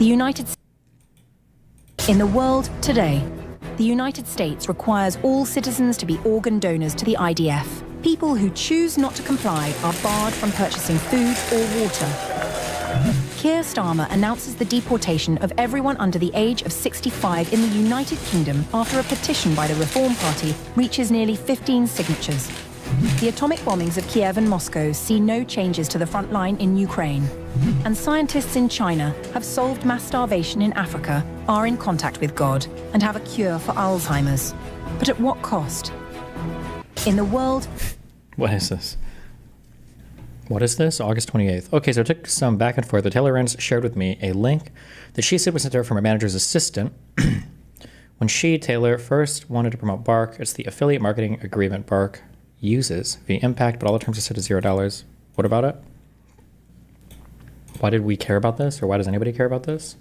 In the world today, the United States requires all citizens to be organ donors to the IDF. People who choose not to comply are barred from purchasing food or water. Keir Starmer announces the deportation of everyone under the age of 65 in the United Kingdom after a petition by the Reform Party reaches nearly 15 signatures. The atomic bombings of Kiev and Moscow see no changes to the front line in Ukraine. And scientists in China have solved mass starvation in Africa, are in contact with God, and have a cure for Alzheimer's. But at what cost? In the world... What is this? What is this? August 28th. Okay, so it took some back and forth. The Taylor Rance shared with me a link that she said was sent to her from her manager's assistant when she, Taylor, first wanted to promote Bark. It's the affiliate marketing agreement Bark uses via Impact, but all the terms are set to $0. What about it? Why did we care about this, or why does anybody care about this?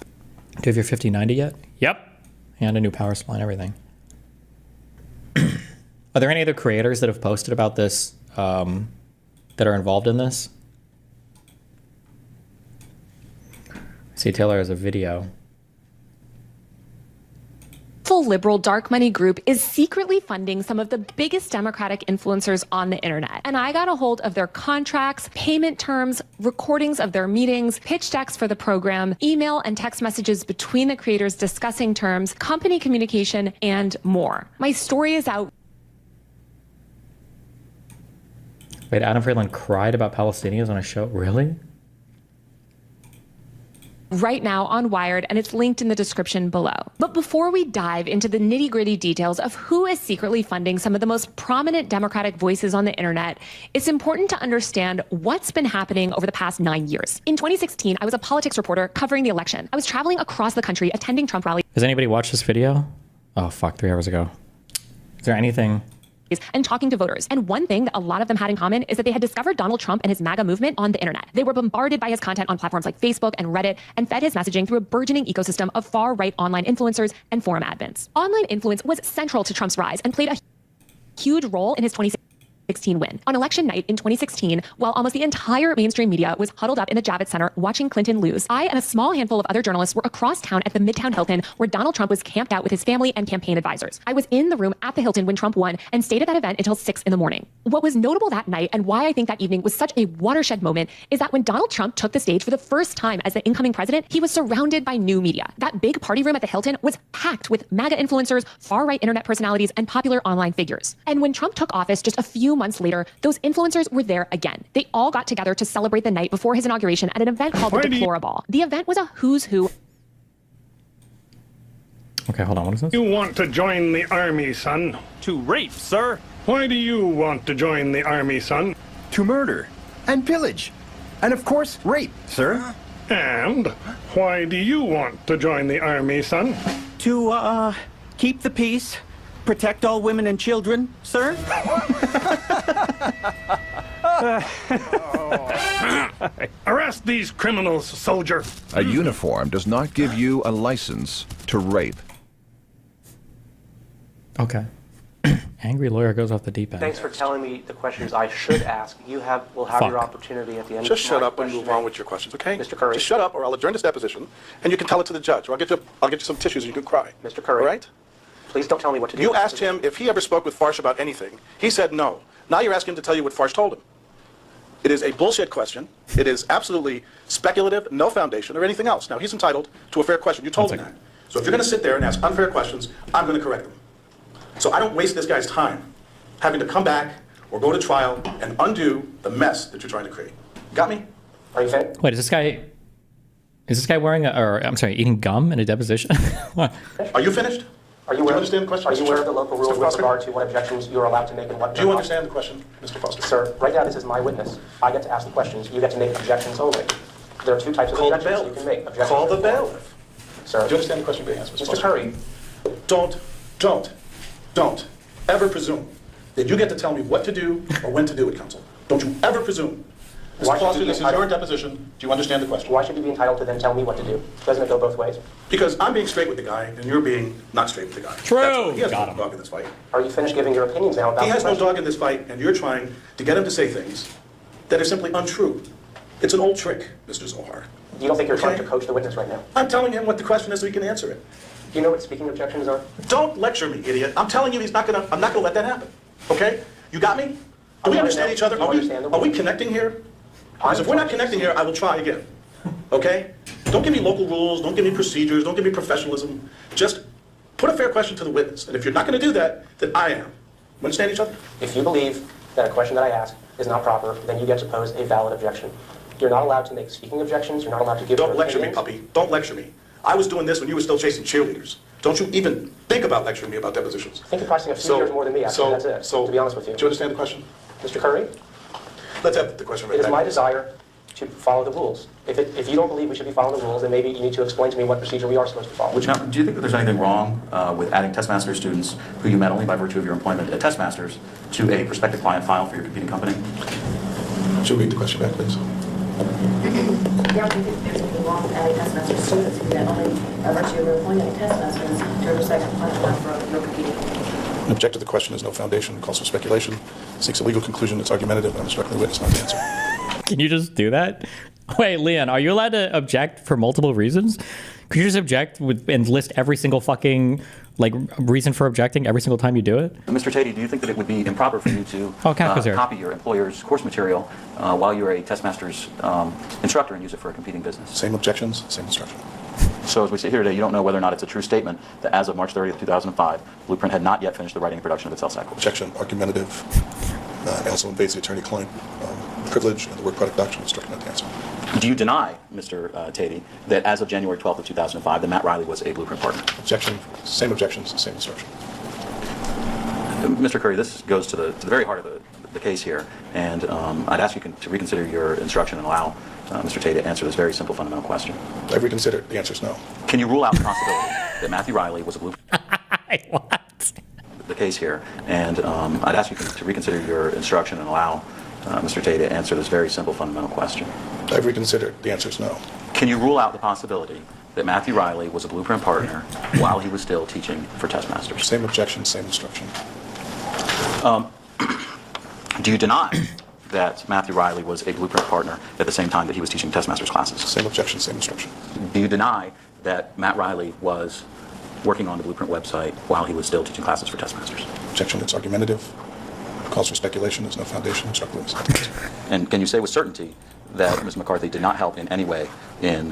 Do you have your 5090 yet? Yep. And a new power supply and everything. Are there any other creators that have posted about this that are involved in this? See, Taylor has a video. Full liberal dark money group is secretly funding some of the biggest Democratic influencers on the internet. And I got a hold of their contracts, payment terms, recordings of their meetings, pitch decks for the program, email and text messages between the creators discussing terms, company communication, and more. My story is out. Wait, Adam Friedland cried about Palestinians on a show? Really? Right now on Wired, and it's linked in the description below. But before we dive into the nitty-gritty details of who is secretly funding some of the most prominent Democratic voices on the internet, it's important to understand what's been happening over the past 9 years. In 2016, I was a politics reporter covering the election. I was traveling across the country attending Trump rallies. Has anybody watched this video? Oh, fuck, 3 hours ago. Is there anything... and talking to voters. And one thing that a lot of them had in common is that they had discovered Donald Trump and his MAGA movement on the internet. They were bombarded by his content on platforms like Facebook and Reddit and fed his messaging through a burgeoning ecosystem of far-right online influencers and forum admins. Online influence was central to Trump's rise and played a huge role in his 2016 win. On election night in 2016, while almost the entire mainstream media was huddled up in the Javits Center watching Clinton lose, I and a small handful of other journalists were across town at the Midtown Hilton where Donald Trump was camped out with his family and campaign advisors. I was in the room at the Hilton when Trump won and stayed at that event until 6 in the morning. What was notable that night and why I think that evening was such a watershed moment is that when Donald Trump took the stage for the first time as the incoming president, he was surrounded by new media. That big party room at the Hilton was packed with MAGA influencers, far-right internet personalities, and popular online figures. And when Trump took office just a few months later, those influencers were there again. They all got together to celebrate the night before his inauguration at an event called the Deplorable. The event was a who's who. Okay, hold on, what is this? You want to join the army, son? To rape, sir. Why do you want to join the army, son? To murder and pillage. And of course, rape, sir. And why do you want to join the army, son? To, keep the peace, protect all women and children, sir. Arrest these criminals, soldier. A uniform does not give you a license to rape. Okay. Angry lawyer goes off the deep end. Thanks for telling me the questions I should ask. You will have your opportunity at the end. Just shut up and move on with your questions, okay? Mr. Curry. Just shut up, or I'll adjourn this deposition, and you can tell it to the judge, or I'll get you some tissues and you can cry. Mr. Curry. All right? Please don't tell me what to do. You asked him if he ever spoke with Farsh about anything. He said no. Now you're asking him to tell you what Farsh told him. It is a bullshit question. It is absolutely speculative, no foundation, or anything else. Now, he's entitled to a fair question. You told him that. So if you're going to sit there and ask unfair questions, I'm going to correct them. So I don't waste this guy's time having to come back or go to trial and undo the mess that you're trying to create. Got me? Are you finished? Wait, is this guy wearing eating gum in a deposition? Are you finished? Do you understand the question? Are you aware of the local rules with regard to what objections you are allowed to make and what? Do you understand the question, Mr. Foster? Sir, right now this is my witness. I get to ask the questions. You get to make objections only. There are two types of objections you can make. Objections. Call the bailiff. Sir. Do you understand the question being asked, Mr. Curry? Don't ever presume that you get to tell me what to do or when to do it, counsel. Don't you ever presume. Mr. Foster, this is your deposition. Do you understand the question? Why should you be entitled to then tell me what to do? Doesn't it go both ways? Because I'm being straight with the guy, and you're being not straight with the guy. True. He has no dog in this fight. Are you finished giving your opinions now about He has no dog in this fight, and you're trying to get him to say things that are simply untrue. It's an old trick, Mr. Zohar. You don't think you're trying Okay. to coach the witness right now? I'm telling him what the question is so he can answer it. Do you know what speaking objections are? Don't lecture me, idiot. I'm telling you I'm not gonna let that happen. Okay? You got me? Do we understand each other? Do you understand the Are we rules? connecting here? Because if we're not connecting here, I will try again. Okay? Don't give me local rules, don't give me procedures, don't give me professionalism. Just put a fair question to the witness. And if you're not gonna do that, then I am. We understand each other? If you believe that a question that I ask is not proper, then you get to pose a valid objection. You're not allowed to make speaking objections. You're not allowed to give Don't your lecture me, opinions. puppy. Don't lecture me. I was doing this when you were still chasing cheerleaders. Don't you even think about lecturing me about depositions. I think you're pricing a few years more than me, actually. That's it, to be honest with you. Do you understand the question? Mr. Curry, Let's have the question right it is back. my desire to follow the rules. If you don't believe we should be following the rules, then maybe you need to explain to me what procedure we are supposed to follow. Now, do you think that there's anything wrong with adding Testmasters students who you met only by virtue of your employment at Testmasters to a prospective client file for your competing company? Should we read the question back, please? Yeah, we think there's anything wrong with adding Testmaster students who met only by virtue of your employment at Testmasters to a respective client for your competing. Object to the question is no foundation, calls for speculation, seeks a legal conclusion, it's argumentative, and I'm instructing the witness not to answer. Can you just do that? Wait, Leon, are you allowed to object for multiple reasons? Could you just object and list every single fucking reason for objecting every single time you do it? Mr. Tatey, do you think that it would be improper for you to Kafka, copy your employer's course material while you're a Testmasters instructor and use it for a competing business? Same objections, same instruction. So as we sit here today, you don't know whether or not it's a true statement that as of March 30th, 2005, Blueprint had not yet finished the writing and production of its LSAT course. Objection, argumentative, and also invades the attorney-client privilege and the work product doctrine, instructing not to answer. Do you deny, Mr. Tatey, that as of January 12th of 2005, that Matt Riley was a Blueprint partner? Objection, same objections, same instruction. Mr. Curry, this goes to the very heart of the case here, and I'd ask you to reconsider your instruction and allow Mr. Tatey to answer this very simple fundamental question. I've reconsidered. The answer is no. Can you rule out the possibility that Matthew Riley was a Blueprint? What? The case here, and I'd ask you to reconsider your instruction and allow Mr. Tatey to answer this very simple fundamental question. I've reconsidered. The answer is no. Can you rule out the possibility that Matthew Riley was a Blueprint partner while he was still teaching for Testmasters? Same objection, same instruction. Do you deny that Matthew Riley was a Blueprint partner at the same time that he was teaching Testmasters classes? Same objection, same instruction. Do you deny that Matt Riley was working on the Blueprint website while he was still teaching classes for Testmasters? Objection, it's argumentative. Calls for speculation, there's no foundation, instruct witness not to answer. And can you say with certainty that Ms. McCarthy did not help in any way in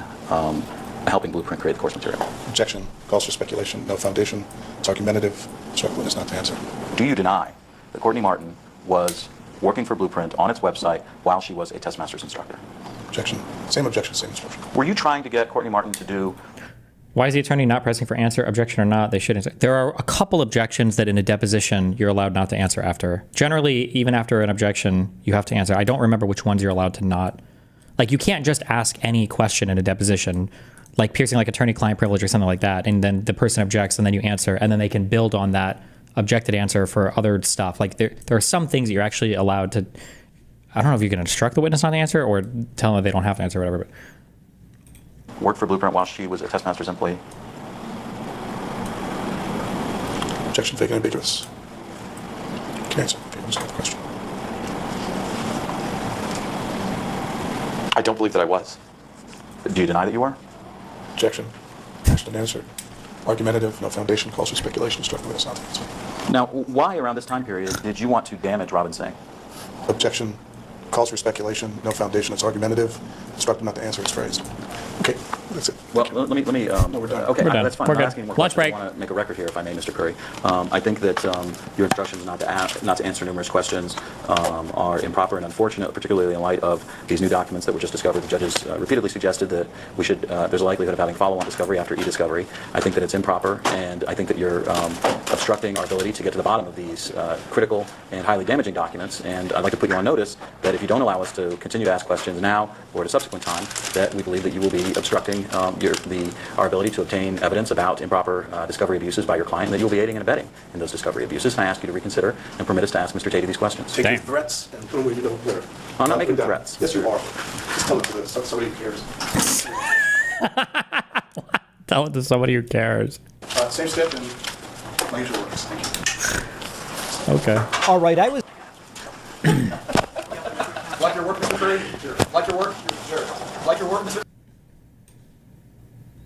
helping Blueprint create the course material? Objection, calls for speculation, no foundation, it's argumentative, instruct witness not to answer. Do you deny that Courtney Martin was working for Blueprint on its website while she was a Testmasters instructor? Objection, same objection, same instruction. Were you trying to get Courtney Martin to do... Why is the attorney not pressing for answer? Objection or not, they should answer. There are a couple objections that in a deposition you're allowed not to answer after. Generally, even after an objection, you have to answer. I don't remember which ones you're allowed to not. You can't just ask any question in a deposition, like piercing attorney-client privilege or something like that, and then the person objects and then you answer, and then they can build on that objected answer for other stuff. There are some things that you're actually allowed to, I don't know if you can instruct the witness on the answer or tell them they don't have to answer or whatever, but. Worked for Blueprint while she was a Testmasters employee? Objection, vague and ambiguous. Can answer if you understand the question. I don't believe that I was. Do you deny that you were? Objection, asked and answered. Argumentative, no foundation, calls for speculation, instruct witness not to answer. Now, why around this time period did you want to damage Robin Singh? Objection, calls for speculation, no foundation, it's argumentative, instruct not to answer, it's phrased. Okay, that's it. Well, let me. No, we're done. Okay, We're done. that's fine. We're I'm good. not asking more Lunch questions. break. I want to make a record here, if I may, Mr. Curry. I think that your instructions not to answer numerous questions are improper and unfortunate, particularly in light of these new documents that were just discovered. The judges repeatedly suggested that we should. There's a likelihood of having follow-on discovery after e-discovery. I think that it's improper, and I think that you're obstructing our ability to get to the bottom of these critical and highly damaging documents. And I'd like to put you on notice that if you don't allow us to continue to ask questions now or at a subsequent time, that we believe that you will be obstructing our ability to obtain evidence about improper discovery abuses by your client, and that you'll be aiding and abetting in those discovery abuses. And I ask you to reconsider and permit us to ask Mr. Tatey these questions. Take your threats and put them where you don't live. I'm not making threats. Yes, you are. Just tell it to somebody who cares. Tell it to somebody who cares. Same step and my usual works. Thank you. Okay. All right, I was... Like your work, Mr. Curry? Like your work? Sure. Like your work, Mr.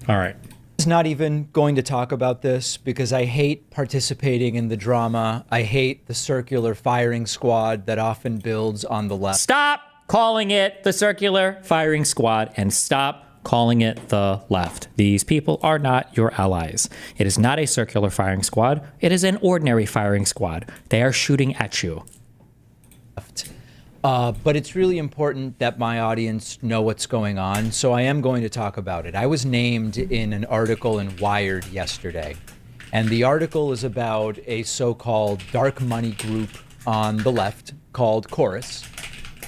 All right. I'm not even going to talk about this because I hate participating in the drama. I hate the circular firing squad that often builds on the left. Stop calling it the circular firing squad and stop calling it the left. These people are not your allies. It is not a circular firing squad. It is an ordinary firing squad. They are shooting at you. But it's really important that my audience know what's going on, so I am going to talk about it. I was named in an article in Wired yesterday, and the article is about a so-called dark money group on the left called Chorus.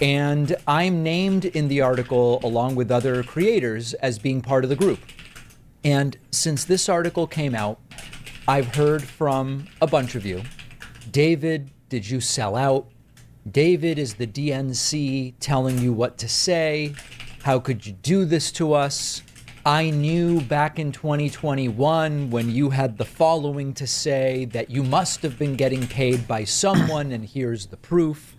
And I'm named in the article along with other creators as being part of the group. And since this article came out, I've heard from a bunch of you. David, did you sell out? David, is the DNC telling you what to say? How could you do this to us? I knew back in 2021 when you had the following to say that you must have been getting paid by someone, and here's the proof.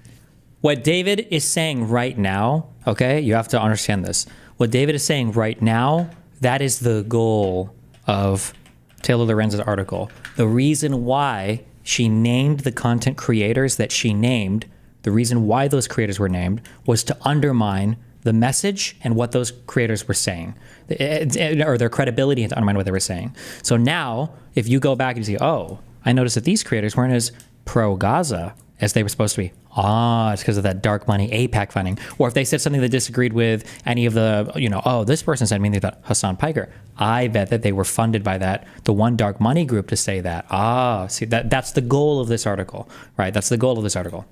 What David is saying right now, okay, you have to understand this. What David is saying right now, that is the goal of Taylor Lorenz's article. The reason why she named the content creators that she named, the reason why those creators were named was to undermine the message and what those creators were saying, or their credibility, and to undermine what they were saying. So now, if you go back and see, oh, I noticed that these creators weren't as pro-Gaza as they were supposed to be. It's because of that dark money AIPAC funding. Or if they said something that disagreed with any of the, this person said mean they thought Hassan Piker. I bet that they were funded by the one dark money group to say that. See, that's the goal of this article, right? That's the goal of this article.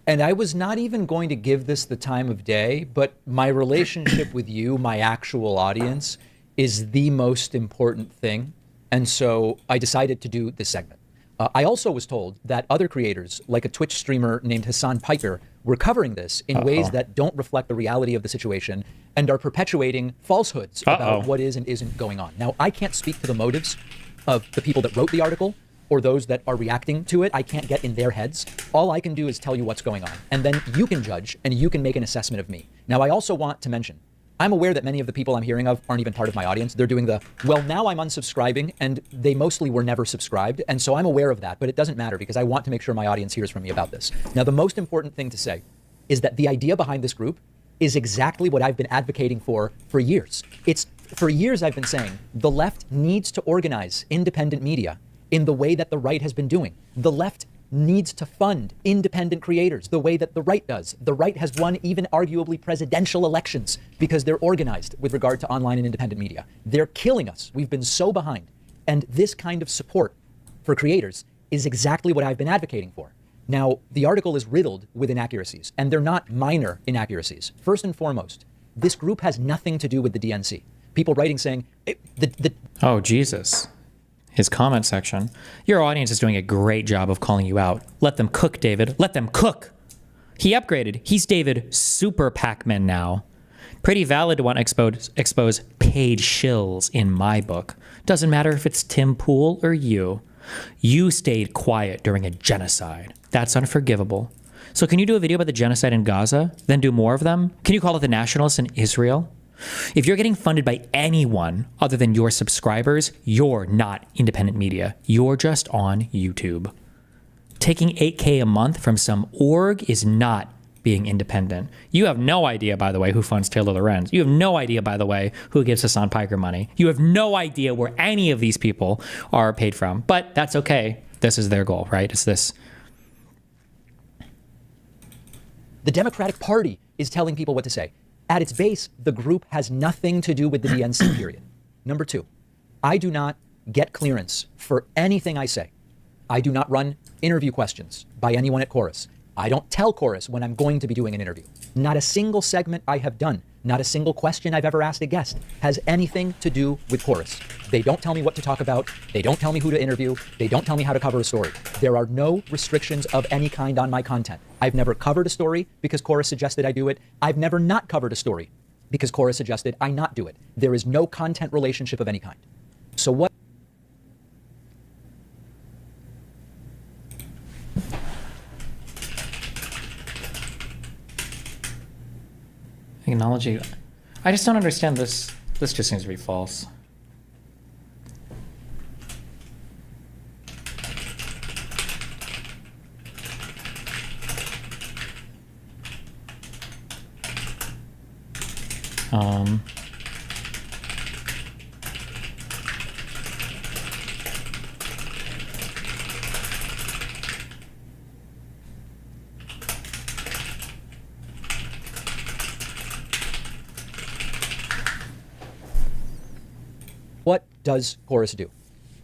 And I was not even going to give this the time of day, but my relationship with you, my actual audience, is the most important thing. And so I decided to do this segment. I also was told that other creators, like a Twitch streamer named Hassan Piker, were covering this in ways that don't reflect the reality of the situation and are perpetuating falsehoods about what is and isn't going on. Now, I can't speak to the motives of the people that wrote the article or those that are reacting to it. I can't get in their heads. All I can do is tell you what's going on. And then you can judge and you can make an assessment of me. Now, I also want to mention, I'm aware that many of the people I'm hearing of aren't even part of my audience. They're doing well, now I'm unsubscribing, and they mostly were never subscribed. And so I'm aware of that, but it doesn't matter because I want to make sure my audience hears from me about this. Now, the most important thing to say is that the idea behind this group is exactly what I've been advocating for years. For years I've been saying the left needs to organize independent media in the way that the right has been doing. The left needs to fund independent creators the way that the right does. The right has won even arguably presidential elections because they're organized with regard to online and independent media. They're killing us. We've been so behind. And this kind of support for creators is exactly what I've been advocating for. Now, the article is riddled with inaccuracies, and they're not minor inaccuracies. First and foremost, this group has nothing to do with the DNC. People writing saying, Oh, Jesus. His comment section. Your audience is doing a great job of calling you out. Let them cook, David. Let them cook. He upgraded. He's David Super Pac-Man now. Pretty valid to want to expose paid shills in my book. Doesn't matter if it's Tim Pool or you. You stayed quiet during a genocide. That's unforgivable. So can you do a video about the genocide in Gaza, then do more of them? Can you call it the nationalists in Israel? If you're getting funded by anyone other than your subscribers, you're not independent media. You're just on YouTube. Taking $8K a month from some org is not being independent. You have no idea, by the way, who funds Taylor Lorenz. You have no idea, by the way, who gives Hassan Piker money. You have no idea where any of these people are paid from. But that's okay. This is their goal, right? It's this. The Democratic Party is telling people what to say. At its base, the group has nothing to do with the DNC, period. Number two, I do not get clearance for anything I say. I do not run interview questions by anyone at Chorus. I don't tell Chorus when I'm going to be doing an interview. Not a single segment I have done, not a single question I've ever asked a guest has anything to do with Chorus. They don't tell me what to talk about. They don't tell me who to interview. They don't tell me how to cover a story. There are no restrictions of any kind on my content. I've never covered a story because Chorus suggested I do it. I've never not covered a story because Chorus suggested I not do it. There is no content relationship of any kind. So what? technology. I just don't understand this. This just seems to be false. What does Chorus do?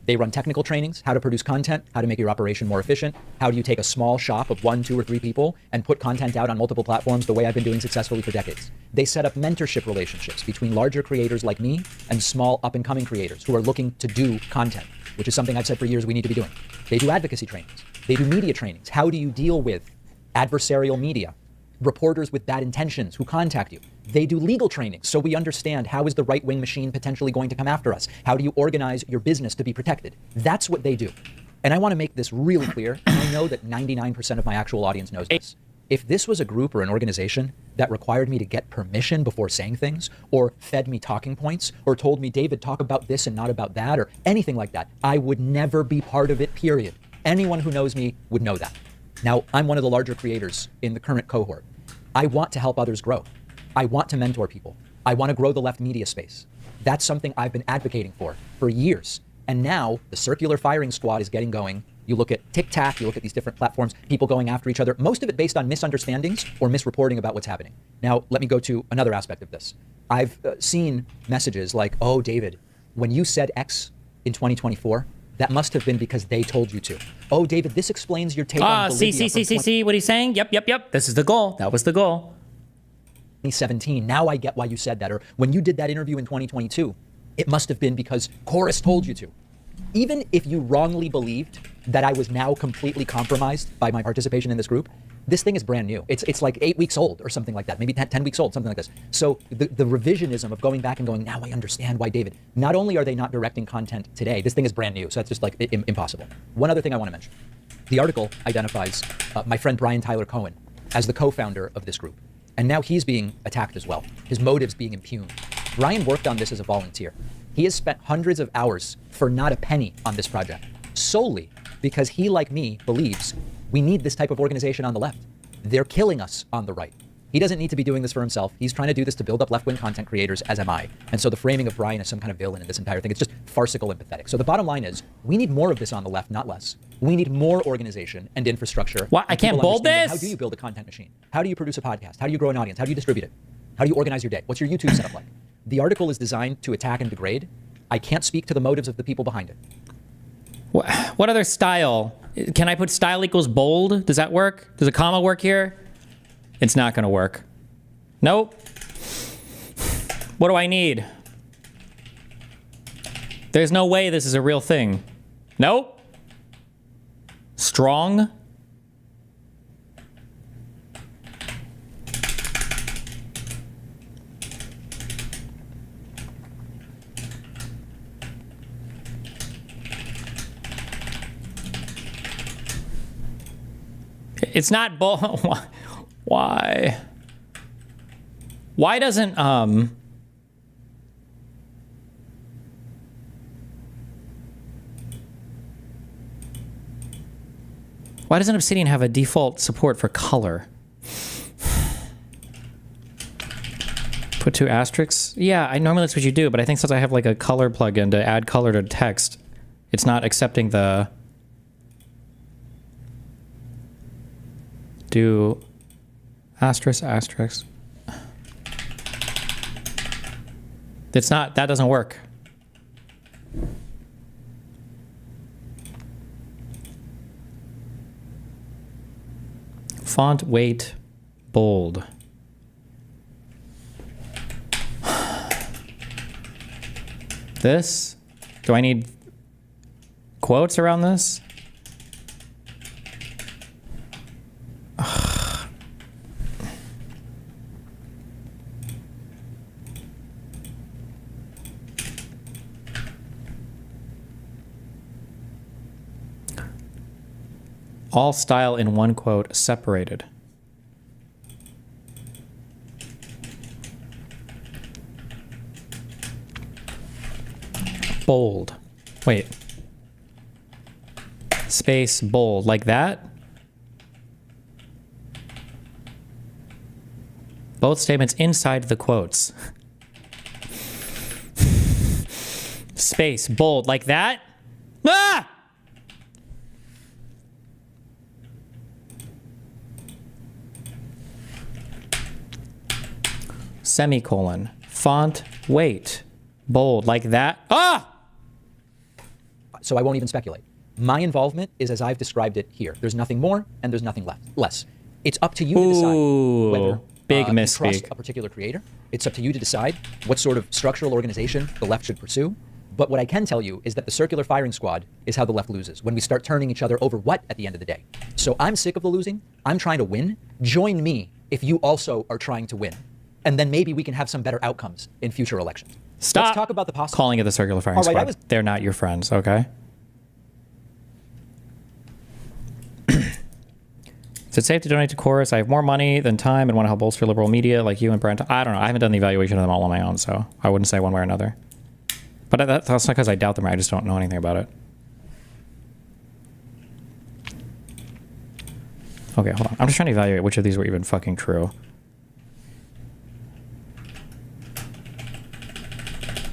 They run technical trainings, how to produce content, how to make your operation more efficient. How do you take a small shop of 1, 2, or 3 people and put content out on multiple platforms the way I've been doing successfully for decades? They set up mentorship relationships between larger creators like me and small up-and-coming creators who are looking to do content, which is something I've said for years we need to be doing. They do advocacy trainings. They do media trainings. How do you deal with adversarial media, reporters with bad intentions who contact you? They do legal training, so we understand how is the right-wing machine potentially going to come after us? How do you organize your business to be protected? That's what they do. And I want to make this really clear. I know that 99% of my actual audience knows this. If this was a group or an organization that required me to get permission before saying things, or fed me talking points, or told me, David, talk about this and not about that, or anything like that, I would never be part of it, period. Anyone who knows me would know that. Now, I'm one of the larger creators in the current cohort. I want to help others grow. I want to mentor people. I want to grow the left media space. That's something I've been advocating for years. And now the circular firing squad is getting going. You look at TikTok, you look at these different platforms, people going after each other, most of it based on misunderstandings or misreporting about what's happening. Now, let me go to another aspect of this. I've seen messages like, oh, David, when you said X in 2024, that must have been because they told you to. Oh, David, this explains your take on Bolivia. See what he's saying? Yep. This is the goal. That was the goal. 2017. Now I get why you said that. Or when you did that interview in 2022, it must have been because Chorus told you to. Even if you wrongly believed that I was now completely compromised by my participation in this group, this thing is brand new. It's like 8 weeks old or something like that, maybe 10 weeks old, something like this. So the revisionism of going back and going, now I understand why David. Not only are they not directing content today, this thing is brand new. So that's just like impossible. One other thing I want to mention. The article identifies my friend Brian Tyler Cohen as the co-founder of this group. And now he's being attacked as well. His motives being impugned. Brian worked on this as a volunteer. He has spent hundreds of hours for not a penny on this project, solely because he, like me, believes we need this type of organization on the left. They're killing us on the right. He doesn't need to be doing this for himself. He's trying to do this to build up left-wing content creators, as am I. And so the framing of Brian as some kind of villain in this entire thing, it's just farcical and pathetic. So the bottom line is, we need more of this on the left, not less. We need more organization and infrastructure. What? I can't bold this? How do you build a content machine? How do you produce a podcast? How do you grow an audience? How do you distribute it? How do you organize your day? What's your YouTube setup like? The article is designed to attack and degrade. I can't speak to the motives of the people behind it. What other style? Can I put style equals bold? Does that work? Does a comma work here? It's not going to work. Nope. What do I need? There's no way this is a real thing. Nope. Strong. It's not bold. Why? Why doesn't why doesn't Obsidian have a default support for color? Put 2 asterisks? Yeah, I normally that's what you do, but I think since I have like a color plugin to add color to text, it's not accepting the do asterisk. It's not, that doesn't work. Font weight bold. This? Do I need quotes around this? All style in one quote separated. Bold. Wait. Space, bold. Like that? Both statements inside the quotes. Space, bold. Like that? Ah! Semicolon. Font, weight. Bold. Like that? Ah! So I won't even speculate. My involvement is as I've described it here. There's nothing more and there's nothing less. It's up to you to decide whether big you trust misspeak. a particular creator. It's up to you to decide what sort of structural organization the left should pursue. But what I can tell you is that the circular firing squad is how the left loses, when we start turning each other over what at the end of the day. So I'm sick of the losing. I'm trying to win. Join me if you also are trying to win. And then maybe we can have some better outcomes in future elections. Stop Let's talk about the possible. calling it the circular firing All right, squad. They're not your friends, okay? Is it safe to donate to Chorus? I have more money than time and want to help bolster liberal media like you and Brent. I don't know. I haven't done the evaluation of them all on my own, so I wouldn't say one way or another. But that's not because I doubt them. I just don't know anything about it. Okay, hold on. I'm just trying to evaluate which of these were even fucking true.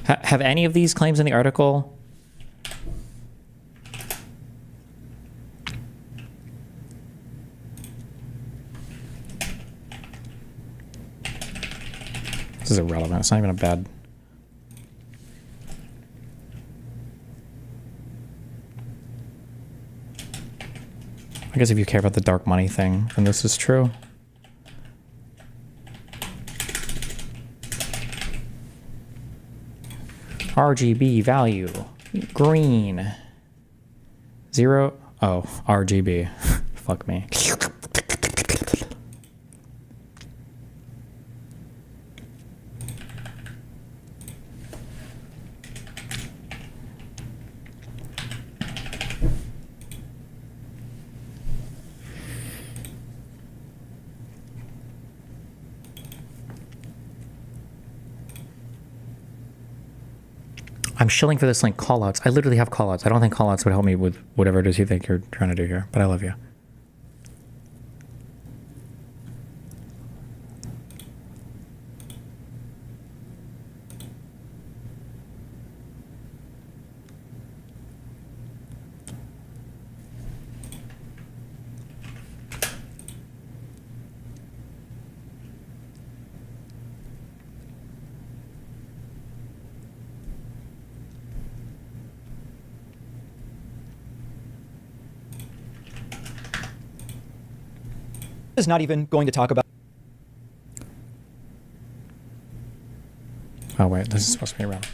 Have any of these claims in the article? This is irrelevant. It's not even a bad... I guess if you care about the dark money thing, then this is true. RGB value. Green. 0. Oh, RGB. Fuck me. I'm shilling for this link, callouts. I literally have callouts. I don't think callouts would help me with whatever it is you think you're trying to do here, but I love you. Is not even going to talk about. Oh wait, this is supposed to be around.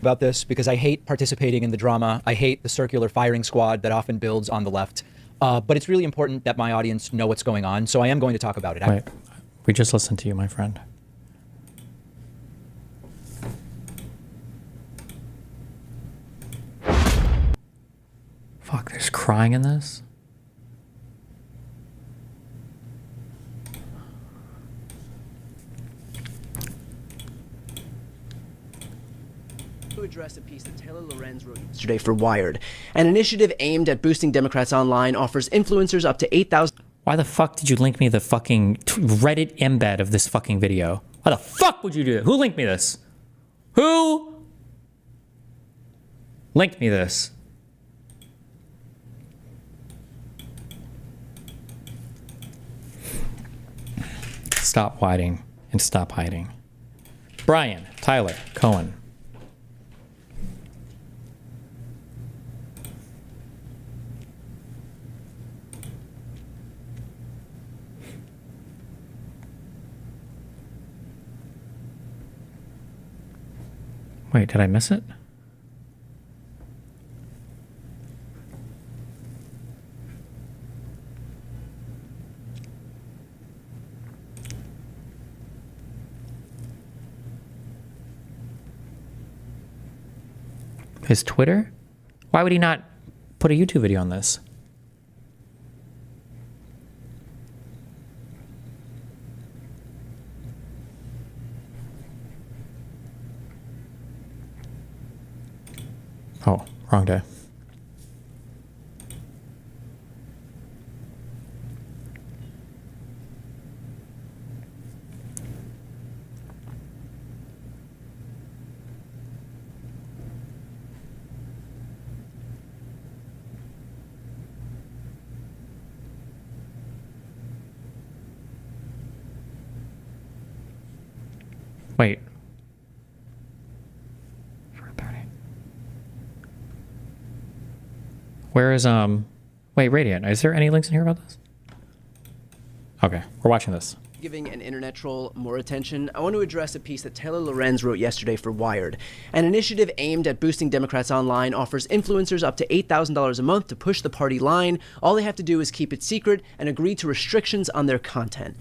About this because I hate participating in the drama. I hate the circular firing squad that often builds on the left. But it's really important that my audience know what's going on, so I am going to talk about it. Wait, we just listened to you, my friend. Fuck, there's crying in this? To address a piece that Taylor Lorenz wrote yesterday for Wired. An initiative aimed at boosting Democrats online offers influencers up to 8,000. Why the fuck did you link me the fucking Reddit embed of this fucking video? Why the fuck would you do that? Who linked me this? Who linked me this? Stop hiding and stop hiding. Brian, Tyler, Cohen. Wait, did I miss it? His Twitter? Why would he not put a YouTube video on this? Oh, wrong day. Wait. 4:30. Where is wait, Radiant. Is there any links in here about this? Okay, we're watching this. Giving an internet troll more attention, I want to address a piece that Taylor Lorenz wrote yesterday for Wired. An initiative aimed at boosting Democrats online offers influencers up to $8,000 a month to push the party line. All they have to do is keep it secret and agree to restrictions on their content.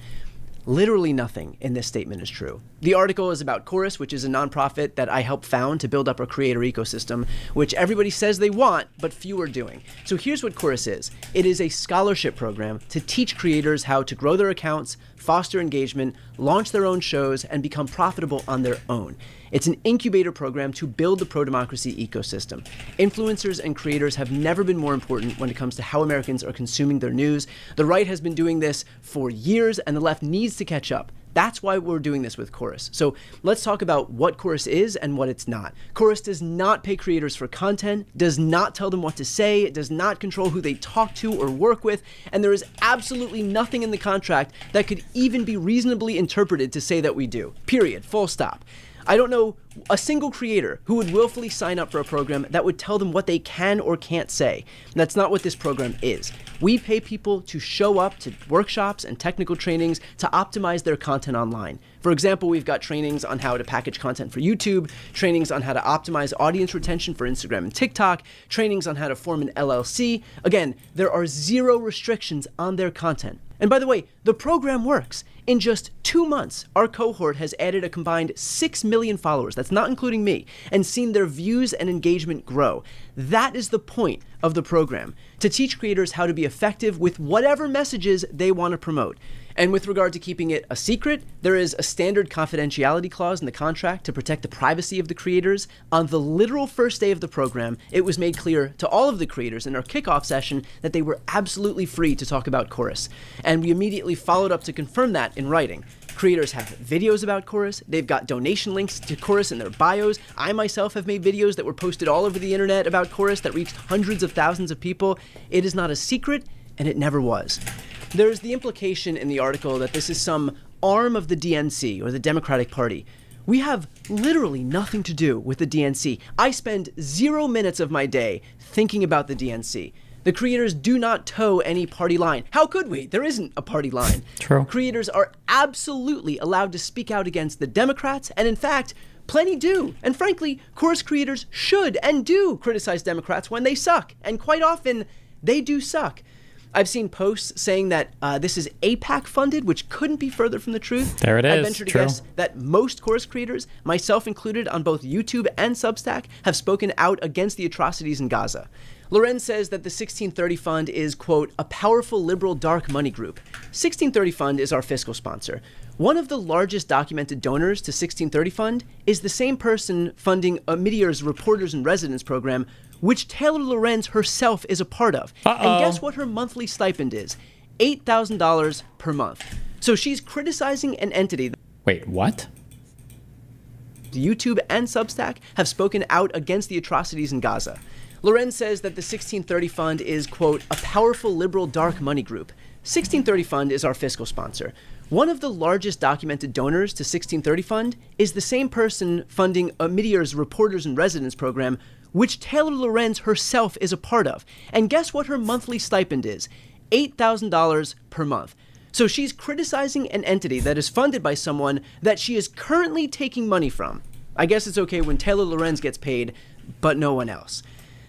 Literally nothing in this statement is true. The article is about Chorus, which is a nonprofit that I helped found to build up a creator ecosystem, which everybody says they want, but few are doing. So here's what Chorus is. It is a scholarship program to teach creators how to grow their accounts, foster engagement, launch their own shows, and become profitable on their own. It's an incubator program to build the pro-democracy ecosystem. Influencers and creators have never been more important when it comes to how Americans are consuming their news. The right has been doing this for years, and the left needs to catch up. That's why we're doing this with Chorus. So let's talk about what Chorus is and what it's not. Chorus does not pay creators for content, does not tell them what to say, it does not control who they talk to or work with, and there is absolutely nothing in the contract that could even be reasonably interpreted to say that we do. Period. Full stop. I don't know a single creator who would willfully sign up for a program that would tell them what they can or can't say. That's not what this program is. We pay people to show up to workshops and technical trainings to optimize their content online. For example, we've got trainings on how to package content for YouTube, trainings on how to optimize audience retention for Instagram and TikTok, trainings on how to form an LLC. Again, there are zero restrictions on their content. And by the way, the program works. In just 2 months, our cohort has added a combined 6 million followers, that's not including me, and seen their views and engagement grow. That is the point of the program, to teach creators how to be effective with whatever messages they want to promote. And with regard to keeping it a secret, there is a standard confidentiality clause in the contract to protect the privacy of the creators. On the literal first day of the program, it was made clear to all of the creators in our kickoff session that they were absolutely free to talk about Chorus. And we immediately followed up to confirm that in writing. Creators have videos about Chorus, they've got donation links to Chorus in their bios. I myself have made videos that were posted all over the internet about Chorus that reached hundreds of thousands of people. It is not a secret, and it never was. There's the implication in the article that this is some arm of the DNC, or the Democratic Party. We have literally nothing to do with the DNC. I spend 0 minutes of my day thinking about the DNC. The creators do not toe any party line. How could we? There isn't a party line. True. Creators are absolutely allowed to speak out against the Democrats, and in fact, plenty do. And frankly, Chorus creators should and do criticize Democrats when they suck. And quite often, they do suck. I've seen posts saying that this is AIPAC funded, which couldn't be further from the truth. There it is. I venture to guess that most Chorus creators, myself included on both YouTube and Substack, have spoken out against the atrocities in Gaza. Lorenz says that the 1630 Fund is, quote, a powerful liberal dark money group. 1630 Fund is our fiscal sponsor. One of the largest documented donors to 1630 Fund is the same person funding Meteor's Reporters in Residence program, which Taylor Lorenz herself is a part of. And guess what her monthly stipend is? $8,000 per month. So she's criticizing an entity. Wait, what? YouTube and Substack have spoken out against the atrocities in Gaza. Lorenz says that the 1630 Fund is, quote, a powerful liberal dark money group. 1630 Fund is our fiscal sponsor. One of the largest documented donors to 1630 Fund is the same person funding Meteor's Reporters in Residence program, which Taylor Lorenz herself is a part of. And guess what her monthly stipend is? $8,000 per month. So she's criticizing an entity that is funded by someone that she is currently taking money from. I guess it's okay when Taylor Lorenz gets paid, but no one else.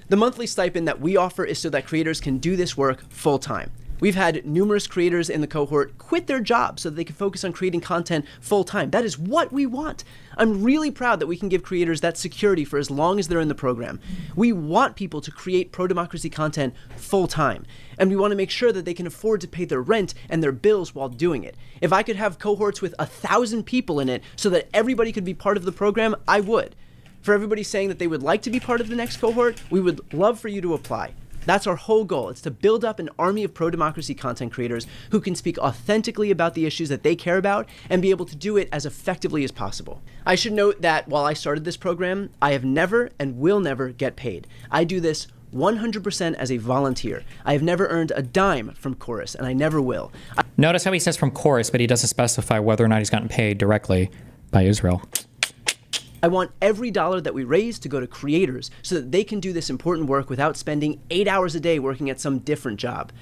The monthly stipend that we offer is so that creators can do this work full time. We've had numerous creators in the cohort quit their jobs so that they can focus on creating content full time. That is what we want. I'm really proud that we can give creators that security for as long as they're in the program. We want people to create pro-democracy content full time. And we want to make sure that they can afford to pay their rent and their bills while doing it. If I could have cohorts with 1,000 people in it so that everybody could be part of the program, I would. For everybody saying that they would like to be part of the next cohort, we would love for you to apply. That's our whole goal. It's to build up an army of pro-democracy content creators who can speak authentically about the issues that they care about and be able to do it as effectively as possible. I should note that while I started this program, I have never and will never get paid. I do this 100% as a volunteer. I have never earned a dime from Chorus, and I never will. Notice how he says from Chorus, but he doesn't specify whether or not he's gotten paid directly by Israel. I want every dollar that we raise to go to creators so that they can do this important work without spending 8 hours a day working at some different job.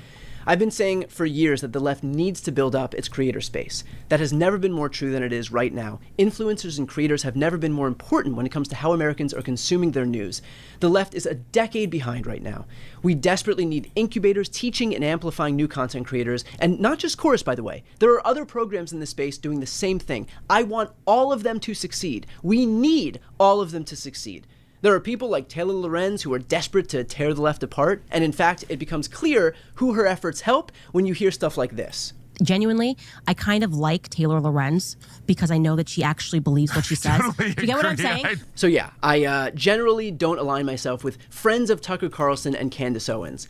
I've been saying for years that the left needs to build up its creator space. That has never been more true than it is right now. Influencers and creators have never been more important when it comes to how Americans are consuming their news. The left is a decade behind right now. We desperately need incubators teaching and amplifying new content creators, and not just Chorus, by the way. There are other programs in this space doing the same thing. I want all of them to succeed. We need all of them to succeed. There are people like Taylor Lorenz who are desperate to tear the left apart, and in fact, it becomes clear who her efforts help when you hear stuff like this. Genuinely, I kind of like Taylor Lorenz because I know that she actually believes what she says. Do you get what I'm saying? So yeah, I generally don't align myself with friends of Tucker Carlson and Candace Owens.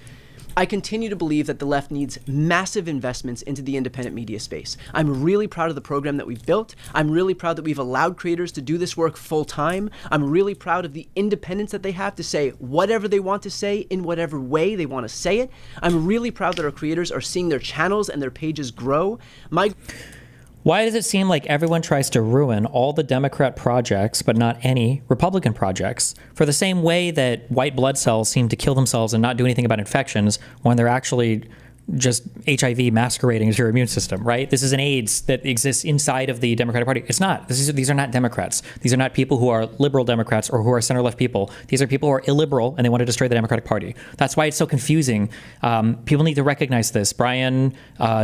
I continue to believe that the left needs massive investments into the independent media space. I'm really proud of the program that we've built. I'm really proud that we've allowed creators to do this work full time. I'm really proud of the independence that they have to say whatever they want to say in whatever way they want to say it. I'm really proud that our creators are seeing their channels and their pages grow. Why does it seem like everyone tries to ruin all the Democrat projects, but not any Republican projects? For the same way that white blood cells seem to kill themselves and not do anything about infections when they're actually just HIV masquerading as your immune system, right? This is an AIDS that exists inside of the Democratic Party. It's not. These are not Democrats. These are not people who are liberal Democrats or who are center-left people. These are people who are illiberal and they want to destroy the Democratic Party. That's why it's so confusing. People need to recognize this. Brian,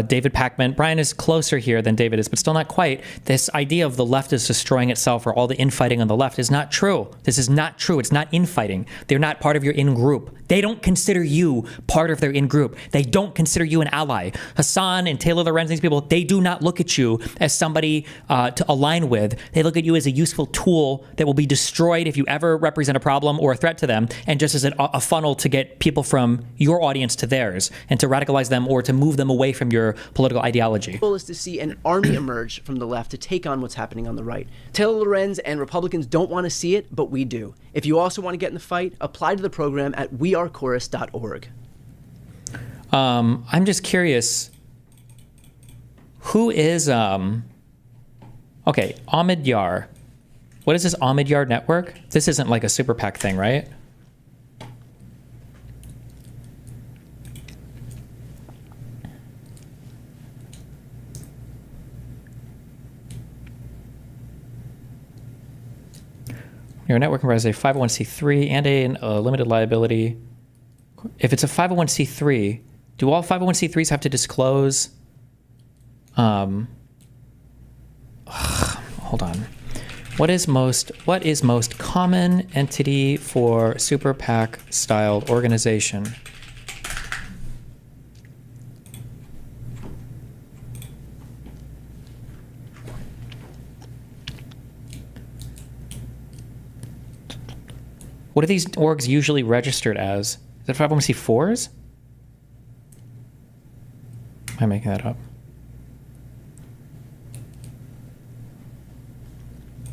David Pakman. Brian is closer here than David is, but still not quite. This idea of the left is destroying itself or all the infighting on the left is not true. This is not true. It's not infighting. They're not part of your in-group. They don't consider you part of their in-group. They don't consider you an ally. Hassan and Taylor Lorenz, these people, they do not look at you as somebody to align with. They look at you as a useful tool that will be destroyed if you ever represent a problem or a threat to them, and just as a funnel to get people from your audience to theirs and to radicalize them or to move them away from your political ideology. The goal is to see an army emerge from the left to take on what's happening on the right. Taylor Lorenz and Republicans don't want to see it, but we do. If you also want to get in the fight, apply to the program at wearechorus.org. I'm just curious, who is, okay, Ahmed Yar. What is this Ahmed Yar network? This isn't like a super PAC thing, right? Your network comprises a 501c3 and a limited liability. If it's a 501c3, do all 501c3s have to disclose? Hold on. What is most common entity for super PAC styled organization? What are these orgs usually registered as? Is it 501c4s? Am I making that up?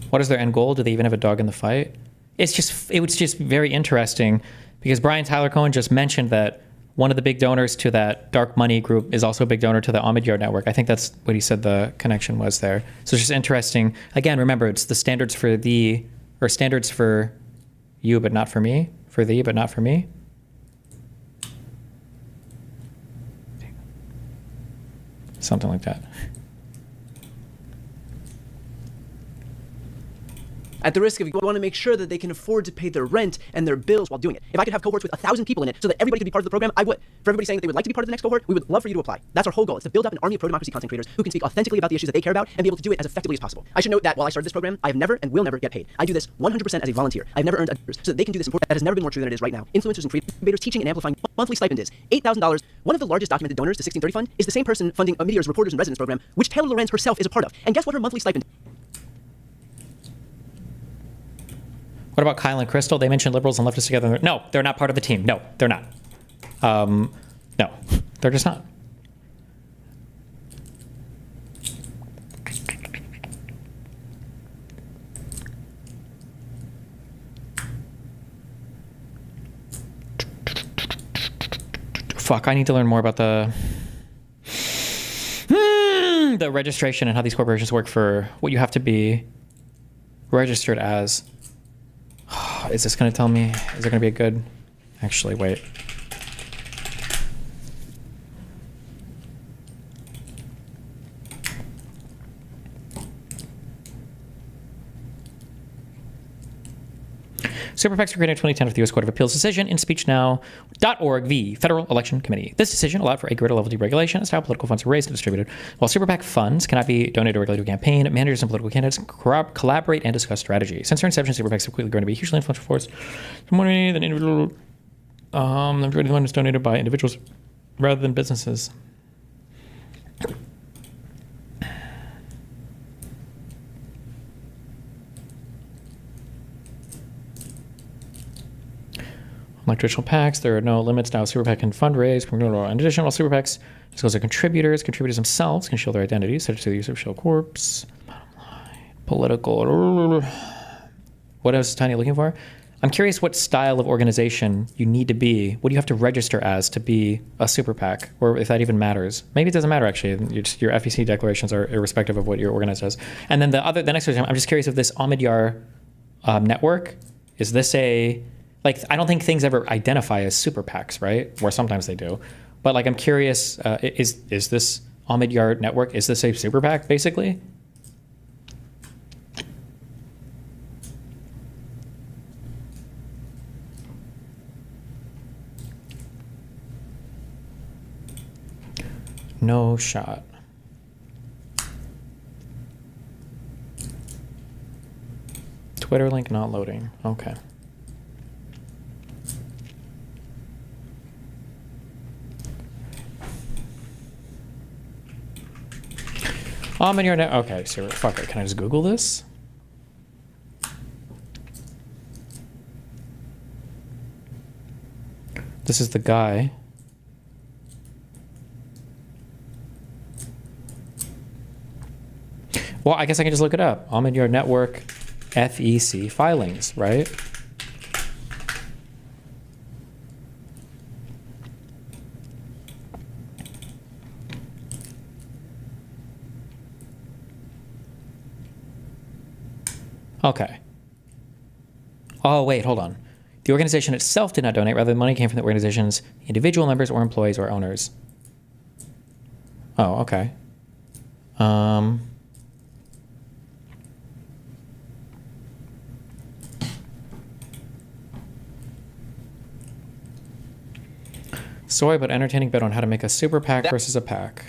What is their end goal? Do they even have a dog in the fight? It was just very interesting because Brian Tyler Cohen just mentioned that one of the big donors to that dark money group is also a big donor to the Ahmed Yar network. I think that's what he said the connection was there. So it's just interesting. Again, remember, it's the standards for standards for you but not for me, for thee but not for me. Something like that. At the risk of, you want to make sure that they can afford to pay their rent and their bills while doing it. If I could have cohorts with 1,000 people in it so that everybody could be part of the program, I would. For everybody saying that they would like to be part of the next cohort, we would love for you to apply. That's our whole goal. It's to build up an army of pro-democracy content creators who can speak authentically about the issues that they care about and be able to do it as effectively as possible. I should note that while I started this program, I have never and will never get paid. I do this 100% as a volunteer. I've never earned a so that they can do this important. That has never been more true than it is right now. Influencers and creators teaching and amplifying monthly stipend is $8,000. One of the largest documented donors to 1630 Fund is the same person funding a Meteor's Reporters in Residence program, which Taylor Lorenz herself is a part of. And guess what her monthly stipend? What about Kyle and Crystal? They mentioned liberals and leftists together. No, they're not part of the team. No, they're not. No, they're just not. Fuck, I need to learn more about the registration and how these corporations work for what you have to be registered as. Is this going to tell me? Is there going to be a good... Actually, wait. Super PACs were created in 2010 with the U.S. Court of Appeals decision in SpeechNow.org v. Federal Election Committee. This decision allowed for a greater level of deregulation as to how political funds are raised and distributed. While Super PAC funds cannot be donated directly to a campaign, managers and political candidates collaborate and discuss strategy. Since their inception, Super PACs have quickly grown to be a hugely influential force. More money than individual. The majority of the money is donated by individuals rather than businesses. Like traditional PACs, there are no limits now. Super PAC can fundraise. In addition, all Super PACs disclose their contributors. Contributors themselves can shield their identities, such as the use of shell corps. Political. What else is Tiny looking for? I'm curious what style of organization you need to be. What do you have to register as to be a Super PAC, or if that even matters? Maybe it doesn't matter actually. Your FEC declarations are irrespective of what you're organized as. And then the next question, I'm just curious if this Omidyar network, is this a... Like, I don't think things ever identify as super PACs, right? Or sometimes they do. But, like, I'm curious, is this Omidyar network, is this a super PAC, basically? No shot. Twitter link not loading. Okay. In your net. Okay, so fuck it. Can I just Google this? This is the guy. Well, I guess I can just look it up. Omidyar Network FEC filings, right? Okay. Oh, wait, hold on. The organization itself did not donate, rather the money came from the organization's individual members or employees or owners. Oh, okay. Sorry, but entertaining bit on how to make a super PAC versus a PAC.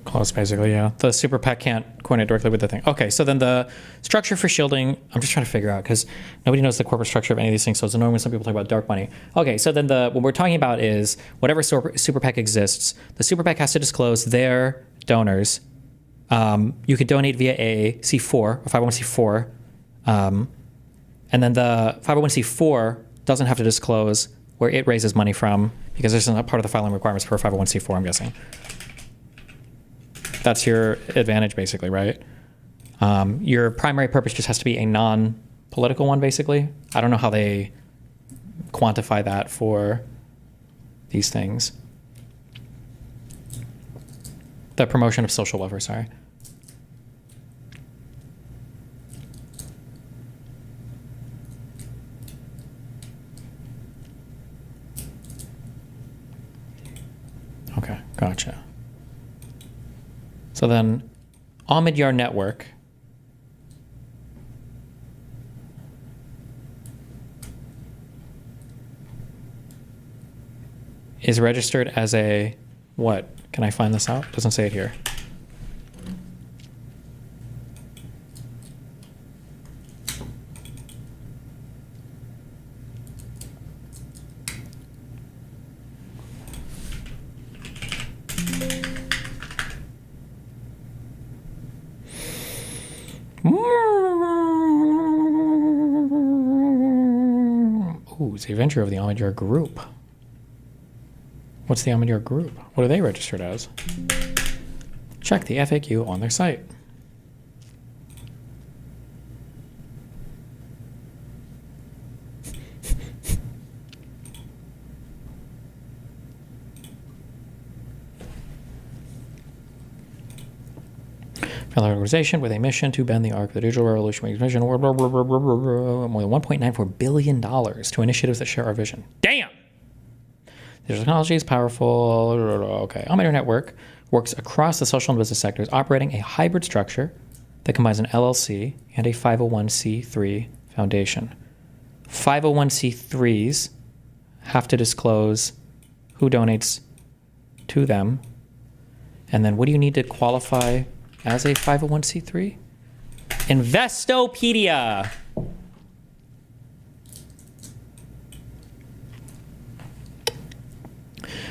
Close, basically, yeah. The super PAC can't coordinate directly with the thing. Okay, so then the structure for shielding, I'm just trying to figure out, because nobody knows the corporate structure of any of these things, so it's annoying when some people talk about dark money. Okay, so then what we're talking about is whatever super PAC exists, the super PAC has to disclose their donors. You could donate via a C4, or 501c4, and then the 501c4 doesn't have to disclose where it raises money from, because this is not part of the filing requirements for a 501c4, I'm guessing. That's your advantage, basically, right? Your primary purpose just has to be a non-political one, basically. I don't know how they quantify that for these things. The promotion of social welfare, sorry. Okay, gotcha. So then, Omidyar Network is registered as a what? Can I find this out? It doesn't say it here. It's a venture of the Omidyar Group. What's the Omidyar Group? What are they registered as? Check the FAQ on their site. Fellow organization with a mission to bend the arc of the digital revolution. Mission more than $1.94 billion to initiatives that share our vision. Damn! Digital technology is powerful. Okay. Omidyar Network works across the social and business sectors, operating a hybrid structure that combines an LLC and a 501c3 foundation. 501c3s have to disclose who donates to them. And then what do you need to qualify as a 501c3? Investopedia.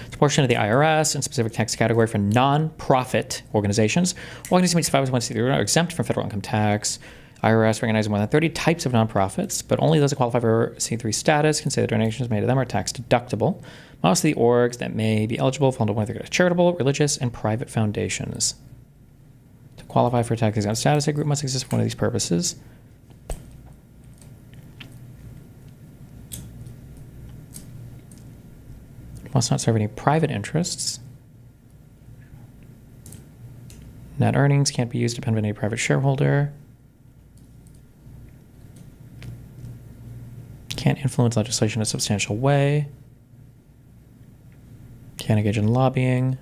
It's a portion of the IRS and specific tax category for non-profit organizations. Organizations 501c3 are exempt from federal income tax. IRS recognizes more than 30 types of nonprofits, but only those that qualify for C3 status can say the donations made to them are tax deductible. Most of the orgs that may be eligible fall into one of the charitable, religious, and private foundations. To qualify for tax exempt status, a group must exist for one of these purposes. Must not serve any private interests. Net earnings can't be used to benefit any private shareholder. Can't influence legislation in a substantial way. Can't engage in lobbying.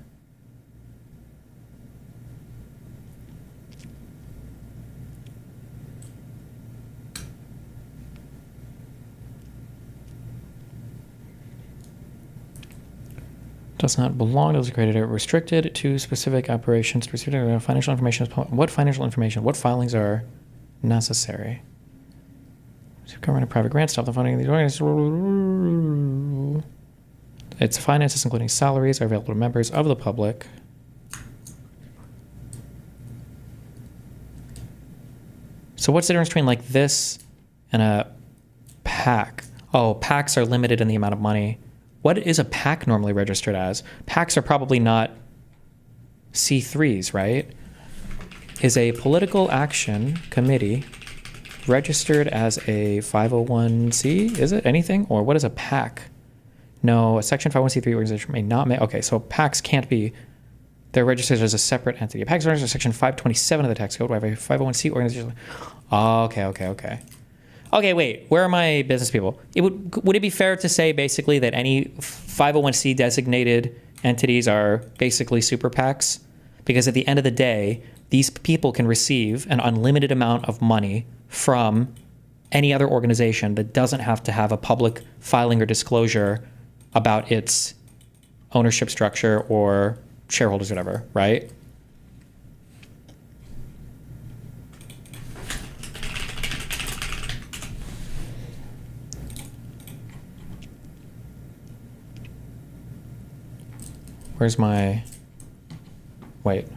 Does not belong to the creditor. Restricted to specific operations. Specific financial information is what financial information? What filings are necessary? Government and private grants stop the funding of these organizations. Its finances, including salaries, are available to members of the public. So what's the difference between like this and a PAC? Oh, PACs are limited in the amount of money. What is a PAC normally registered as? PACs are probably not C3s, right? Is a political action committee registered as a 501c? Is it anything? Or what is a PAC? No, a Section 501c3 organization may not make. Okay, so PACs can't be. They're registered as a separate entity. A PAC is registered as Section 527 of the tax code. Where I have a 501c organization. Oh, okay. Okay, wait. Where are my business people? Would it be fair to say basically that any 501c designated entities are basically super PACs? Because at the end of the day, these people can receive an unlimited amount of money from any other organization that doesn't have to have a public filing or disclosure about its ownership structure or shareholders, whatever, right? Where's my... Wait.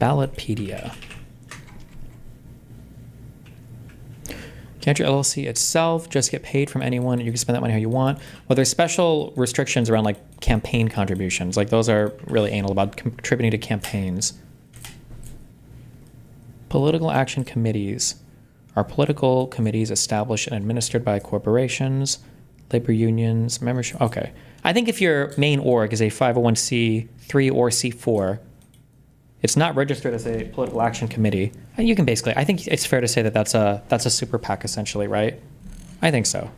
Ballotpedia. Can't your LLC itself just get paid from anyone? You can spend that money how you want. Well, there's special restrictions around like campaign contributions. Like those are really anal about contributing to campaigns. Political action committees are political committees established and administered by corporations, labor unions, membership. Okay. I think if your main org is a 501c3 or C4, it's not registered as a political action committee. You can basically, I think it's fair to say that that's a super PAC essentially, right? I think so.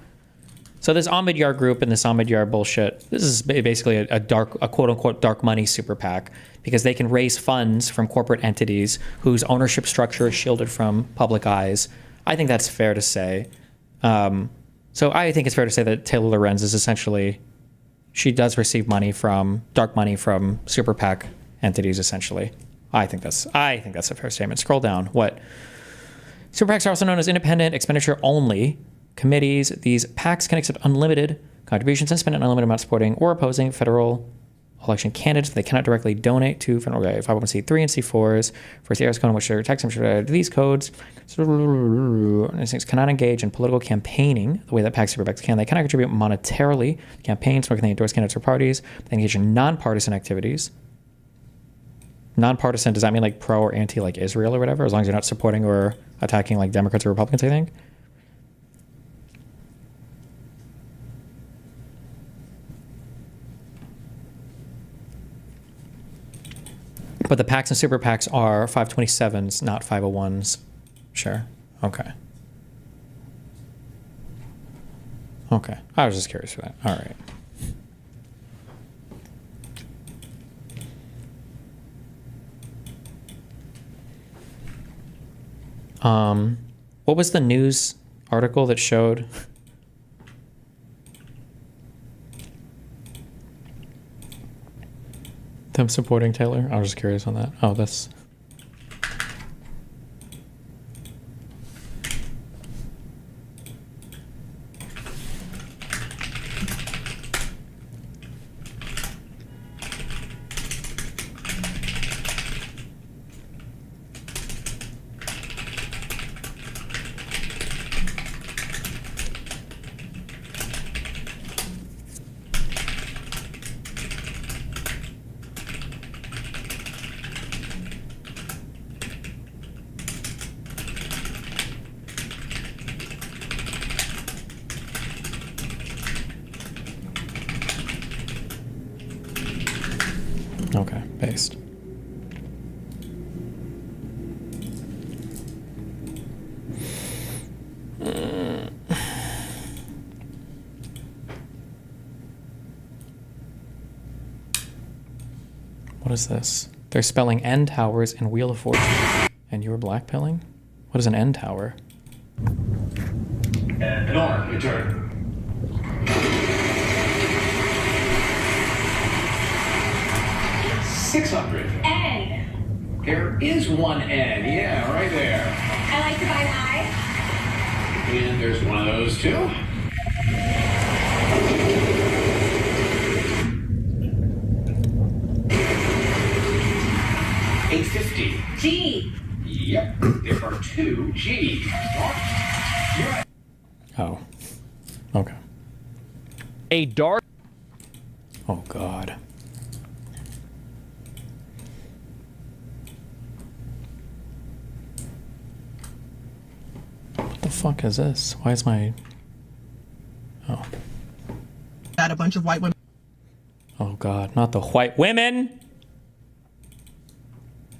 So this Omidyar group and this Omidyar bullshit, this is basically a quote unquote dark money super PAC because they can raise funds from corporate entities whose ownership structure is shielded from public eyes. I think that's fair to say. So I think it's fair to say that Taylor Lorenz is essentially, she does receive money from, dark money from super PAC entities essentially. I think that's a fair statement. Scroll down. What? Super PACs are also known as independent expenditure only committees. These PACs can accept unlimited contributions and spend an unlimited amount supporting or opposing federal election candidates. They cannot directly donate to 501c3 and C4s for the code in which their tax information these codes. These things cannot engage in political campaigning the way that PAC superPACs can. They cannot contribute monetarily to campaigns, nor can they endorse candidates or parties. They engage in nonpartisan activities. Nonpartisan, does that mean like pro or anti like Israel or whatever? As long as you're not supporting or attacking like Democrats or Republicans, I think. But the PACs and super PACs are 527s, not 501s. Sure. Okay. Okay. I was just curious for that. All right. What was the news article that showed them supporting Taylor? I was just curious on that. Oh, that's... Okay, paste. What is this? They're spelling N towers in Wheel of Fortune. And you were blackpilling? What is an N tower? Nora, return. $600. N. There is one N. Yeah, right there. I like to buy an I. And there's one of those too. $850. G. Yep, there are two G's. Oh. Okay. A dark... Oh, God. What the fuck is this? Why is my... Oh. That a bunch of white women... Oh, God. Not the white women!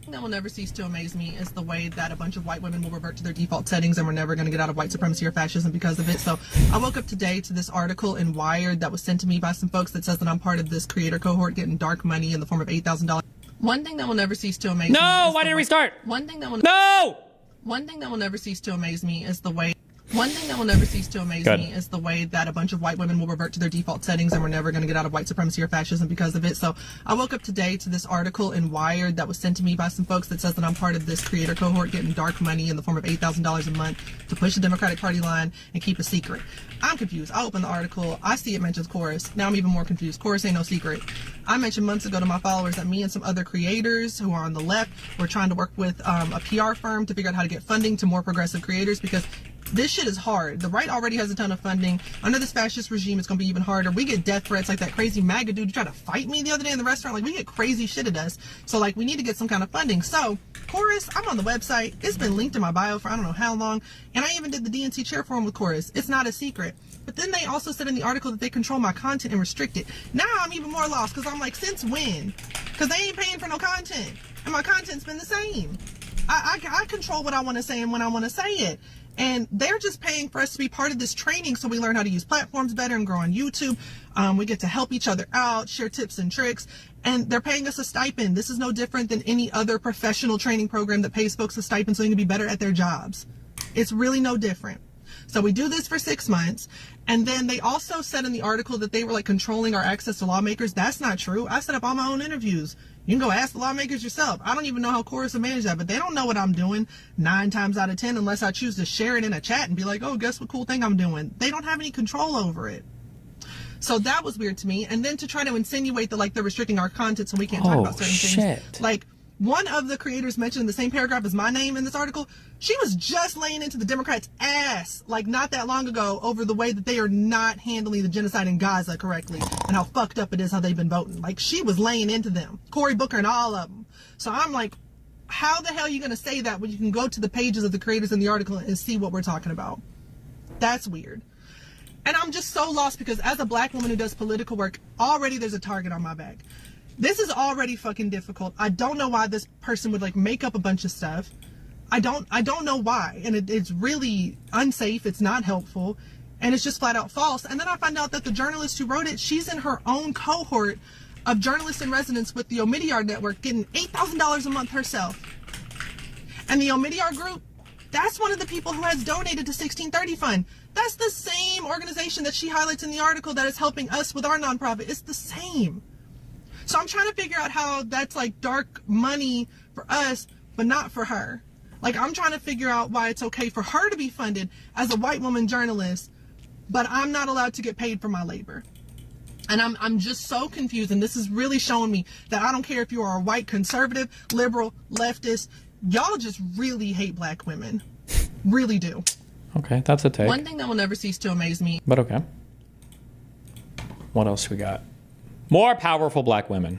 That will never cease to amaze me is the way that a bunch of white women will revert to their default settings and we're never going to get out of white supremacy or fascism because of it. So I woke up today to this article in Wired that was sent to me by some folks that says that I'm part of this creator cohort getting dark money in the form of $8,000. One thing that will never cease to amaze me. No! Why did it restart? One thing that will... No! One thing that will never cease to amaze me is the way... One thing that will never cease to amaze me is the way that a bunch of white women will revert to their default settings and we're never going to get out of white supremacy or fascism because of it. So I woke up today to this article in Wired that was sent to me by some folks that says that I'm part of this creator cohort getting dark money in the form of $8,000 a month to push the Democratic Party line and keep a secret. I'm confused. I open the article. I see it mentions Chorus. Now I'm even more confused. Chorus ain't no secret. I mentioned months ago to my followers that me and some other creators who are on the left were trying to work with a PR firm to figure out how to get funding to more progressive creators because this shit is hard. The right already has a ton of funding. Under this fascist regime, it's going to be even harder. We get death threats like that crazy MAGA dude who tried to fight me the other day in the restaurant. Like, we get crazy shit at us. So, like, we need to get some kind of funding. So, Chorus, I'm on the website. It's been linked in my bio for I don't know how long. And I even did the DNC chair forum with Chorus. It's not a secret. But then they also said in the article that they control my content and restrict it. Now I'm even more lost because I'm like, since when? Because they ain't paying for no content. And my content's been the same. I control what I want to say and when I want to say it. And they're just paying for us to be part of this training so we learn how to use platforms better and grow on YouTube. We get to help each other out, share tips and tricks, and they're paying us a stipend. This is no different than any other professional training program that pays folks a stipend so they can be better at their jobs. It's really no different. So we do this for 6 months. And then they also said in the article that they were like controlling our access to lawmakers. That's not true. I set up all my own interviews. You can go ask the lawmakers yourself. I don't even know how Chorus will manage that, but they don't know what I'm doing 9 times out of 10 unless I choose to share it in a chat and be like, oh, guess what cool thing I'm doing. They don't have any control over it. So that was weird to me. And then to try to insinuate that like they're restricting our content so we can't talk Oh, about certain shit. things. Like one of the creators mentioned in the same paragraph as my name in this article, she was just laying into the Democrats' ass like not that long ago over the way that they are not handling the genocide in Gaza correctly and how fucked up it is how they've been voting. Like she was laying into them, Cory Booker and all of them. So I'm like, how the hell are you going to say that when you can go to the pages of the creators in the article and see what we're talking about? That's weird. And I'm just so lost because as a black woman who does political work, already there's a target on my back. This is already fucking difficult. I don't know why this person would like make up a bunch of stuff. I don't know why. And it's really unsafe. It's not helpful. And it's just flat out false. And then I find out that the journalist who wrote it, she's in her own cohort of journalists in residence with the Omidyar Network getting $8,000 a month herself. And the Omidyar Group, that's one of the people who has donated to 1630 Fund. That's the same organization that she highlights in the article that is helping us with our nonprofit. It's the same. So I'm trying to figure out how that's like dark money for us, but not for her. Like I'm trying to figure out why it's okay for her to be funded as a white woman journalist, but I'm not allowed to get paid for my labor. And I'm just so confused. And this is really showing me that I don't care if you are a white conservative, liberal, leftist. Y'all just really hate black women. Really do. Okay, that's a take. One thing that will never cease to amaze me. But okay. What else we got? More powerful black women.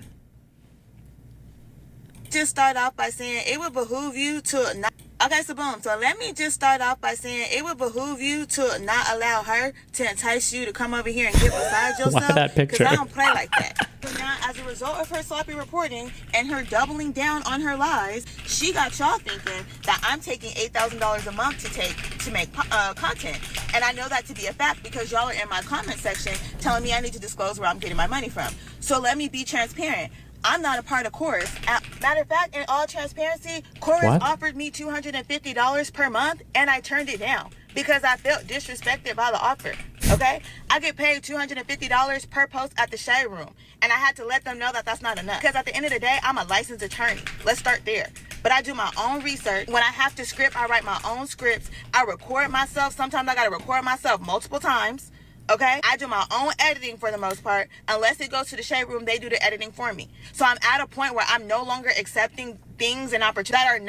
Just start off by saying it would behoove you to not. Okay, so boom. So let me just start off by saying it would behoove you to not allow her to entice you to come over here and get beside yourself. Why that picture? Because I don't play like that. So now, as a result of her sloppy reporting and her doubling down on her lies, she got y'all thinking that I'm taking $8,000 a month to make content. And I know that to be a fact because y'all are in my comment section telling me I need to disclose where I'm getting my money from. So let me be transparent. I'm not a part of Chorus. Matter of fact, in all transparency, Chorus offered me $250 per month, and I turned it down because I felt disrespected by the offer. Okay? I get paid $250 per post at the Shade Room, and I had to let them know that that's not enough. Because at the end of the day, I'm a licensed attorney. Let's start there. But I do my own research. When I have to script, I write my own scripts. I record myself. Sometimes I got to record myself multiple times. Okay? I do my own editing for the most part. Unless it goes to the Shade Room, they do the editing for me. So I'm at a point where I'm no longer accepting things and opportunities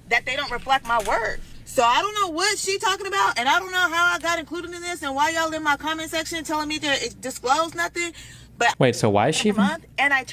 that they don't reflect my worth. So I don't know what she talking about, and I don't know how I got included in this and why y'all in my comment section telling me to disclose nothing. But wait, so why is she even? And I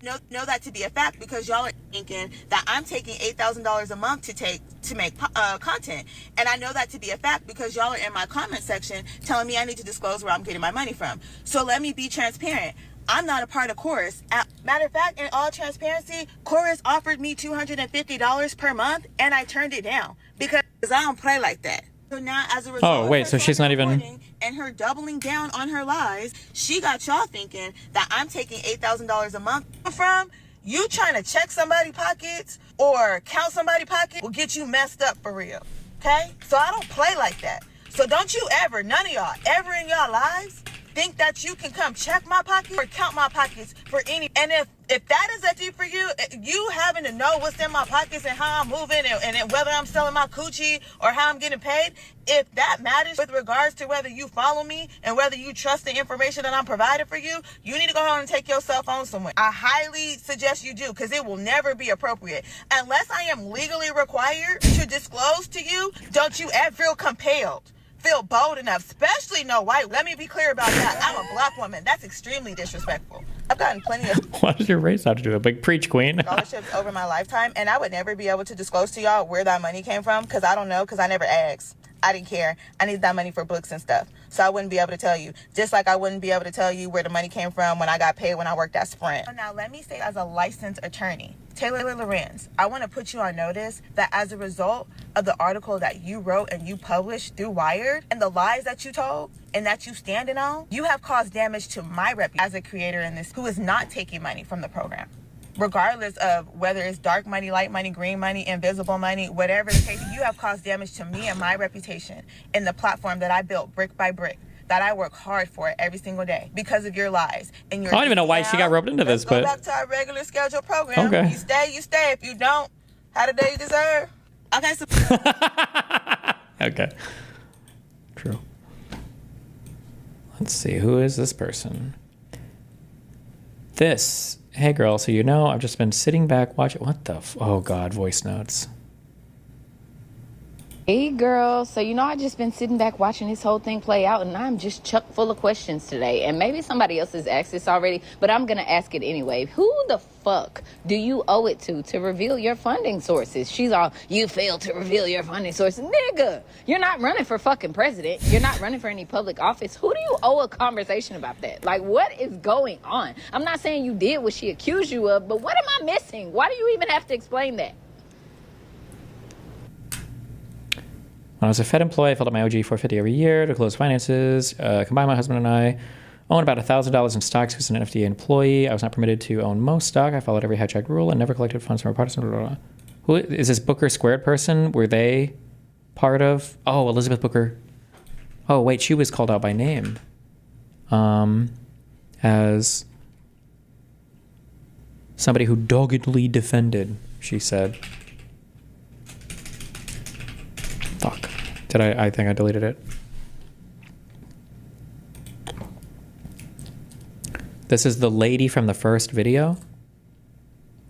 know that to be a fact because y'all are thinking that I'm taking $8,000 a month to make content, and I know that to be a fact because y'all are in my comment section telling me I need to disclose where I'm getting my money from. So let me be transparent. I'm not a part of Chorus. Matter of fact, in all transparency, Chorus offered me $250 per month, and I turned it down because I don't play like that. So now, as a result, oh wait, so she's not even. And her doubling down on her lies, she got y'all thinking that I'm taking $8,000 a month from. You trying to check somebody's pockets or count somebody's pocket will get you messed up for real. Okay? So I don't play like that. So don't you ever, none of y'all, ever in y'all lives think that you can come check my pocket or count my pockets for any. And if that is a deep for you, you having to know what's in my pockets and how I'm moving and whether I'm selling my coochie or how I'm getting paid, if that matters with regards to whether you follow me and whether you trust the information that I'm providing for you, you need to go home and take your cell phone somewhere. I highly suggest you do because it will never be appropriate. Unless I am legally required to disclose to you, don't you ever feel compelled. Feel bold enough, especially no white. Let me be clear about that. I'm a black woman. That's extremely disrespectful. I've gotten plenty of What does your race have to do? A big preach, queen. scholarships over my lifetime, and I would never be able to disclose to y'all where that money came from because I don't know, because I never asked. I didn't care. I needed that money for books and stuff. So I wouldn't be able to tell you. Just like I wouldn't be able to tell you where the money came from when I got paid when I worked at Sprint. Now, let me say, as a licensed attorney, Taylor Lorenz, I want to put you on notice that as a result of the article that you wrote and you published through Wired and the lies that you told and that you standing on, you have caused damage to my reputation as a creator in this who is not taking money from the program. Regardless of whether it's dark money, light money, green money, invisible money, whatever the case, you have caused damage to me and my reputation in the platform that I built brick by brick, that I work hard for every single day because of your lies. And your I don't even know why she got roped into this, go but back to our regular scheduled program. Okay. You stay, you stay. If you don't, have the day you deserve. Okay, so okay. True. Let's see, who is this person? This. Hey girl, so you know I've just been sitting back watching. What the? Oh God, voice notes. Hey girl, so you know I just been sitting back watching this whole thing play out, and I'm just chock full of questions today. And maybe somebody else has asked this already, but I'm gonna ask it anyway. Who the fuck do you owe it to reveal your funding sources? She's all, you failed to reveal your funding sources. Nigga, you're not running for fucking president. You're not running for any public office. Who do you owe a conversation about that? Like, what is going on? I'm not saying you did what she accused you of, but what am I missing? Why do you even have to explain that? When I was a Fed employee, I filled out my OG 450 every year to close finances. Combined, my husband and I own about $1,000 in stocks because I'm an FDA employee. I was not permitted to own most stock. I followed every Hatch-Act rule and never collected funds from a partisan. Blah, blah, blah. Who is this Booker Squared person? Were they part of? Oh, Elizabeth Booker. Oh, wait, she was called out by name. As somebody who doggedly defended, she said. Fuck. I think I deleted it. This is the lady from the first video?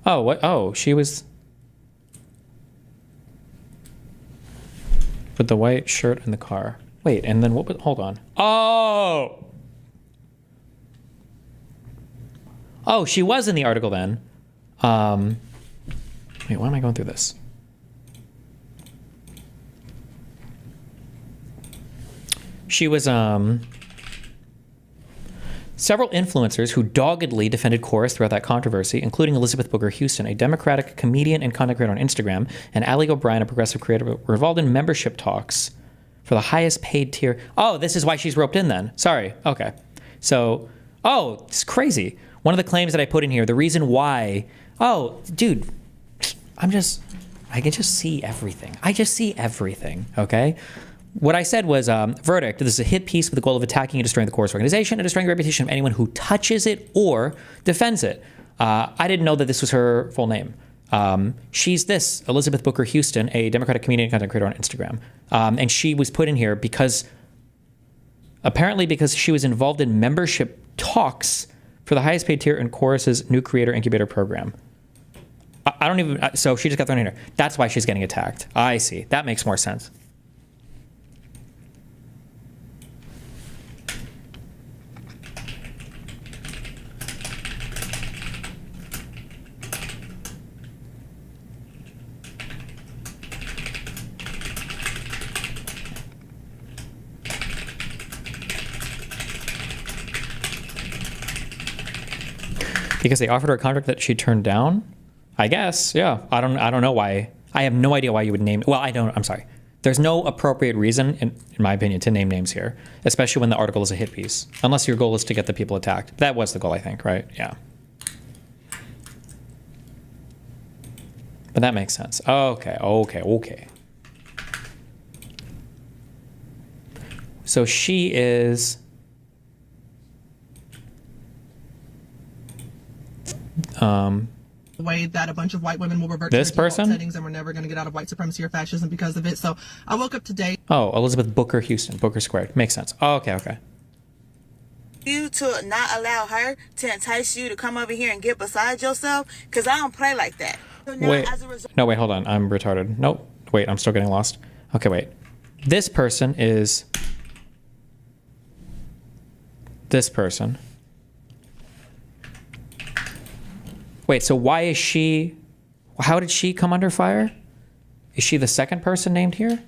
Oh, what? Oh, she was with the white shirt in the car. Wait, and then what was, hold on. Oh! Oh, she was in the article then. Wait, why am I going through this? She was, several influencers who doggedly defended Chorus throughout that controversy, including Elizabeth Booker Houston, a Democratic comedian and content creator on Instagram, and Ali O'Brien, a progressive creator, were involved in membership talks for the highest paid tier. Oh, this is why she's roped in then. Sorry. Okay. So, oh, it's crazy. One of the claims that I put in here, the reason why, oh, dude, I can just see everything. I just see everything, okay? What I said was, verdict, this is a hit piece with the goal of attacking and destroying the Chorus organization and destroying the reputation of anyone who touches it or defends it. I didn't know that this was her full name. She's this, Elizabeth Booker Houston, a Democratic comedian and content creator on Instagram. And she was put in here because she was involved in membership talks for the highest paid tier in Chorus's new creator incubator program. So she just got thrown in here. That's why she's getting attacked. I see. That makes more sense. Because they offered her a contract that she turned down? I guess, yeah. I don't know why. I have no idea why you would name... Well, I'm sorry. There's no appropriate reason, in my opinion, to name names here, especially when the article is a hit piece. Unless your goal is to get the people attacked. That was the goal, I think, right? Yeah. But that makes sense. Okay. So she is... the way that a bunch of white women will revert to their default settings, and we're never going to get out of white supremacy or fascism because of it. So I woke up today. Oh, Elizabeth Booker Houston, Booker Squared. Makes sense. Oh, okay. You to not allow her to entice you to come over here and get beside yourself, because I don't play like that. So now, wait, hold on. I'm retarded. Nope. Wait, I'm still getting lost. Okay, wait. This person is... this person. Wait, so why is she... How did she come under fire? Is she the second person named here?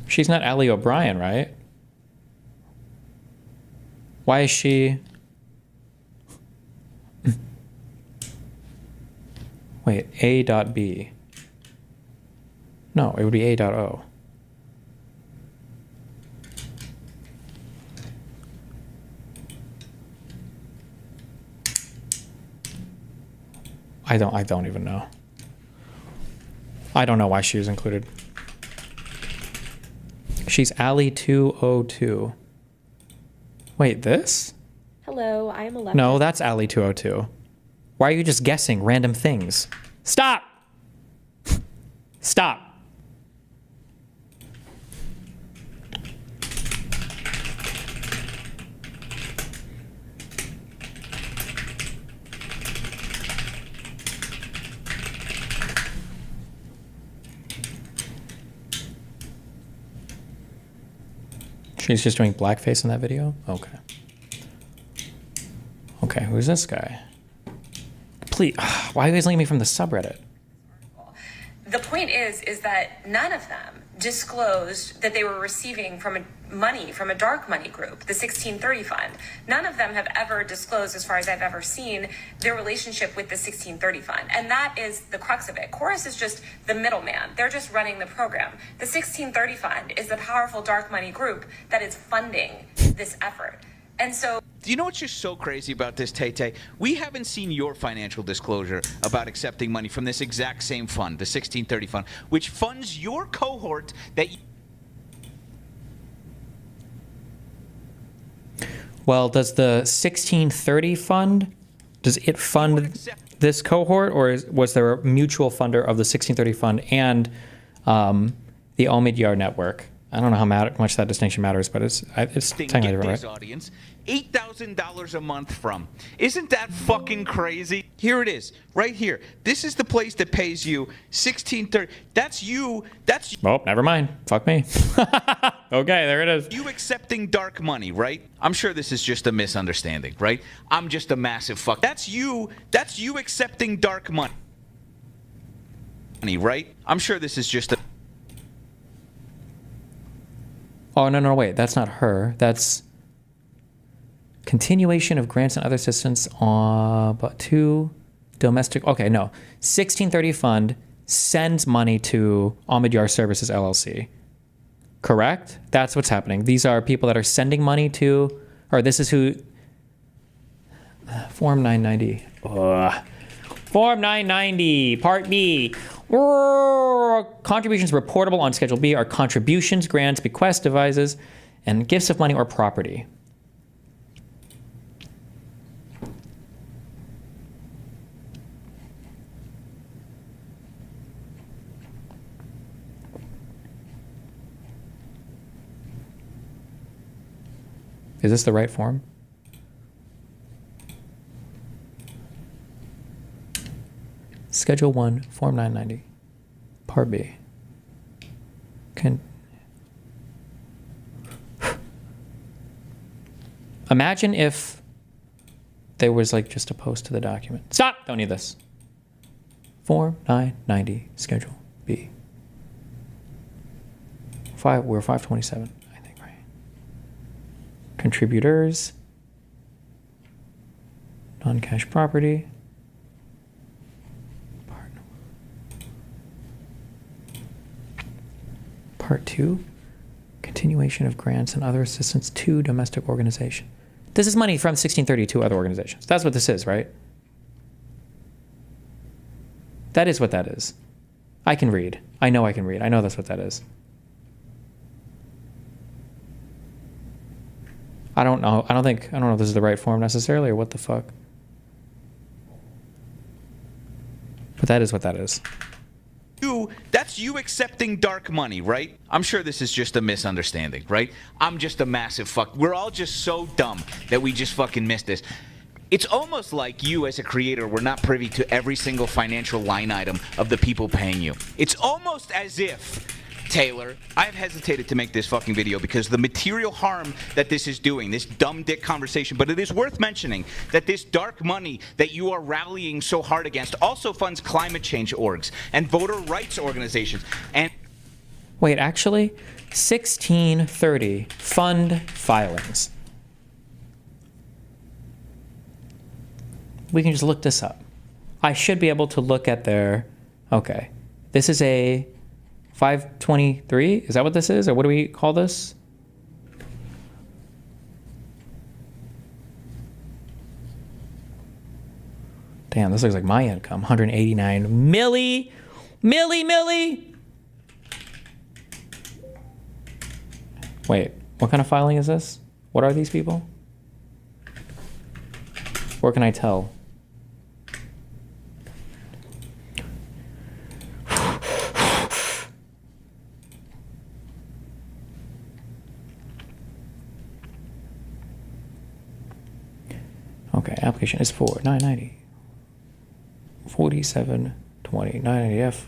She's not Ali O'Brien, right? Why is she... Wait, A.B. No, it would be A.O. I don't even know. I don't know why she was included. She's Ali 202. Wait, this? Hello, I am Alexa. No, that's Ali 202. Why are you just guessing random things? Stop! Stop. She's just doing blackface in that video? Okay. Okay, who's this guy? Please, why are you guys linking me from the subreddit? The point is that none of them disclosed that they were receiving money from a dark money group, the 1630 Fund. None of them have ever disclosed, as far as I've ever seen, their relationship with the 1630 Fund. And that is the crux of it. Chorus is just the middleman. They're just running the program. The 1630 Fund is the powerful dark money group that is funding this effort. And so... Do you know what's just so crazy about this, Tay-Tay? We haven't seen your financial disclosure about accepting money from this exact same fund, the 1630 Fund, which funds your cohort that... Well, does the 1630 Fund, does it fund this cohort, or was there a mutual funder of the 1630 Fund and the Omidyar Network? I don't know how much that distinction matters, but it's technically different, right? Audience $8,000 a month from. Isn't that fucking crazy? Here it is, right here. This is the place that pays you $16.30. That's you. That's Oh, never mind. Fuck me. Okay, there it is. you accepting dark money, right? I'm sure this is just a misunderstanding, right? I'm just a massive fuck. That's you. That's you accepting dark money, right? I'm sure this is just a... Oh, no, wait. That's not her. That's continuation of grants and other assistance but to domestic... Okay, no. 1630 Fund sends money to Omidyar Services, LLC. Correct? That's what's happening. These are people that are sending money to... Or this is who... Form 990. Form 990, Part B. Contributions reportable on Schedule B are contributions, grants, bequests, devises, and gifts of money or property. Is this the right form? Schedule 1, Form 990, Part B. Imagine if there was like just a post to the document. Stop! Don't need this. Form 990, Schedule B. We're 527, I think, right? Contributors. Non-cash property. Part 2, continuation of grants and other assistance to domestic organization. This is money from 1630 to other organizations. That's what this is, right? That is what that is. I can read. I know I can read. I know that's what that is. I don't know. I don't know if this is the right form necessarily or what the fuck. But that is what that is. That's you accepting dark money, right? I'm sure this is just a misunderstanding, right? I'm just a massive fuck. We're all just so dumb that we just fucking missed this. It's almost like you as a creator were not privy to every single financial line item of the people paying you. It's almost as if, Taylor, I've hesitated to make this fucking video because the material harm that this is doing, this dumb dick conversation, but it is worth mentioning that this dark money that you are rallying so hard against also funds climate change orgs and voter rights organizations and... Wait, actually, 1630 fund filings. We can just look this up. I should be able to look at their... Okay, this is a 523? Is that what this is? Or what do we call this? Damn, this looks like my income. 189 milli. Wait, what kind of filing is this? What are these people? Where can I tell? Okay, application is for 990. 4720 990F.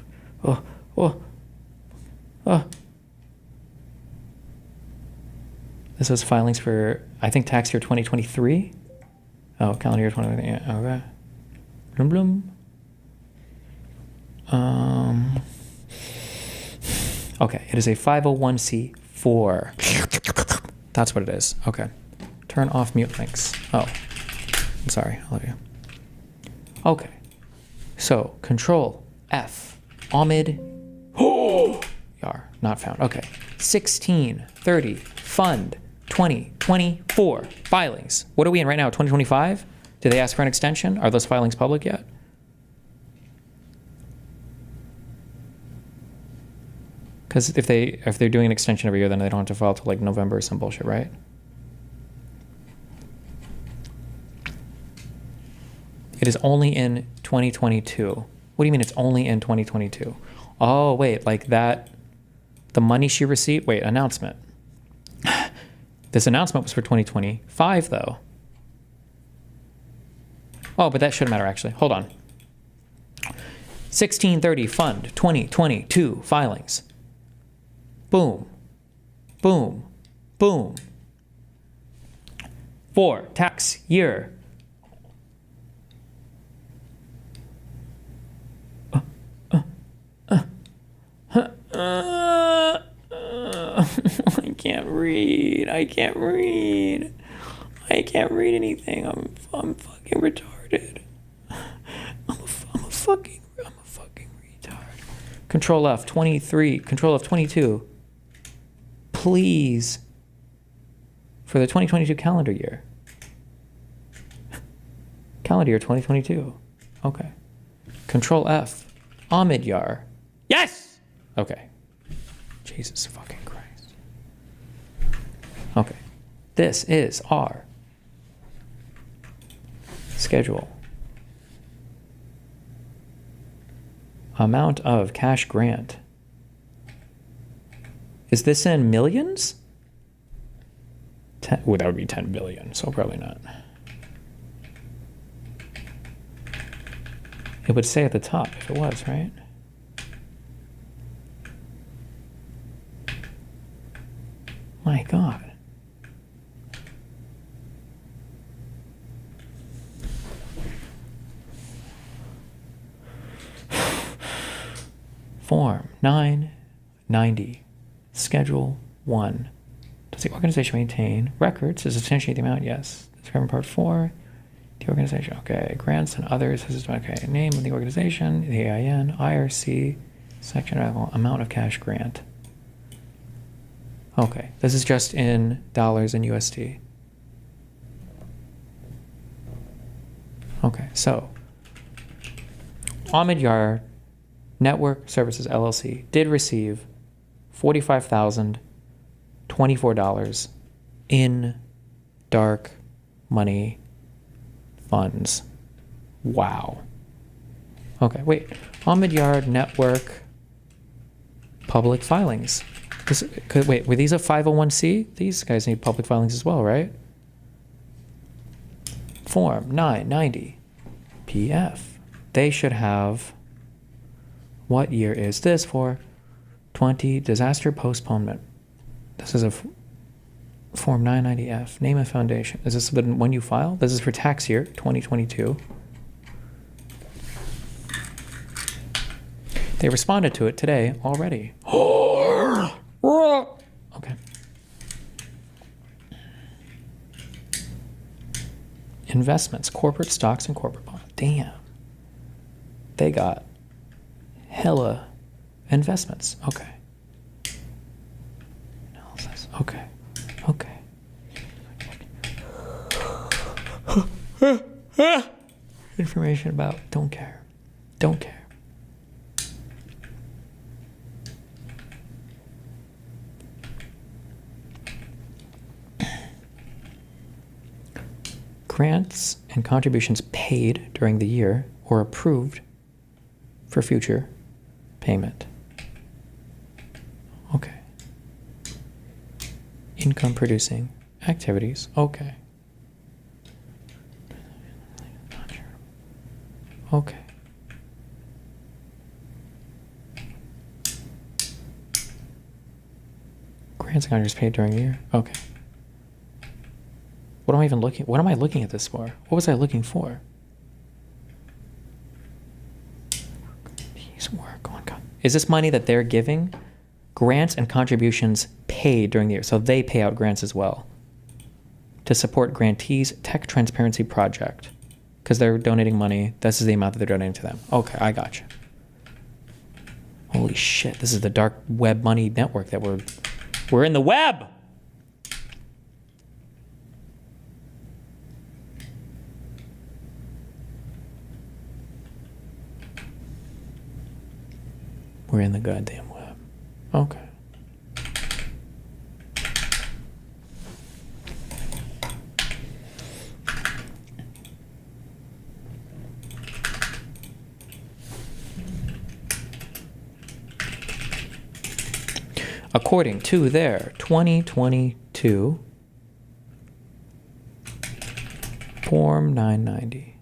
This was filings for, I think, tax year 2023. Oh, calendar year 2023. Yeah, okay. Bloom bloom. Okay, it is a 501c4. That's what it is. Okay. Turn off mute links. Oh, I'm sorry. I love you. Okay. So, Control F. Ahmed. Yar. Not found. Okay. 1630. Fund. 2024. Filings. What are we in right now? 2025? Did they ask for an extension? Are those filings public yet? Because if they're doing an extension every year, then they don't have to file till like November or some bullshit, right? It is only in 2022. What do you mean it's only in 2022? Oh, wait, like that, the money she received, wait, announcement. This announcement was for 2025 though. Oh, but that shouldn't matter actually. Hold on. 1630 fund 2022 filings. Boom. Boom. Boom. For tax year. I can't read. I can't read. I can't read anything. I'm fucking retarded. I'm a fucking retard. Control F 23. Control F 22. Please. For the 2022 calendar year. Calendar year 2022. Okay. Control F. Ahmed Yar. Yes! Okay. Jesus fucking Christ. Okay. This is our schedule. Amount of cash grant. Is this in millions? That would be 10 billion, so probably not. It would say at the top if it was, right? My God. Form 990, Schedule 1. Does the organization maintain records? Is substantiate the amount? Yes. Describe Part 4. The organization. Okay. Grants and others. This is okay. Name of the organization. The AIN. IRC. Section amount of cash grant. Okay. This is just in dollars and USD. Okay. So, Ahmed Yar Network Services LLC did receive $45,024 in dark money funds. Wow. Okay, wait. Ahmed Yard Network public filings. Wait, were these a 501c? These guys need public filings as well, right? Form 990 PF. They should have. What year is this for? 20 disaster postponement. This is a Form 990F. Name of foundation. Is this the one you file? This is for tax year 2022. They responded to it today already. Okay. Investments, corporate stocks, and corporate bonds. Damn. They got hella investments. Okay. Analysis. Okay. Okay. Information about don't care. Don't care. Grants and contributions paid during the year or approved for future payment. Okay. Income producing activities. Okay. Grants and contracts paid during the year. Okay. What am I even looking? What am I looking at this for? What was I looking for? Piece work. Oh my God. Is this money that they're giving? Grants and contributions paid during the year. So they pay out grants as well to support grantees' tech transparency project because they're donating money. This is the amount that they're donating to them. Okay, I got you. Holy shit! This is the dark web money network that we're in the web. We're in the goddamn web. Okay. According to their 2022 Form 990.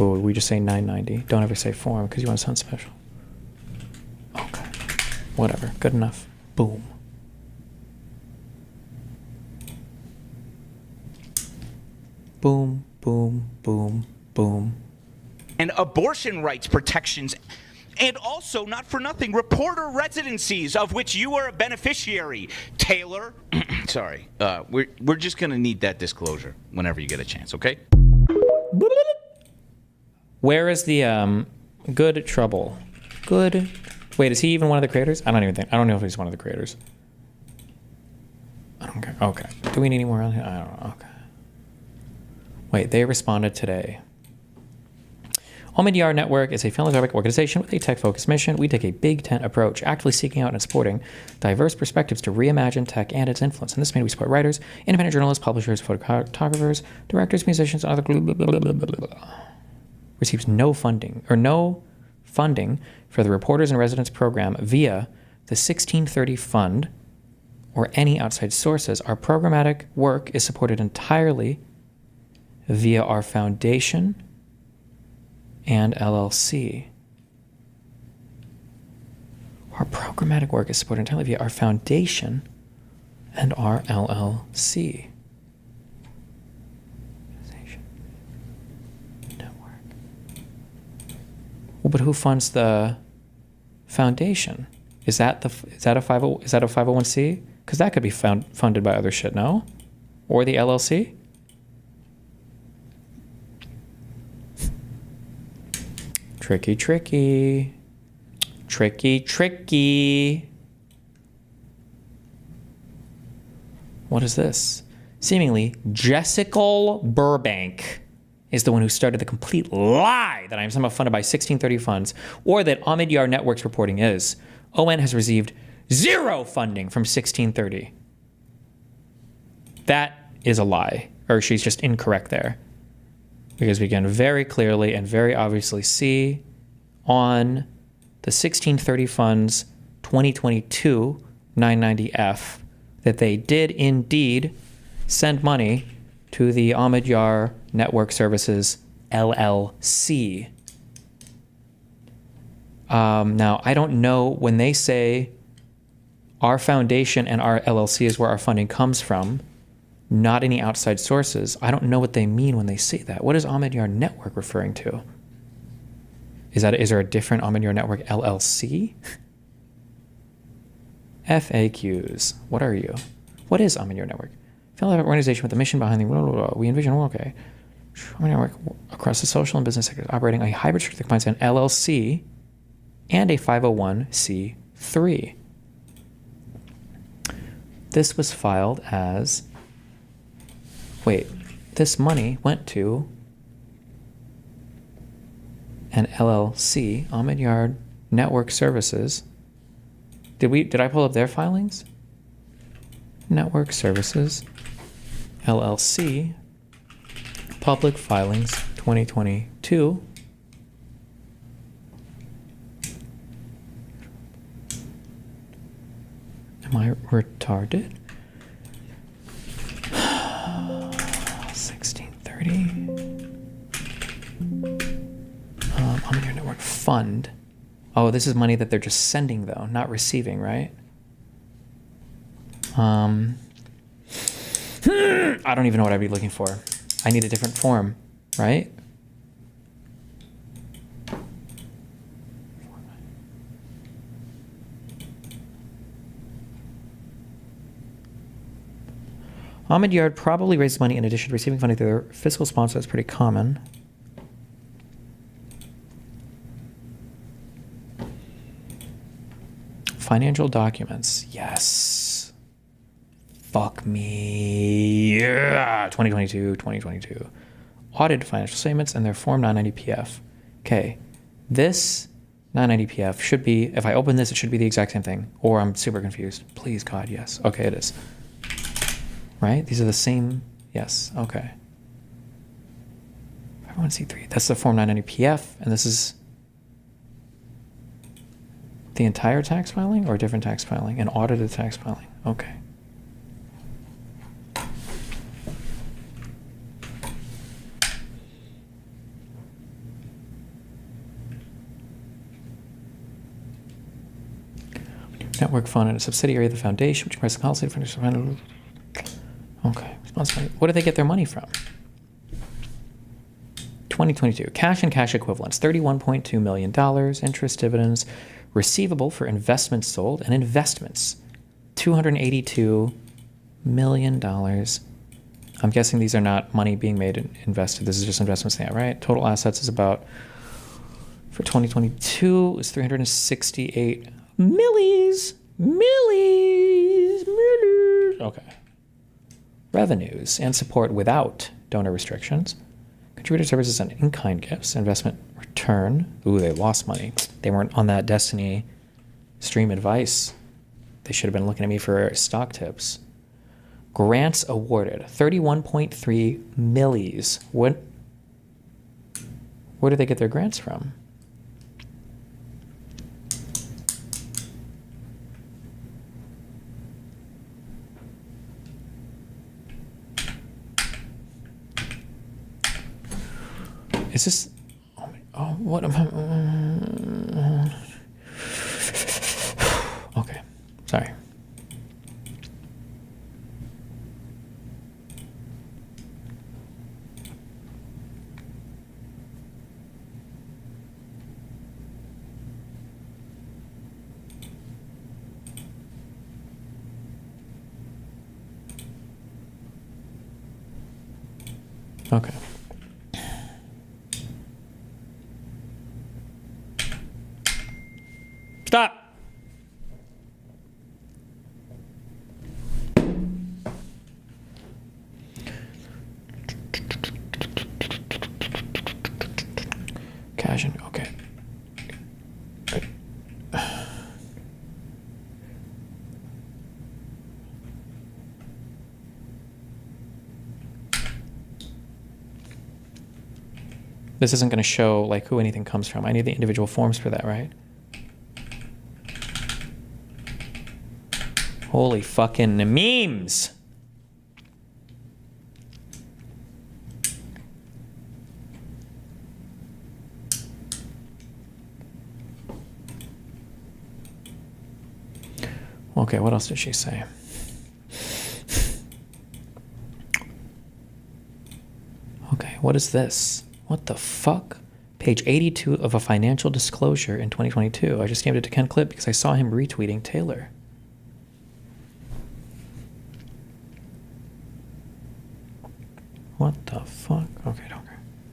Oh, we just say 990. Don't ever say form because you want to sound special. Okay. Whatever. Good enough. Boom. Boom, boom, boom, boom. And abortion rights protections. And also, not for nothing, reporter residencies, of which you are a beneficiary. Taylor, sorry, we're just going to need that disclosure whenever you get a chance, okay? Where is the Good Trouble? Good. Wait, is he even one of the creators? I don't know if he's one of the creators. I don't care. Okay. Do we need any more on here? I don't know. Okay. Wait, they responded today. Omidyar Network is a philanthropic organization with a tech-focused mission. We take a big tent approach, actively seeking out and supporting diverse perspectives to reimagine tech and its influence. In this way, we support writers, independent journalists, publishers, photographers, directors, musicians, and other receives no funding for the Reporters in Residence program via the 1630 Fund or any outside sources. Our programmatic work is supported entirely via our foundation and LLC. Our programmatic work is supported entirely via our foundation and our LLC. Network. Well, but who funds the foundation? Is that a 501c? Because that could be funded by other shit, no? Or the LLC? Tricky, tricky. Tricky, tricky. What is this? Seemingly, Jessica Burbank is the one who started the complete lie that I am somehow funded by 1630 funds, or that Omidyar Network's reporting is. ON has received zero funding from 1630. That is a lie, or she's just incorrect there. Because we can very clearly and very obviously see on the 1630 Funds 2022 990F that they did indeed send money to the Omidyar Network Services LLC. Now, I don't know when they say our foundation and our LLC is where our funding comes from, not any outside sources. I don't know what they mean when they say that. What is Omidyar Network referring to? Is there a different Omidyar Network LLC? FAQs. What are you? What is Omidyar Network? Philanthropic organization with a mission behind the blah, blah, blah. We envision, okay. Omidyar Network across the social and business sectors operating a hybrid structure that combines an LLC and a 501c3. This was filed as... Wait, this money went to an LLC, Omidyar Network Services. Did I pull up their filings? Network Services, LLC, Public Filings 2022. Am I retarded? 1630. Omidyar Network Fund. Oh, this is money that they're just sending, though, not receiving, right? I don't even know what I'd be looking for. I need a different form, right? Ahmed Yard probably raised money in addition to receiving funding through their fiscal sponsor. That's pretty common. Financial documents. Yes. Fuck me. Yeah. 2022. Audited financial statements and their Form 990-PF. Okay. This 990-PF should be, if I open this, it should be the exact same thing. Or I'm super confused. Please, God, yes. Okay, it is. Right? These are the same. Yes. Okay. 501c3. That's the Form 990-PF, and this is the entire tax filing or a different tax filing? An audited tax filing. Okay. Network fund and a subsidiary of the foundation, which comprises the policy of financial fund. Okay. What do they get their money from? 2022. Cash and cash equivalents. $31.2 million. Interest, dividends, receivable for investments sold, and investments. $282 million. I'm guessing these are not money being made and invested. This is just investments now, right? Total assets is about, for 2022, is 368 millies. Okay. Revenues and support without donor restrictions. Contributor services and in-kind gifts. Investment return. Ooh, they lost money. They weren't on that Destiny stream advice. They should have been looking at me for stock tips. Grants awarded. 31.3 millies. Where do they get their grants from? Is this? Oh, what am I? Okay, sorry. Okay. Stop. Cash in, okay. This isn't going to show like who anything comes from. I need the individual forms for that, right? Holy fucking memes. Okay, what else did she say? Okay, what is this? What the fuck? Page 82 of a financial disclosure in 2022. I just named it to Ken Clip because I saw him retweeting Taylor. What the fuck? Okay,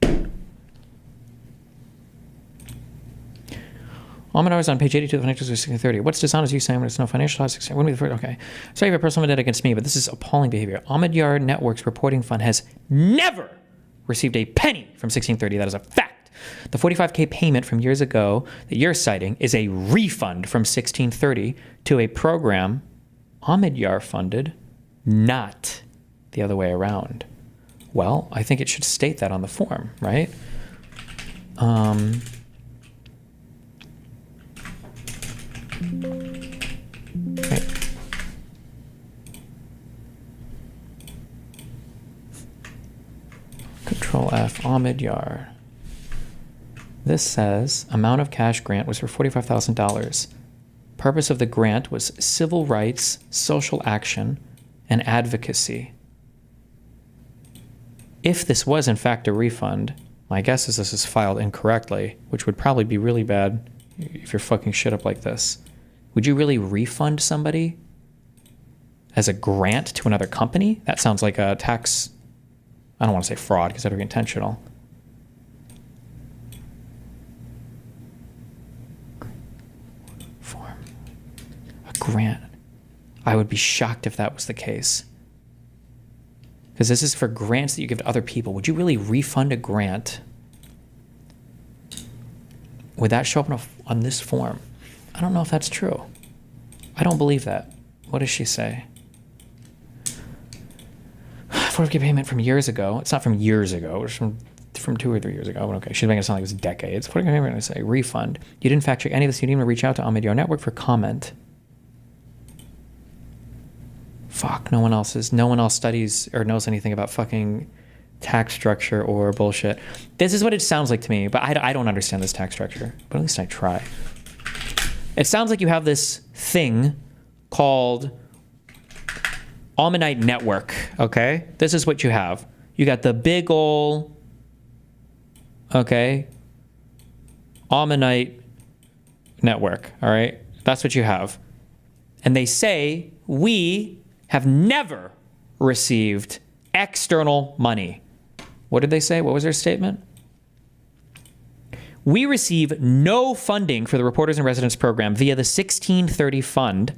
okay. Ahmed is on page 82 of the financial 1630. What's dishonest you saying when it's no financial loss? Okay. Sorry if a personal vendetta against me, but this is appalling behavior. Ahmed Yard Network's reporting fund has never received a penny from 1630. That is a fact. The $45K payment from years ago that you're citing is a refund from 1630 to a program Ahmed Yard funded, not the other way around. Well, I think it should state that on the form, right? Okay. Control F, Ahmed Yar. This says amount of cash grant was for $45,000. Purpose of the grant was civil rights, social action, and advocacy. If this was in fact a refund, my guess is this is filed incorrectly, which would probably be really bad if you're fucking shit up like this. Would you really refund somebody as a grant to another company? That sounds like a tax, I don't want to say fraud because that would be intentional. Form. A grant. I would be shocked if that was the case. Because this is for grants that you give to other people. Would you really refund a grant? Would that show up on this form? I don't know if that's true. I don't believe that. What does she say? Forward payment from years ago. It's not from years ago. It's from 2 or 3 years ago. But okay, she's making it sound like it was decades. Forward payment, I say refund. You didn't fact check any of this. You didn't even reach out to Ahmed Yar Network for comment. Fuck, no one else studies or knows anything about fucking tax structure or bullshit. This is what it sounds like to me, but I don't understand this tax structure. But at least I try. It sounds like you have this thing called Almanite Network, okay? This is what you have. You got the big ol', okay, Almanite Network, all right? That's what you have. And they say, we have never received external money. What did they say? What was their statement? We receive no funding for the Reporters in Residence program via the 1630 Fund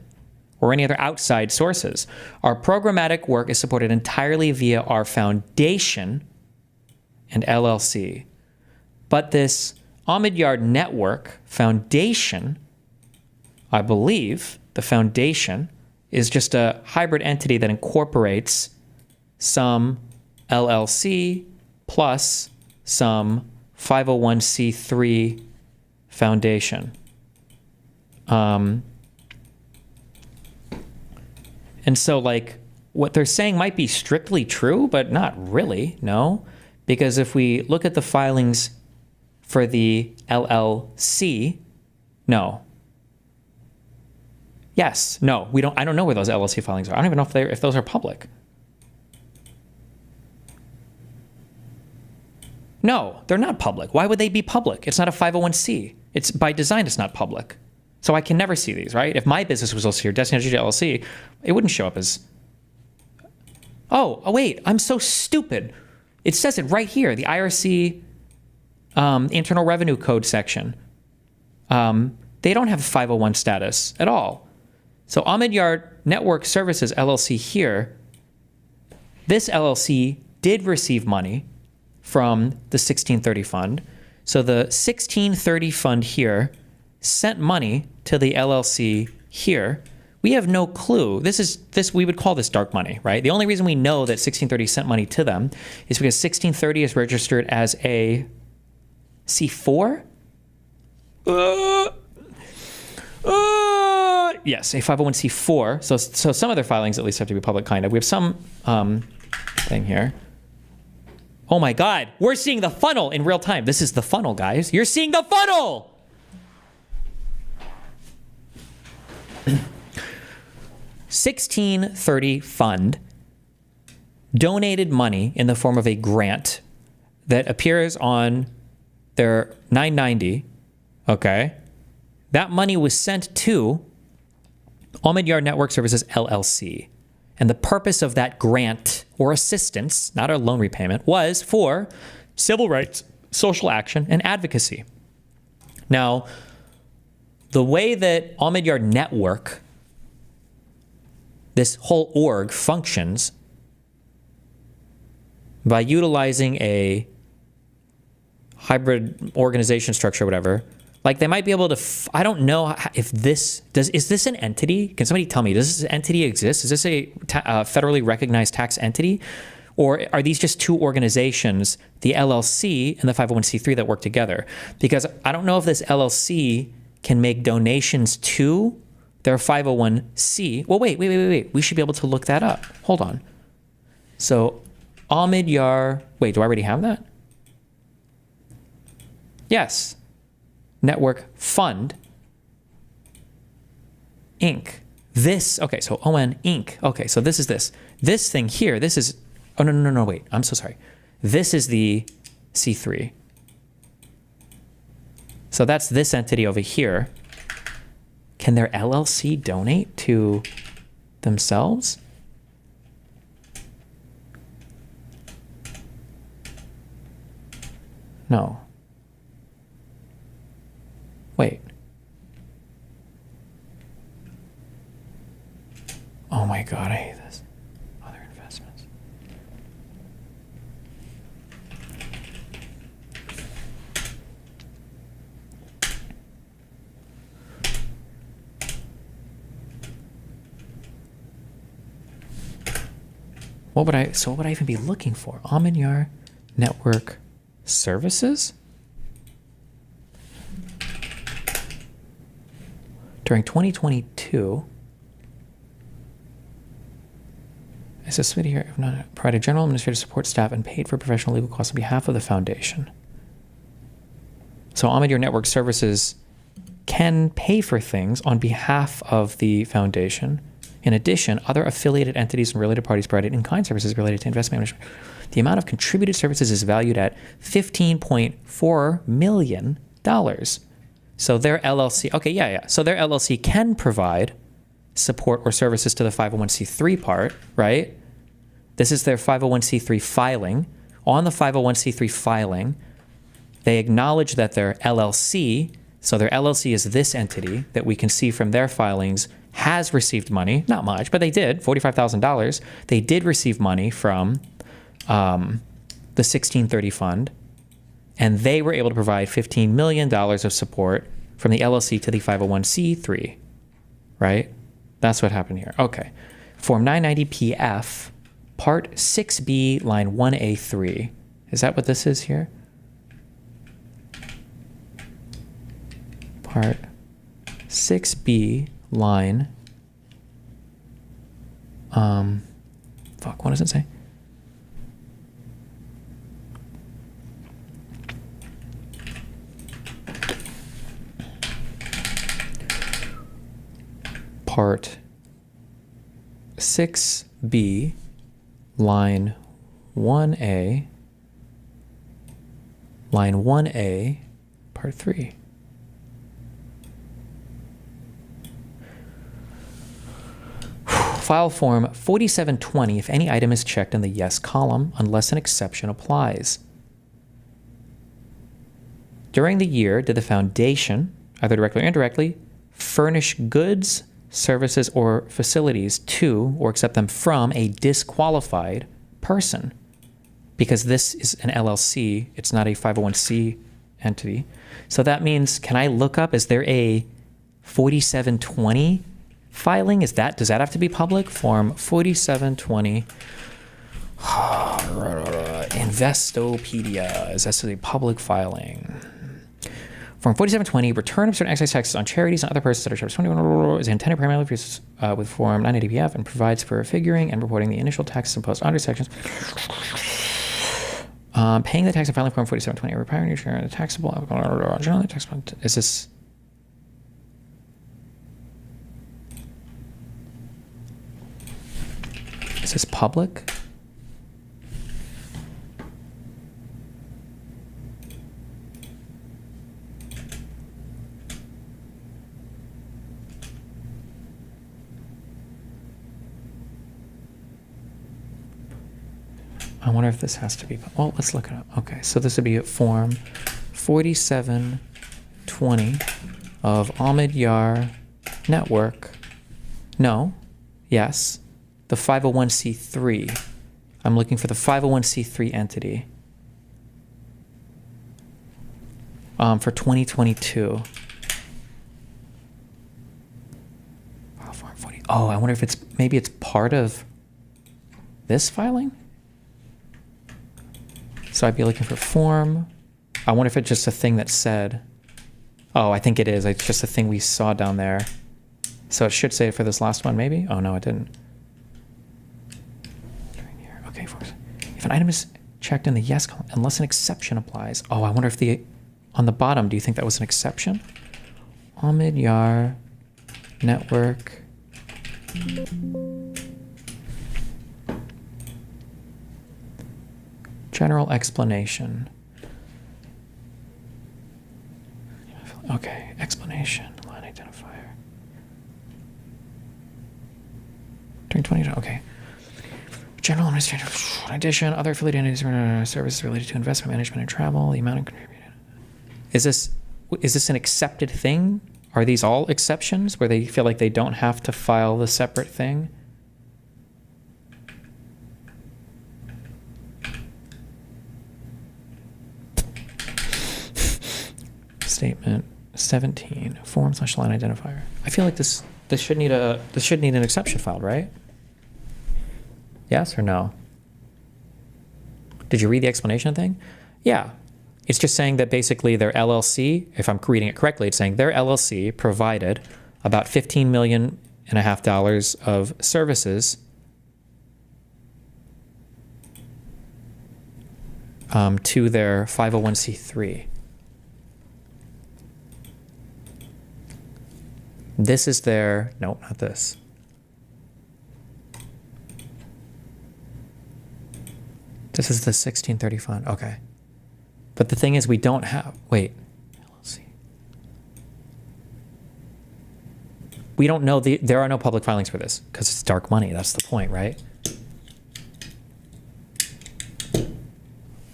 or any other outside sources. Our programmatic work is supported entirely via our foundation and LLC. But this Ahmed Yar Network Foundation, I believe the foundation is just a hybrid entity that incorporates some LLC plus some 501c3 foundation. And so, like, what they're saying might be strictly true, but not really, no. Because if we look at the filings for the LLC, no. Yes, no, we don't. I don't know where those LLC filings are. I don't even know if those are public. No, they're not public. Why would they be public? It's not a 501c. It's by design. It's not public, so I can never see these. Right? If my business was listed here, Destiny Energy LLC, it wouldn't show up as. Oh wait, I'm so stupid. It says it right here. The IRC Internal Revenue Code section. They don't have 501 status at all. So Ahmed Yar Network Services LLC here, this LLC did receive money from the 1630 Fund. So the 1630 Fund here sent money to the LLC here. We have no clue. This we would call this dark money, right? The only reason we know that 1630 sent money to them is because 1630 is registered as a C4? Yes, a 501c4. So some of their filings at least have to be public, kind of. We have some thing here. Oh my God, we're seeing the funnel in real time. This is the funnel, guys. You're seeing the funnel! 1630 Fund donated money in the form of a grant that appears on their 990, okay? That money was sent to Ahmed Yar Network Services LLC. And the purpose of that grant or assistance, not a loan repayment, was for civil rights, social action, and advocacy. Now, the way that Ahmed Yar Network, this whole org, functions by utilizing a hybrid organization structure or whatever, like they might be able to, I don't know if this, is this an entity? Can somebody tell me, does this entity exist? Is this a federally recognized tax entity? Or are these just two organizations, the LLC and the 501c3 that work together? Because I don't know if this LLC can make donations to their 501c. Well, wait. We should be able to look that up. Hold on. So Ahmed Yar, wait, do I already have that? Yes. Network Fund. Inc. This, okay, so ON Inc. Okay, so this is this. This thing here, this is, oh, no, wait, I'm so sorry. This is the C3. So that's this entity over here. Can their LLC donate to themselves? No. Wait. Oh my God, I hate this. Other investments. What would I even be looking for? Almanyar Network Services? During 2022, as a subsidiary provided general administrative support staff and paid for professional legal costs on behalf of the foundation. So Almanyar Network Services can pay for things on behalf of the foundation. In addition, other affiliated entities and related parties provided in-kind services related to investment management. The amount of contributed services is valued at $15.4 million. So their LLC, okay, yeah. So their LLC can provide support or services to the 501c3 part, right? This is their 501c3 filing. On the 501c3 filing, they acknowledge that their LLC, so their LLC is this entity that we can see from their filings, has received money, not much, but they did, $45,000. They did receive money from the 1630 fund, and they were able to provide $15 million of support from the LLC to the 501c3, right? That's what happened here. Okay. Form 990-PF, Part 6B, line 1A3. Is that what this is here? Part 6B, line, what does it say? Part 6B, line 1A, part 3. File form 4720 if any item is checked in the yes column unless an exception applies. During the year, did the foundation, either directly or indirectly, furnish goods, services, or facilities to or accept them from a disqualified person? Because this is an LLC, it's not a 501c entity. So that means, can I look up, is there a 4720 filing? Does that have to be public? Form 4720 Investopedia, is that a public filing? Form 4720, return of certain excise taxes on charities and other persons that are charged 21 is intended primarily for use with Form 980-PF and provides for figuring and reporting the initial taxes imposed under sections. Paying the tax and filing Form 4720, requiring your share of the taxable, generally taxable. Is this public? I wonder if this has to be, well, let's look it up. Okay, so this would be at Form 4720 of Almanyar Network. No, yes, the 501c3. I'm looking for the 501c3 entity for 2022. Form 40. Oh, I wonder if maybe it's part of this filing? So I'd be looking for form. I wonder if it's just a thing that said, oh, I think it is. It's just a thing we saw down there. So it should say for this last one, maybe? Oh, no, it didn't. Okay, if an item is checked in the yes column, unless an exception applies. Oh, I wonder if on the bottom, do you think that was an exception? Almanyar network. General explanation. Okay, explanation, line identifier. During 20, okay. General administrative addition, other affiliate entities services related to investment management and travel, the amount of contributed. Is this an accepted thing? Are these all exceptions where they feel like they don't have to file the separate thing? Statement 17 form/line identifier. I feel like this should need an exception filed, right? Yes or no? Did you read the explanation thing? Yeah. It's just saying that basically their LLC, if I'm reading it correctly, it's saying their LLC provided about $15.5 million of services to their 501c3. This is their, no, not this. This is the 1630 fund, okay. But the thing is we don't have, wait, LLC. We don't know, there are no public filings for this because it's dark money, that's the point, right?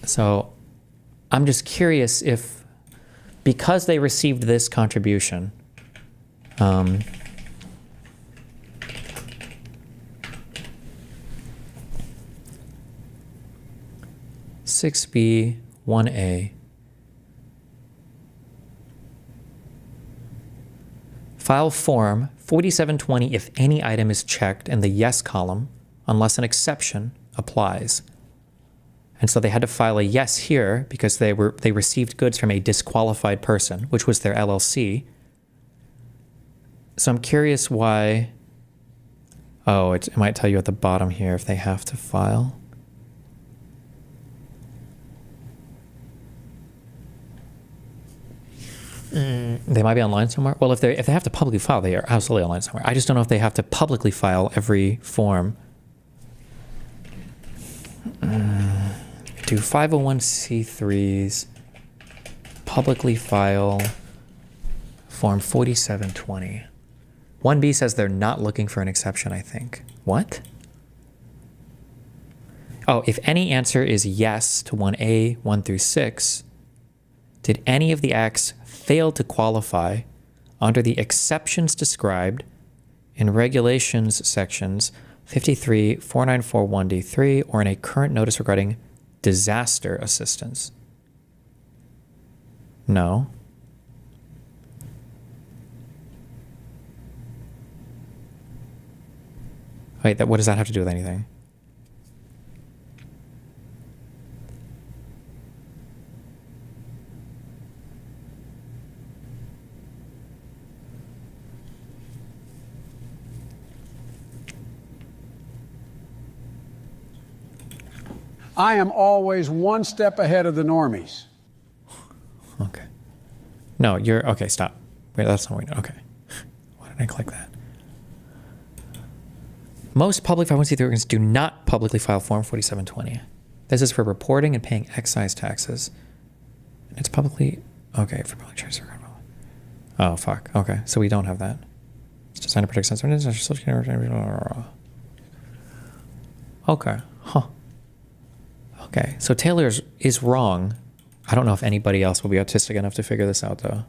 So I'm just curious if, because they received this contribution, 6B 1A. File form 4720 if any item is checked in the yes column unless an exception applies. And so they had to file a yes here because they received goods from a disqualified person, which was their LLC. So I'm curious why. Oh, it might tell you at the bottom here if they have to file. They might be online somewhere. Well, if they have to publicly file, they are absolutely online somewhere. I just don't know if they have to publicly file every form. Do 501c3s publicly file form 4720? 1B says they're not looking for an exception, I think. What? Oh, if any answer is yes to 1A, 1 through 6, did any of the acts fail to qualify under the exceptions described in regulations sections 53, 4941D3 or in a current notice regarding disaster assistance? No. Wait, what does that have to do with anything? I am always one step ahead of the normies. Okay. No, you're... Okay, stop. Wait, that's not... Okay. Why did I click that? Most public 501c3 organs do not publicly file Form 4720. This is for reporting and paying excise taxes. It's publicly... Okay, for public charges. Oh, fuck. Okay, so we don't have that. It's designed to protect sensitive... Okay. Huh. Okay, so Taylor is wrong. I don't know if anybody else will be autistic enough to figure this out, though.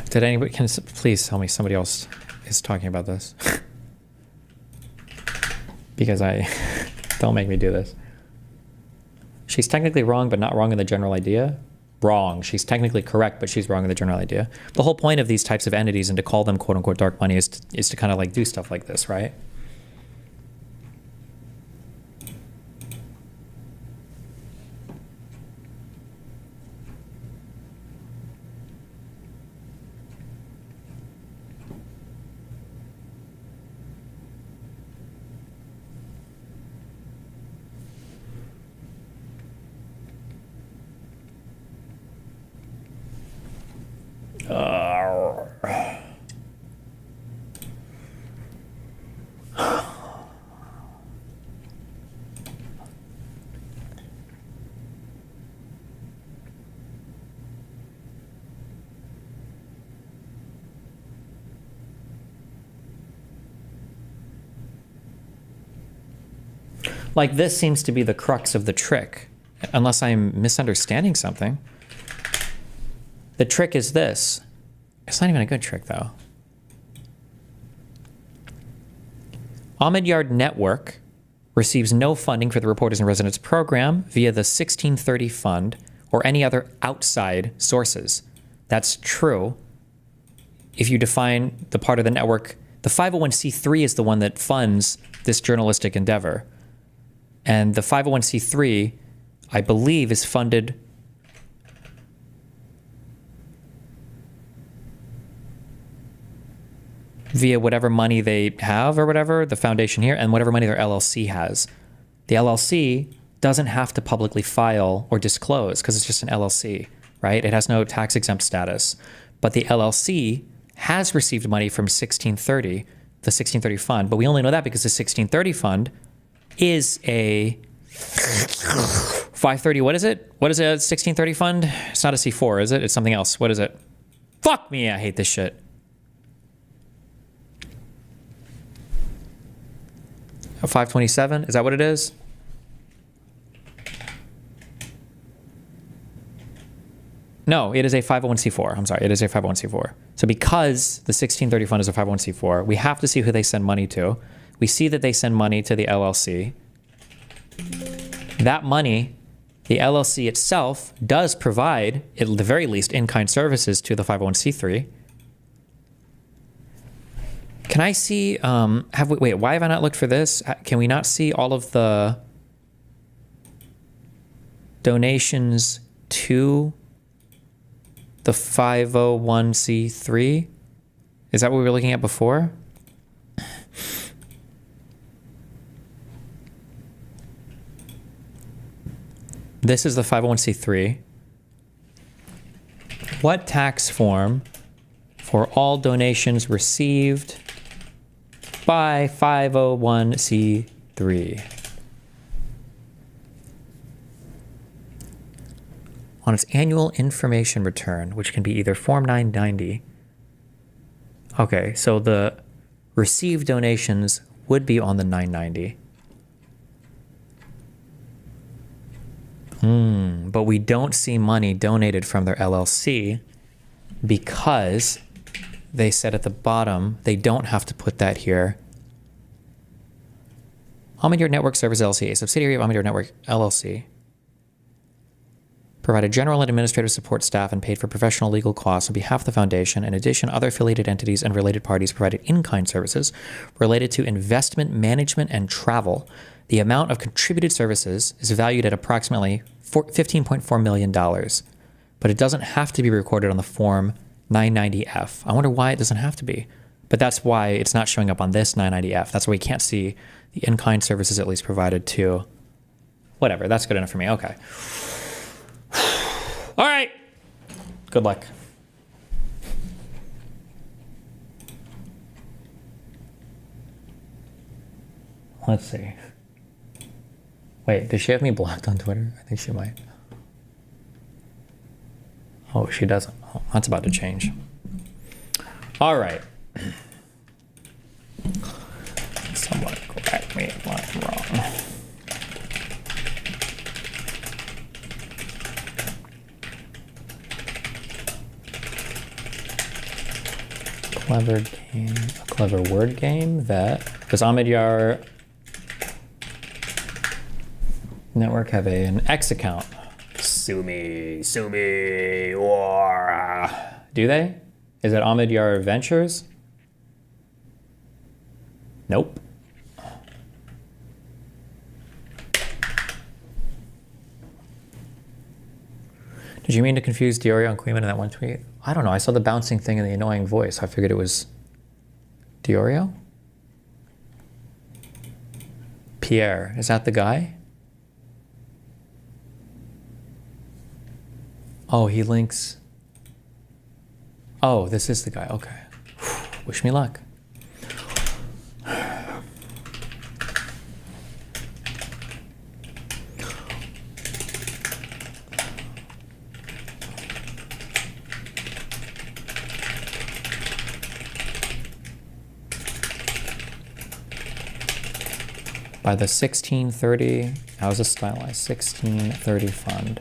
Did anybody, please tell me somebody else is talking about this? Because don't make me do this. She's technically wrong, but not wrong in the general idea. Wrong. She's technically correct, but she's wrong in the general idea. The whole point of these types of entities and to call them quote unquote dark money is to kind of like do stuff like this, right? Like, this seems to be the crux of the trick, unless I'm misunderstanding something. The trick is this. It's not even a good trick, though. Ahmed Yard Network receives no funding for the Reporters in Residence program via the 1630 Fund or any other outside sources. That's true. If you define the part of the network, the 501c3 is the one that funds this journalistic endeavor. And the 501c3, I believe, is funded via whatever money they have or whatever, the foundation here, and whatever money their LLC has. The LLC doesn't have to publicly file or disclose because it's just an LLC, right? It has no tax exempt status. But the LLC has received money from 1630, the 1630 fund, but we only know that because the 1630 fund is a 530, what is it? What is a 1630 fund? It's not a C4, is it? It's something else. What is it? Fuck me, I hate this shit. A 527, is that what it is? No, it is a 501c4. I'm sorry, it is a 501c4. So because the 1630 fund is a 501c4, we have to see who they send money to. We see that they send money to the LLC. That money, the LLC itself does provide, at the very least, in-kind services to the 501c3. Can I see, wait, why have I not looked for this? Can we not see all of the donations to the 501c3? Is that what we were looking at before? This is the 501c3. What tax form for all donations received by 501c3? On its annual information return, which can be either Form 990. Okay, so the received donations would be on the 990. But we don't see money donated from their LLC because they said at the bottom they don't have to put that here. Ahmed Yard Network Service LLC, a subsidiary of Ahmed Yard Network LLC, provided general and administrative support staff and paid for professional legal costs on behalf of the foundation. In addition, other affiliated entities and related parties provided in-kind services related to investment management and travel. The amount of contributed services is valued at approximately $15.4 million, but it doesn't have to be recorded on the Form 990F. I wonder why it doesn't have to be, but that's why it's not showing up on this 990F. That's why we can't see the in-kind services at least provided to, whatever, that's good enough for me, okay. All right, good luck. Let's see. Wait, does she have me blocked on Twitter? I think she might. Oh, she doesn't. Oh, that's about to change. All right. Someone correct me if I'm wrong. Clever game, a clever word game that does Ahmed Yard Network have an X account? Sue me, or do they? Is it Ahmed Yard Ventures? Nope. Did you mean to confuse Diorio and Queeman in that one tweet? I don't know. I saw the bouncing thing and the annoying voice. I figured it was Diorio? Pierre. Is that the guy? Oh, he links. Oh, this is the guy. Okay. Wish me luck. by the 1630, how's this stylized? 1630 fund.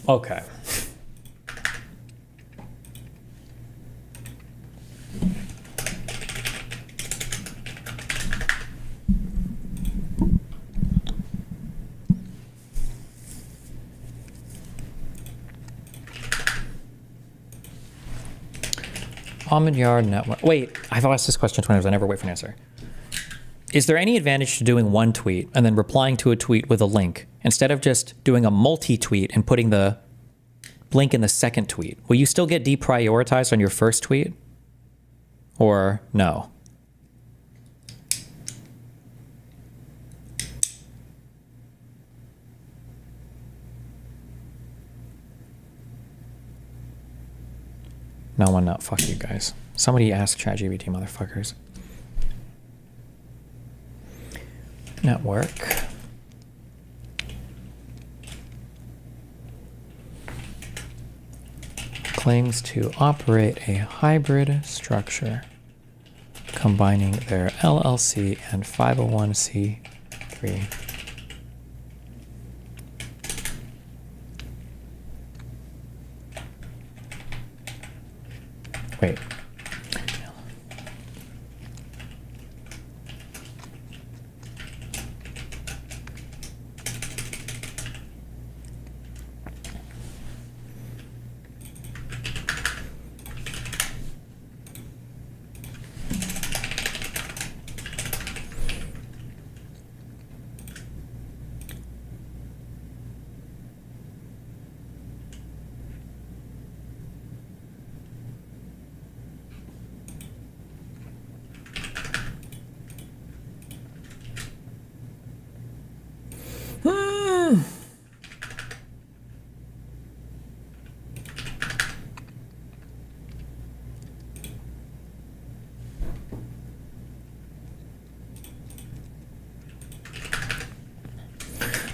Okay. Almond Yard Network. Wait, I've asked this question 20 times. I never wait for an answer. Is there any advantage to doing one tweet and then replying to a tweet with a link instead of just doing a multi-tweet and putting the link in the second tweet? Will you still get deprioritized on your first tweet? Or no? No one, no. Fuck you guys. Somebody ask ChatGPT, motherfuckers. Network. Claims to operate a hybrid structure, combining their LLC and 501c3. Wait.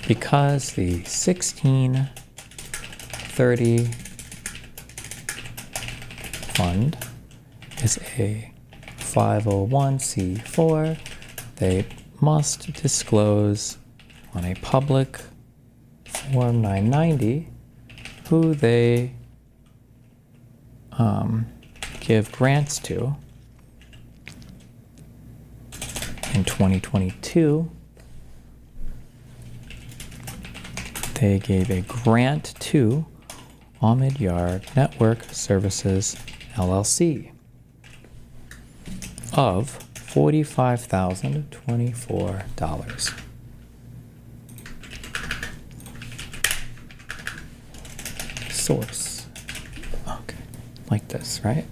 Because the 1630 fund is a 501c4, they must disclose on a public Form 990 who they give grants to. In 2022, they gave a grant to Almond Yard Network Services, LLC of $45,024. Source. Okay. Like this, right?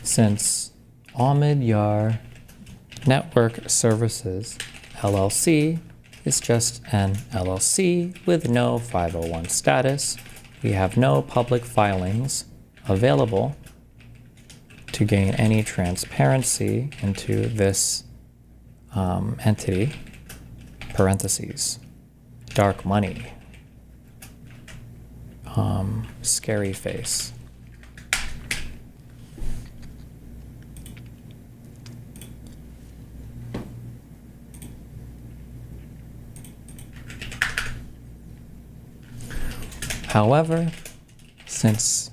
Since Almond Yard Network Services, LLC is just an LLC with no 501 status, we have no public filings available to gain any transparency into this entity, parentheses, dark money, scary face. However, since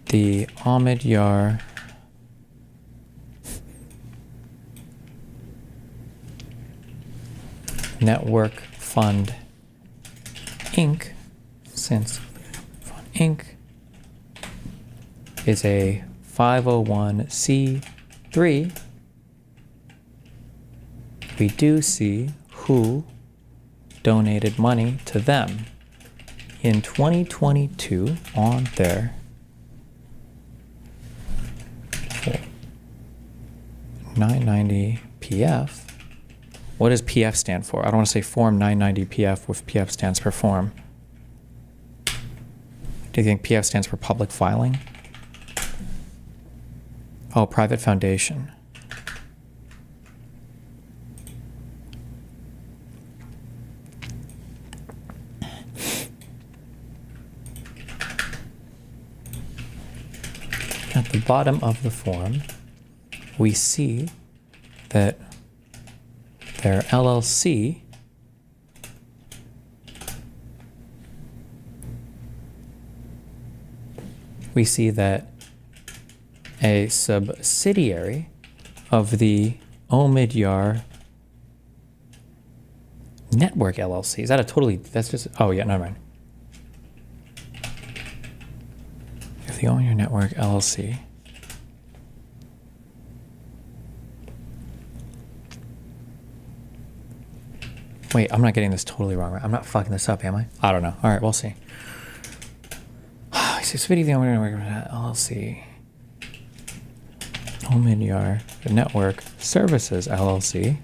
the Almond Yard Network Fund Inc., since Fund Inc. is a 501c3 3, we do see who donated money to them in 2022 on their 990 PF. What does PF stand for? I don't want to say Form 990 PF if PF stands for form. Do you think PF stands for public filing? Oh, private foundation. At the bottom of the form, we see that their LLC we see that a subsidiary of the Omidyar Network LLC. Is that a totally, that's just, oh yeah, never mind. If the Omidyar Network LLC Wait, I'm not getting this totally wrong, right? I'm not fucking this up, am I? I don't know. All right, we'll see. I see Subsidiary of the Omidyar Network LLC. Omidyar Network Services LLC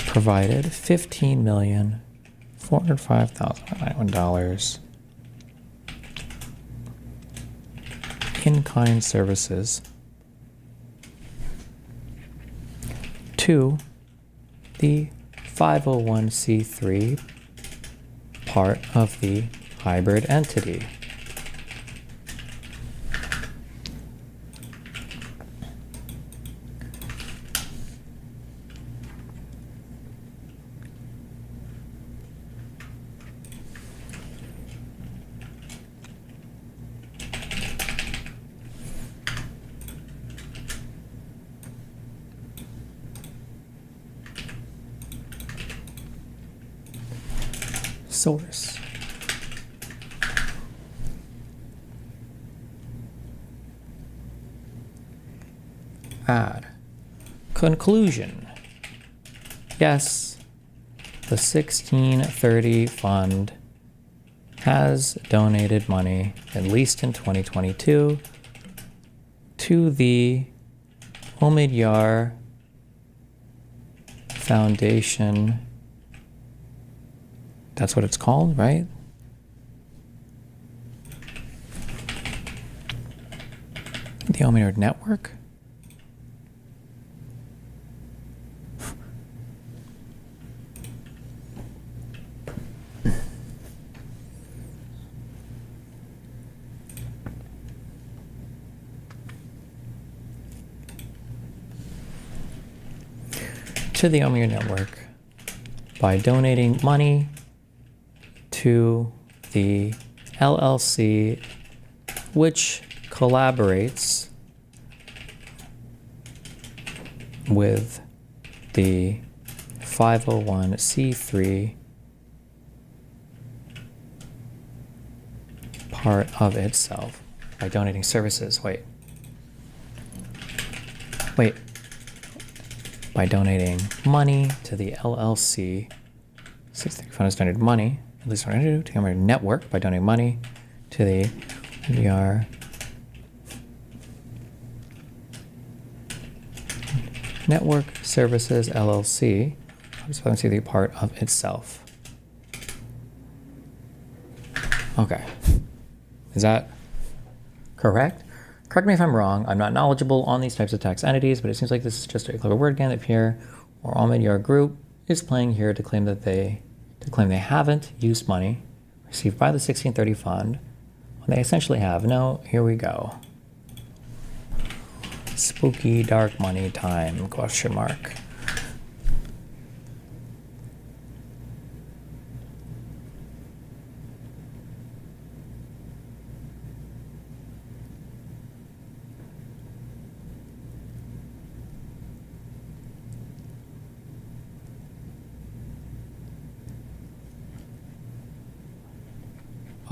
provided $15,405,091 in-kind services to the 501c3 part of the hybrid entity. Source. Add. Conclusion. Yes, the 1630 fund has donated money, at least in 2022, to the Omidyar Foundation. That's what it's called, right? The Omidyar Network? To the Omidyar Network by donating money to the LLC, which collaborates with the 501c3 part of itself by donating services. Wait. By donating money to the LLC. 630 Fund has donated money, at least what I do, to the Omidyar Network by donating money to the Omidyar Network Services LLC. Just let me see the part of itself. Okay. Is that correct? Correct me if I'm wrong. I'm not knowledgeable on these types of tax entities, but it seems like this is just a clever word game that Pierre or Omidyar Group is playing here to claim that they haven't used money received by the 1630 fund when they essentially have. No, here we go. Spooky dark money time, question mark.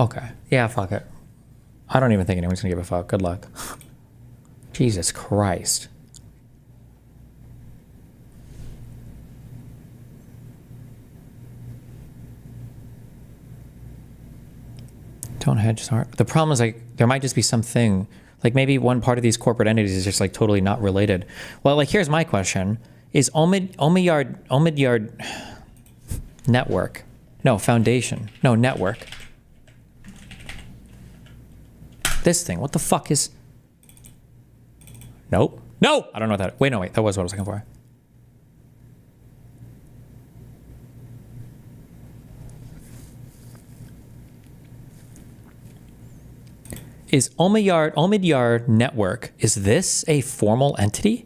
Okay. Yeah, fuck it. I don't even think anyone's gonna give a fuck. Good luck. Jesus Christ. Don't hedge smart. The problem is, like, there might just be something, like maybe one part of these corporate entities is just like totally not related. Well, like, here's my question: is Omidyar network? No, foundation. No, network. This thing. What the fuck is? Nope. No! I don't know what that. Wait, no, wait. That was what I was looking for. Is Omidyar Network, is this a formal entity?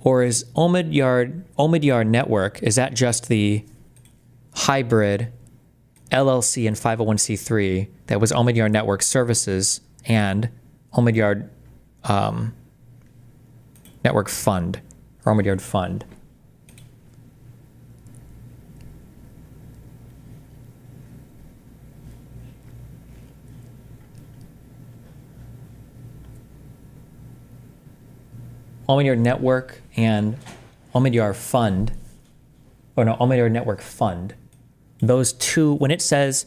Or is Omidyar Network, is that just the hybrid LLC and 501c3 that was Omidyar Network Services and Omidyar Network Fund, or Omidyar Fund? Omidyar Network and Omidyar Fund, or no, Omidyar Network Fund. Those two, when it says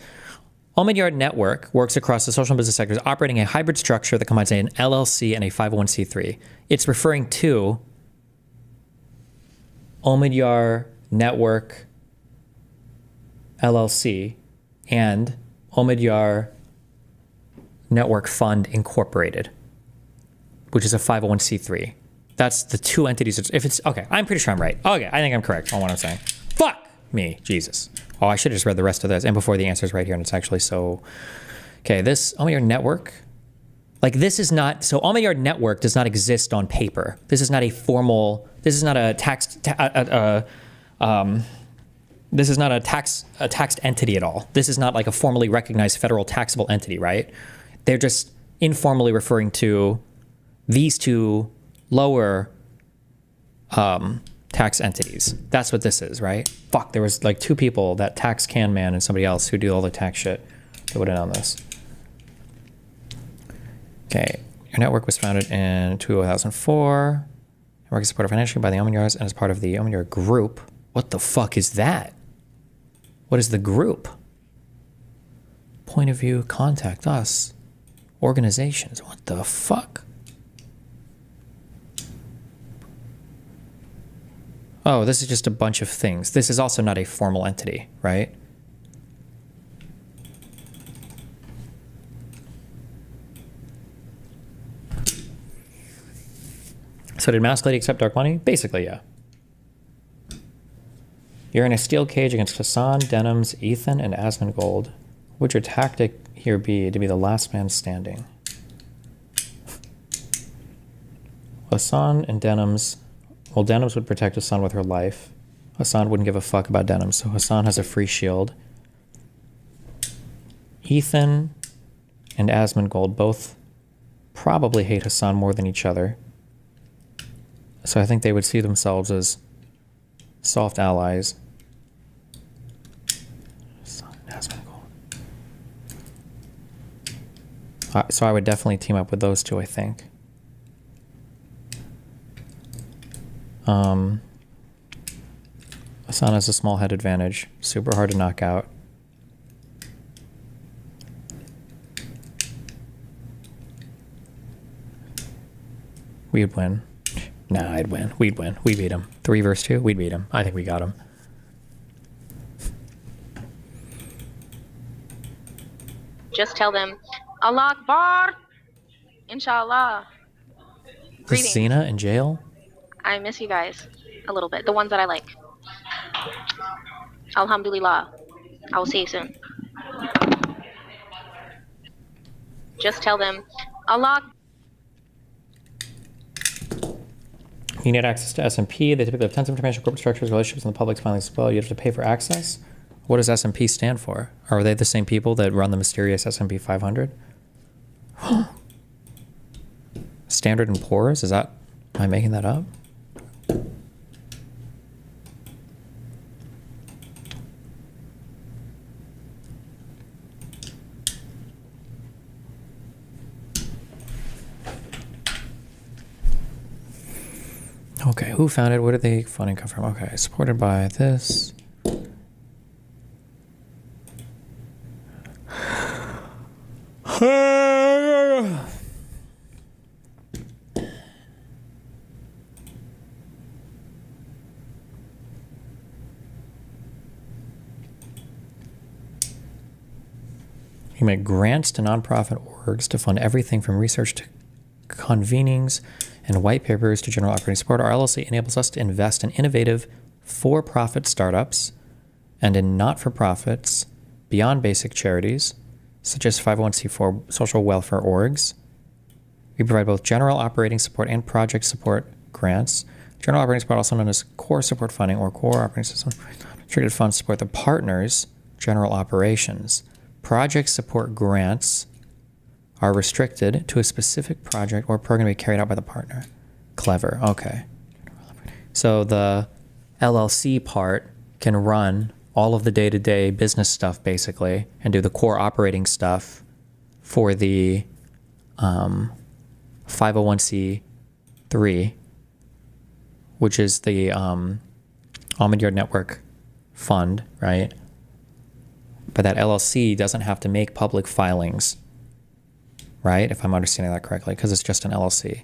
Omidyar Network works across the social and business sectors, operating a hybrid structure that combines an LLC and a 501c3, it's referring to Omidyar Network LLC and Omidyar Network Fund Incorporated, which is a 501c3. That's the two entities. If it's okay, I'm pretty sure I'm right. Okay, I think I'm correct on what I'm saying. Fuck me, Jesus. Oh, I should have just read the rest of this and before the answer is right here, and it's actually so. Okay, this Omidyar Network, like this is not. So Omidyar Network does not exist on paper. This is not a formal. This is not a taxed. This is not a taxed entity at all. This is not like a formally recognized federal taxable entity, right? They're just informally referring to these two lower tax entities. That's what this is, right? Fuck, there was like two people, that tax can man and somebody else who do all the tax shit that would have done this. Okay, your network was founded in 2004. Network is supported financially by the Omidyars and is part of the Omidyar Group. What the fuck is that? What is the group? Point of view, contact us. Organizations, what the fuck? Oh, this is just a bunch of things. This is also not a formal entity, right? So did Mask Lady accept dark money? Basically, yeah. You're in a steel cage against Hassan, Denims, Ethan, and Asmongold. What would your tactic here be to be the last man standing? Hassan and Denims. Well, Denims would protect Hassan with her life. Hassan wouldn't give a fuck about Denims, so Hassan has a free shield. Ethan and Asmongold both probably hate Hassan more than each other. So I think they would see themselves as soft allies. Hassan and Asmongold. So I would definitely team up with those two, I think. Hassan has a small head advantage. Super hard to knock out. We'd win. Nah, I'd win. We'd win. We beat him. 3 versus 2, we'd beat him. I think we got him. Just tell them, Allah Akbar, Inshallah. Is Cena in jail? I miss you guys a little bit. The ones that I like. Alhamdulillah. I will see you soon. Just tell them, Allah. You need access to S&P. They typically have tons of information, corporate structures, relationships, and the public's filings as well. You have to pay for access. What does S&P stand for? Are they the same people that run the mysterious S&P 500? Standard & Poor's? Is that... Am I making that up? Okay, who founded? Where did the funding come from? Okay, supported by this. You make grants to nonprofit orgs to fund everything from research to convenings and white papers to general operating support. Our LLC enables us to invest in innovative for-profit startups and in not-for-profits beyond basic charities, such as 501c4 social welfare orgs. We provide both general operating support and project support grants. General operating support, also known as core support funding or core operating system, triggered funds support the partner's general operations. Project support grants are restricted to a specific project or program to be carried out by the partner. Clever. Okay. So the LLC part can run all of the day-to-day business stuff, basically, and do the core operating stuff for the 501c3, which is the Almond Yard Network Fund, right? But that LLC doesn't have to make public filings, right? If I'm understanding that correctly, because it's just an LLC.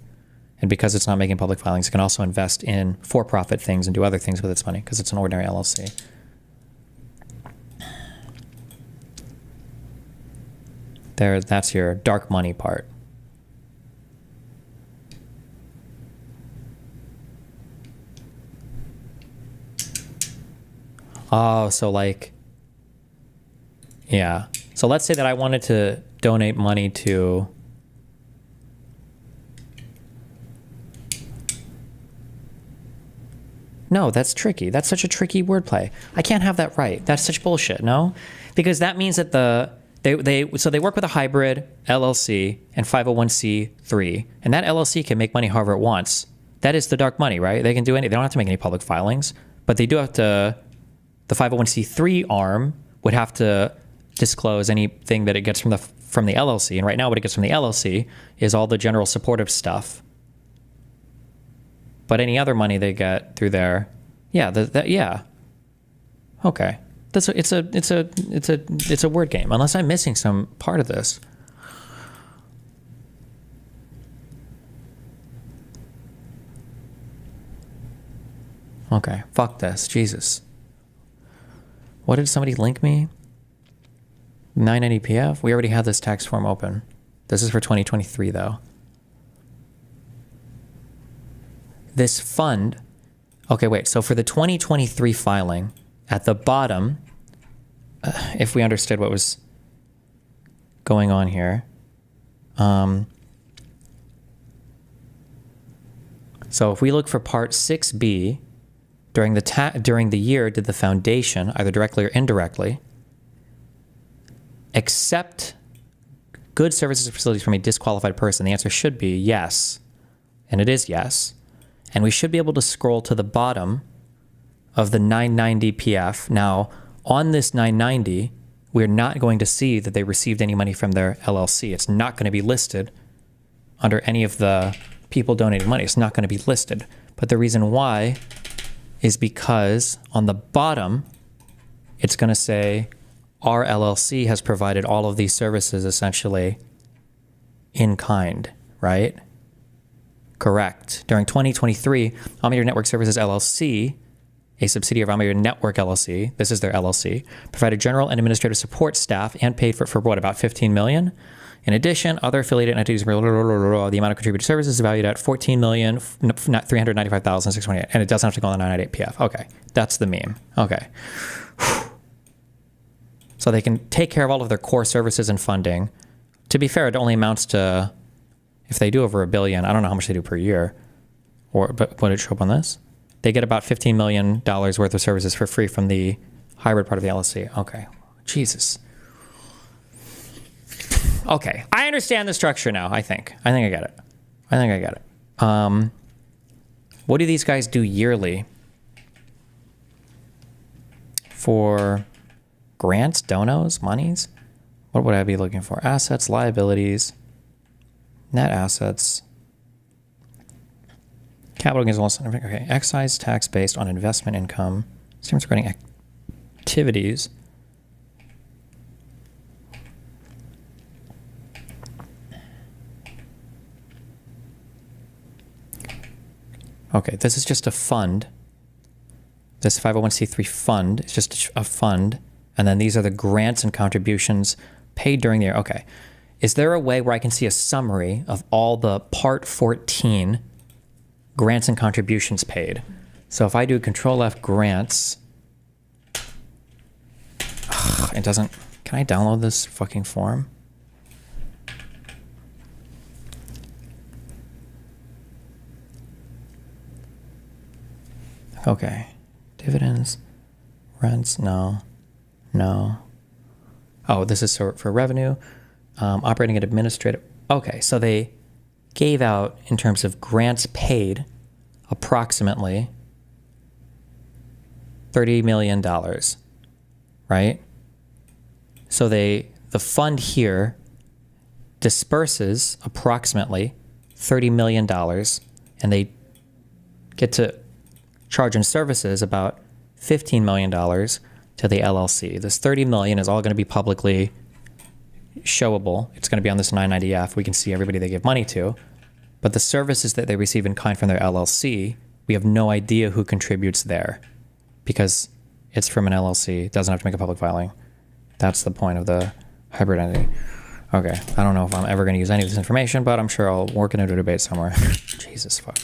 And because it's not making public filings, it can also invest in for-profit things and do other things with its money because it's an ordinary LLC. There, that's your dark money part. Oh, so like, yeah. So let's say that I wanted to donate money to No, that's tricky. That's such a tricky wordplay. I can't have that right. That's such bullshit, no? Because that means that they work with a hybrid LLC and 501c3, and that LLC can make money however it wants. That is the dark money, right? They can do any. They don't have to make any public filings, but they do have to. The 501c3 arm would have to disclose anything that it gets from the LLC, and right now what it gets from the LLC is all the general supportive stuff. But any other money they get through there, yeah. Okay, it's a word game. Unless I'm missing some part of this. Okay, fuck this, Jesus. What did somebody link me? 990 PF. We already have this tax form open. This is for 2023 though. This fund, okay, wait, so for the 2023 filing, at the bottom, if we understood what was going on here, so if we look for part 6B, during the year, did the foundation, either directly or indirectly, accept goods, services, or facilities from a disqualified person? The answer should be yes, and it is yes. And we should be able to scroll to the bottom of the 990 PF. Now, on this 990, we're not going to see that they received any money from their LLC. It's not going to be listed under any of the people donating money. It's not going to be listed. But the reason why is because on the bottom, it's going to say our LLC has provided all of these services essentially in kind, right? Correct. During 2023, Almond Yard Network Services LLC, a subsidiary of Almond Yard Network LLC, this is their LLC, provided general and administrative support staff and paid for what, about $15 million? In addition, other affiliated entities, the amount of contributed services is valued at $14,395,628, and it doesn't have to go on the 998 PF. Okay, that's the meme. Okay. So they can take care of all of their core services and funding. To be fair, it only amounts to, if they do over $1 billion, I don't know how much they do per year, but what did it show up on this? They get about $15 million worth of services for free from the hybrid part of the LLC. Okay, Jesus. Okay, I understand the structure now, I think. I get it. What do these guys do yearly for grants, donos, monies? What would I be looking for? Assets, liabilities, net assets, Capital gains loss. Okay. Excise tax based on investment income. Statements regarding activities. Okay, this is just a fund. This 501c3 fund is just a fund. And then these are the grants and contributions paid during the year. Okay. Is there a way where I can see a summary of all the Part 14 grants and contributions paid? So if I do Control F grants, it doesn't. Can I download this fucking form? Okay. Dividends, rents, no. Oh, this is for revenue. Operating and administrative. Okay, so they gave out, in terms of grants paid, approximately $30 million, right? So the fund here disperses approximately $30 million, and they get to charge in services about $15 million to the LLC. This $30 million is all going to be publicly showable. It's going to be on this 990F. We can see everybody they give money to. But the services that they receive in kind from their LLC, we have no idea who contributes there because it's from an LLC. It doesn't have to make a public filing. That's the point of the hybrid entity. Okay, I don't know if I'm ever going to use any of this information, but I'm sure I'll work it into a debate somewhere. Jesus fuck.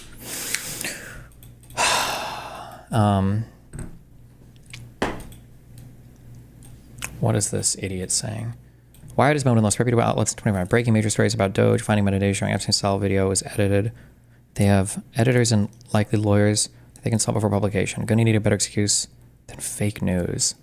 What is this idiot saying? Wired has been one of the most reputable outlets in 25. Breaking major stories about Doge, finding metadata showing Epstein style video was edited. They have editors and likely lawyers that they can sell before publication. Gonna need a better excuse than fake news.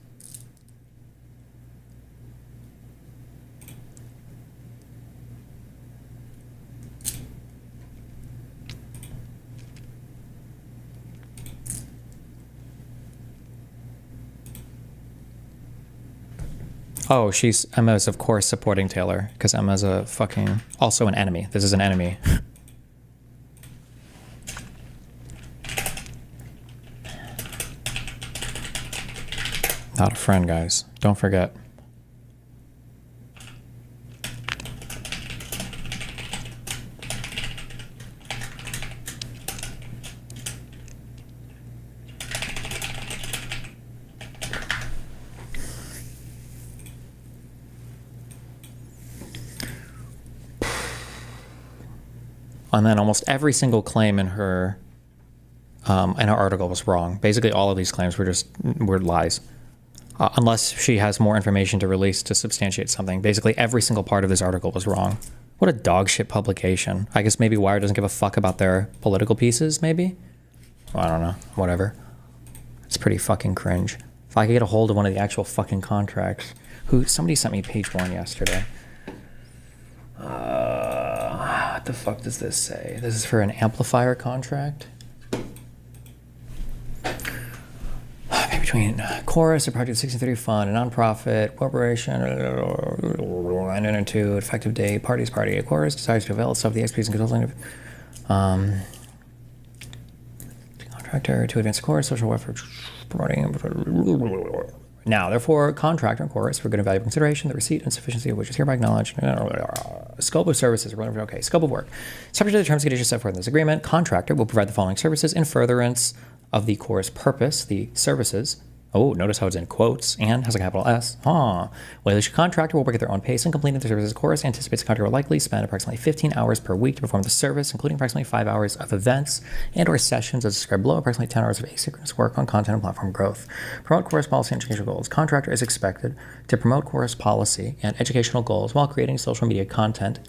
Oh, Emma's of course supporting Taylor because Emma's a fucking also an enemy. This is an enemy. Not a friend, guys. Don't forget. And then almost every single claim in her article was wrong. Basically, all of these claims were lies, unless she has more information to release to substantiate something. Basically, every single part of this article was wrong. What a dog shit publication. I guess maybe Wired doesn't give a fuck about their political pieces. Maybe, well, I don't know. Whatever. It's pretty fucking cringe. If I could get a hold of one of the actual fucking contracts, somebody sent me page 1 yesterday. What the fuck does this say? This is for an amplifier contract. Between Chorus, a Project 1630 Fund, a nonprofit corporation, and into effective date, parties party. Chorus decides to avail itself of the expertise and consulting contractor to advance Chorus social welfare promoting. Now, therefore, contractor and Chorus, for good and valuable consideration, the receipt and sufficiency of which is hereby acknowledged. Scope of services, okay, scope of work. Subject to the terms and conditions set forth in this agreement, contractor will provide the following services in furtherance of the Chorus purpose, the services. Oh, notice how it's in quotes and has a capital S. Well, each contractor will work at their own pace and completing the services. Chorus anticipates the contractor will likely spend approximately 15 hours per week to perform the service, including approximately 5 hours of events and or sessions as described below, approximately 10 hours of asynchronous work on content and platform growth. Promote Chorus policy and educational goals. Contractor is expected to promote Chorus policy and educational goals while creating social media content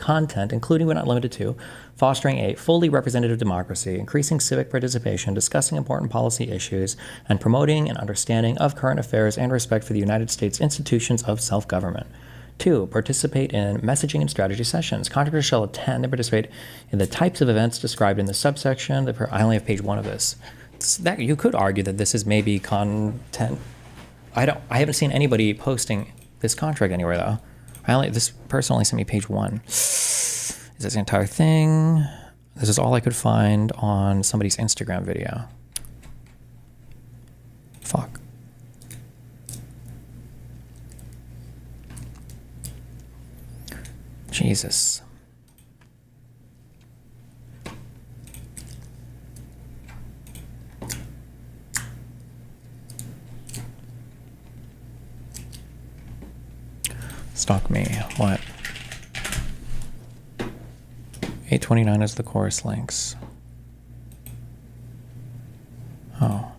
including but not limited to fostering a fully representative democracy, increasing civic participation, discussing important policy issues, and promoting an understanding of current affairs and respect for the United States institutions of self-government. 2. Participate in messaging and strategy sessions. Contractors shall attend and participate in the types of events described in the subsection. I only have page 1 of this. That you could argue that this is maybe content. I haven't seen anybody posting this contract anywhere though. This person only sent me page 1. Is this the entire thing? This is all I could find on somebody's Instagram video. Fuck. Jesus. Stalk me. What? 829 is the chorus links. Oh.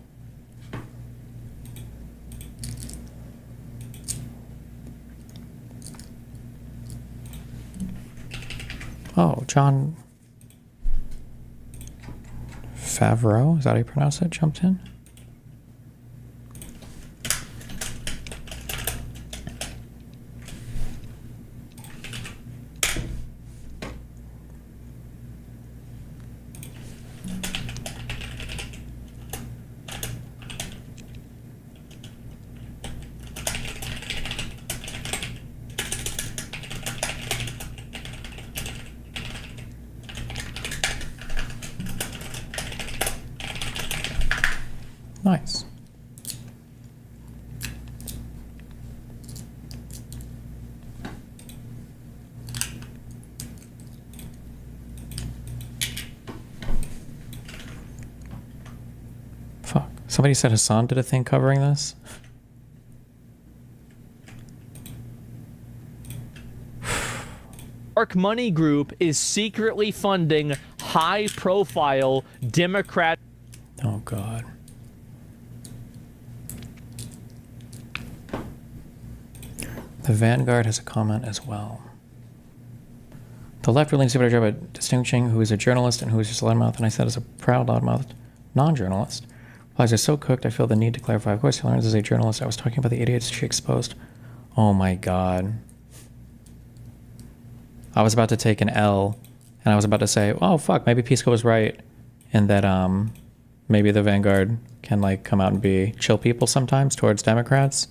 Oh, John Favreau, is that how you pronounce it? Jumped in? Nice. Fuck. Somebody said Hassan did a thing covering this? Dark Money Group is secretly funding high-profile Democrat... Oh, God. The Vanguard has a comment as well. The left really needs to do a better job at distinguishing who is a journalist and who is just a loudmouth, and I said as a proud loudmouth non-journalist. Replies are so cooked, I feel the need to clarify. Of course, Hillary is a journalist. I was talking about the idiots she exposed. Oh my God. I was about to take an L, and I was about to say, oh fuck, maybe Pisco was right, and that maybe the Vanguard can like come out and be chill people sometimes towards Democrats.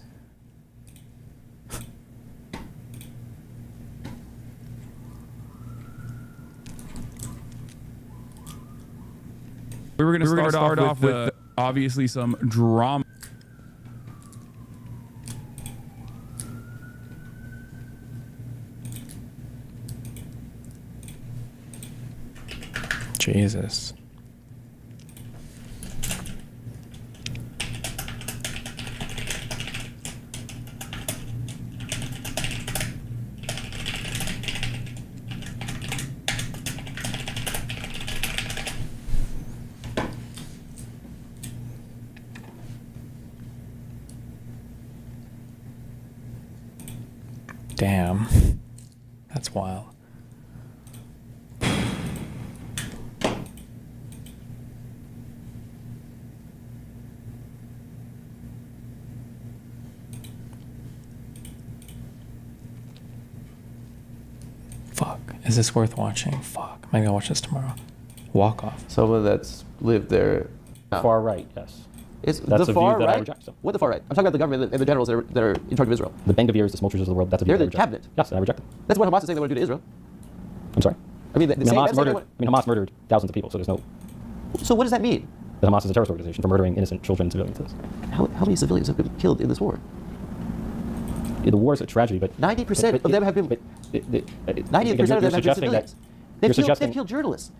We were going to start off with obviously some drama. Jesus. Damn. That's wild. Fuck. Is this worth watching? Fuck. Maybe I'll watch this tomorrow. Walk off. Someone that's lived there. Far right, yes. It's That's the a far view that I right? reject. So. What the far right? I'm talking about the government and the generals that are in charge of Israel. The Ben-Gvirs, the Smotrich of the world, that's a view They're that I the reject. cabinet. Yes, and I reject them. That's what Hamas is saying they want to do to Israel. I'm sorry? I mean, Hamas murdered thousands of people, so there's no... So what does that mean? That Hamas is a terrorist organization for murdering innocent children and civilians. How many civilians have been killed in this war? The war is a tragedy, but... 90% of them have been... 90% of them have been civilians. They've killed journalists.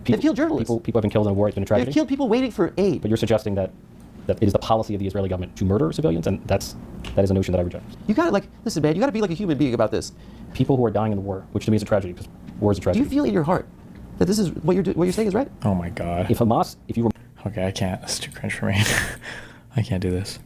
They've killed journalists. People have been killed in a war. It's been a tragedy. They've killed people waiting for aid. But you're suggesting that it is the policy of the Israeli government to murder civilians, and that is a notion that I reject. You gotta listen, man. You gotta be like a human being about this. People who are dying in the war, which to me is a tragedy, because war is a tragedy. Do you feel in your heart that this is what you're saying is right? Oh my God. If you were... Okay, I can't. It's too cringe for me. I can't do this.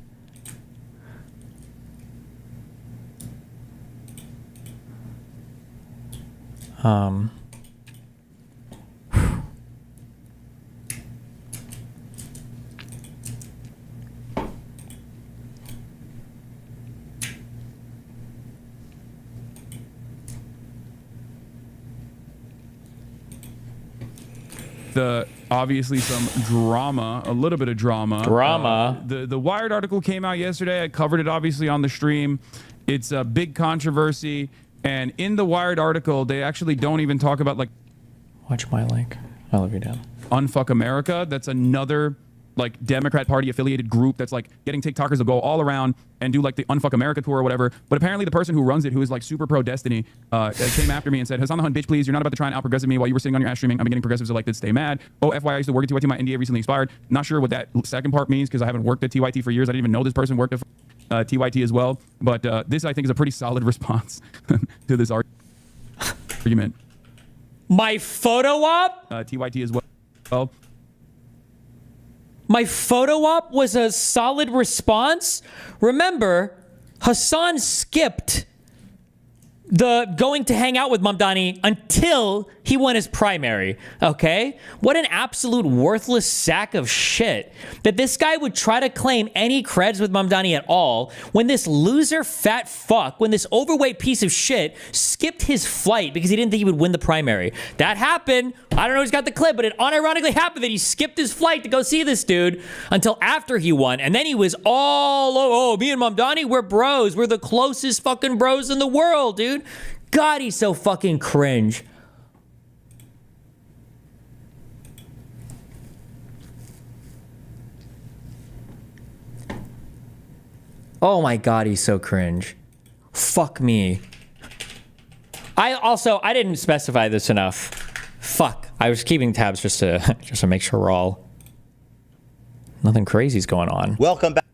Obviously some drama, a little bit of drama. The Wired article came out yesterday. I covered it obviously on the stream. It's a big controversy, and in the Wired article, they actually don't even talk about like. Watch my link. I love you, Dan. Unfuck America. That's another like Democrat Party affiliated group that's like getting TikTokers to go all around and do like the Unfuck America tour or whatever. But apparently the person who runs it, who is like super pro Destiny, came after me and said, Hassan the Hun, bitch, please, you're not about to try and out progressive me while you were sitting on your ass streaming. I'm getting progressives elected, stay mad. Oh, FYI, I used to work at TYT. My NDA recently expired. Not sure what that second part means because I haven't worked at TYT for years. I didn't even know this person worked at TYT as well. But this, I think, is a pretty solid response to this argument. My photo op? TYT as well. My photo op was a solid response. Remember, Hassan skipped the going to hang out with Mamdani until he won his primary, okay? What an absolute worthless sack of shit that this guy would try to claim any creds with Mamdani at all when this loser fat fuck, when this overweight piece of shit skipped his flight because he didn't think he would win the primary. That happened. I don't know who's got the clip, but it unironically happened that he skipped his flight to go see this dude until after he won. And then he was all, oh, me and Mamdani, we're bros. We're the closest fucking bros in the world, dude. God, he's so fucking cringe. Oh my God, he's so cringe. Fuck me. I didn't specify this enough. Fuck. I was keeping tabs just to make sure we're all... Nothing crazy's going on. Welcome back.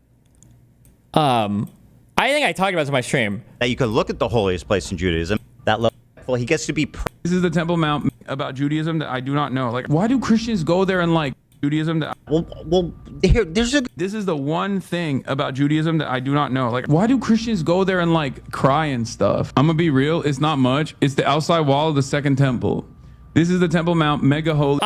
I think I talked about this in my stream. That you can look at the holiest place in Judaism. That level, he gets to be... This is the Temple Mount about Judaism that I do not know. Like, why do Christians go there and like Judaism that... Well, here, there's a... This is the one thing about Judaism that I do not know. Like, why do Christians go there and like cry and stuff? I'm gonna be real. It's not much. It's the outside wall of the second temple. This is the Temple Mount, mega holy.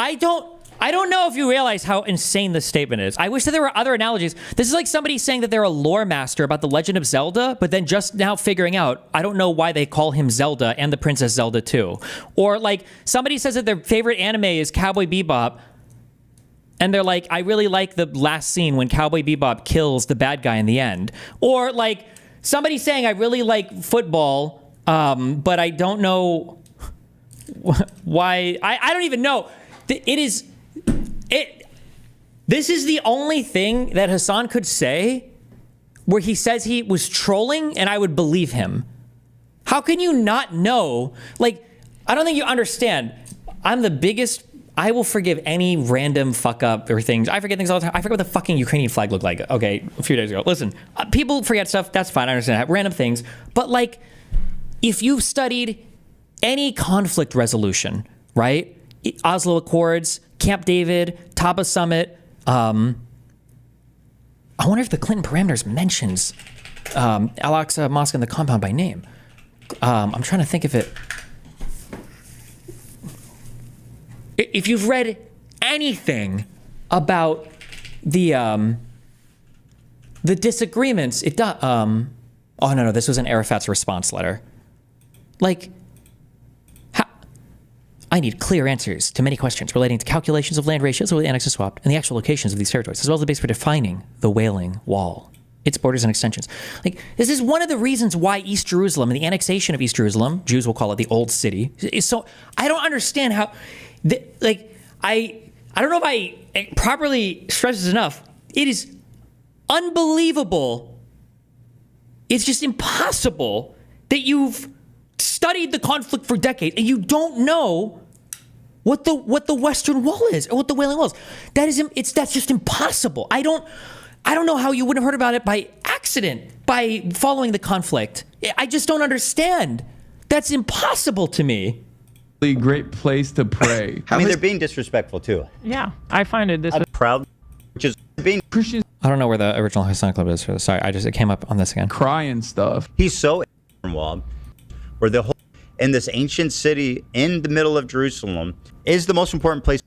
I don't know if you realize how insane this statement is. I wish that there were other analogies. This is like somebody saying that they're a lore master about the Legend of Zelda, but then just now figuring out, I don't know why they call him Zelda and the Princess Zelda too. Or like somebody says that their favorite anime is Cowboy Bebop, and they're like, I really like the last scene when Cowboy Bebop kills the bad guy in the end. Or like somebody saying, I really like football, but I don't know why. I don't even know. This is the only thing that Hassan could say where he says he was trolling and I would believe him. How can you not know? Like, I don't think you understand. I'm the biggest... I will forgive any random fuck up or things. I forget things all the time. I forget what the fucking Ukrainian flag looked like. Okay, a few days ago. Listen, people forget stuff. That's fine. I understand that. Random things. But like, if you've studied any conflict resolution, right? Oslo Accords, Camp David, Taba Summit. I wonder if the Clinton parameters mentions Al-Aqsa Mosque and the compound by name. I'm trying to think if it... If you've read anything about the disagreements, it does... oh, no, this was an Arafat's response letter. Like... I need clear answers to many questions relating to calculations of land ratios with annexes swapped and the actual locations of these territories, as well as the base for defining the Wailing Wall, its borders and extensions. Like, this is one of the reasons why East Jerusalem and the annexation of East Jerusalem, Jews will call it the Old City, is so... I don't understand how... I don't know if I properly stress this enough. It is unbelievable. It's just impossible that you've studied the conflict for decades and you don't know what the Western Wall is or what the Wailing Wall is. That's just impossible. I don't know how you wouldn't have heard about it by accident, by following the conflict. I just don't understand. That's impossible to me. Great place to pray. I mean, they're being disrespectful too. Yeah, I find it I'm proud, which is being Christians. I don't know where the original Hassan clip is for this. Sorry, it came up on this again. Crying stuff. He's so wall where the whole in this ancient city in the middle of Jerusalem is the most important place.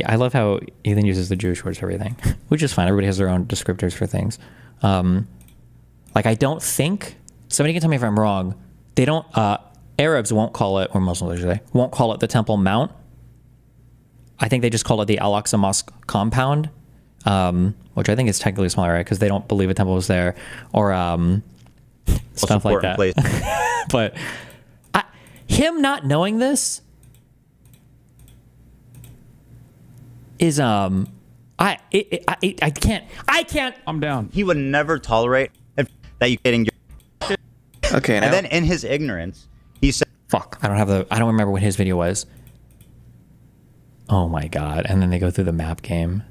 I love how Ethan uses the Jewish words for everything, which is fine. Everybody has their own descriptors for things. Like, I don't think, somebody can tell me if I'm wrong, they don't, Arabs won't call it, or Muslims, they won't call it the Temple Mount. I think they just call it the Al-Aqsa Mosque compound, which I think is technically a smaller area because they don't believe a temple was there, or stuff like that. But him not knowing this is I can't. I'm down. He would never tolerate that you getting your. Okay, And then in his ignorance, he said, "Fuck, I don't remember what his video was." Oh my god! And then they go through the map game.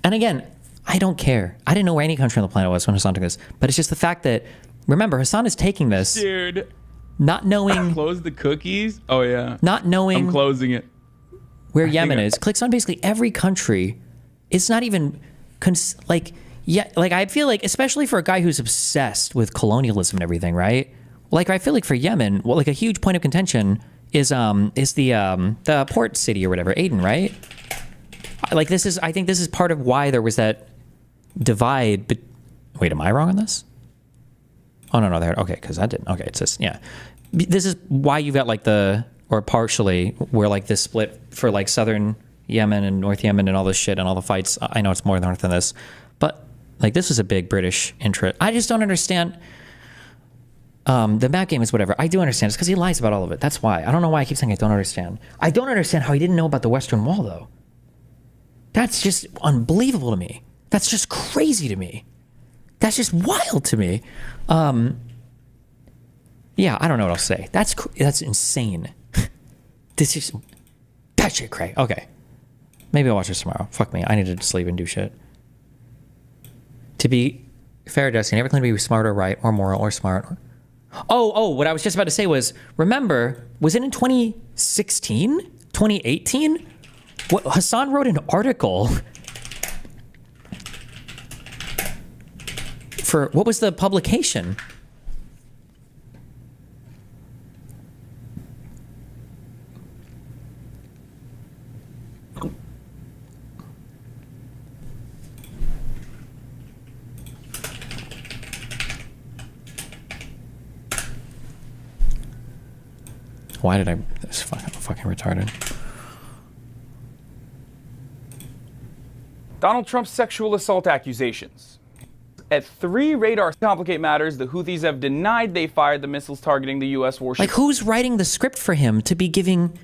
And again, I don't care. I didn't know where any country on the planet was when Hassan took this, but it's just the fact that, remember, Hassan is taking this, Dude. not knowing. Close the cookies. Oh yeah. Not knowing. I'm closing it. Where Yemen is. Clicks on basically every country. It's not even like I feel like, especially for a guy who's obsessed with colonialism and everything, right? Like I feel like for Yemen, well, like a huge point of contention is the port city or whatever, Aden, right? Like I think this is part of why there was that divide. But wait, am I wrong on this? Oh no, okay, because that didn't. Okay, it's just This is why you've got like partially where like this split for like southern Yemen and North Yemen and all this shit and all the fights. I know it's more north than this, but like this was a big British interest. I just don't understand. The map game is whatever. I do understand. It's because he lies about all of it. That's why. I don't know why I keep saying I don't understand. I don't understand how he didn't know about the Western Wall though. That's just unbelievable to me. That's just crazy to me. That's just wild to me. Yeah, I don't know what I'll say. That's insane. This is that shit cray. Okay. Maybe I'll watch this tomorrow. Fuck me. I need to sleep and do shit. To be fair, Destiny, never claim to be smart or right or moral or smart. Oh, what I was just about to say was, remember, was it in 2016? 2018? Hassan wrote an article for, what was the publication? Why did this fucking retarded. Donald Trump's sexual assault accusations. At 3 radars complicate matters, the Houthis have denied they fired the missiles targeting the U.S. warship. Like, who's writing the script for him to be giving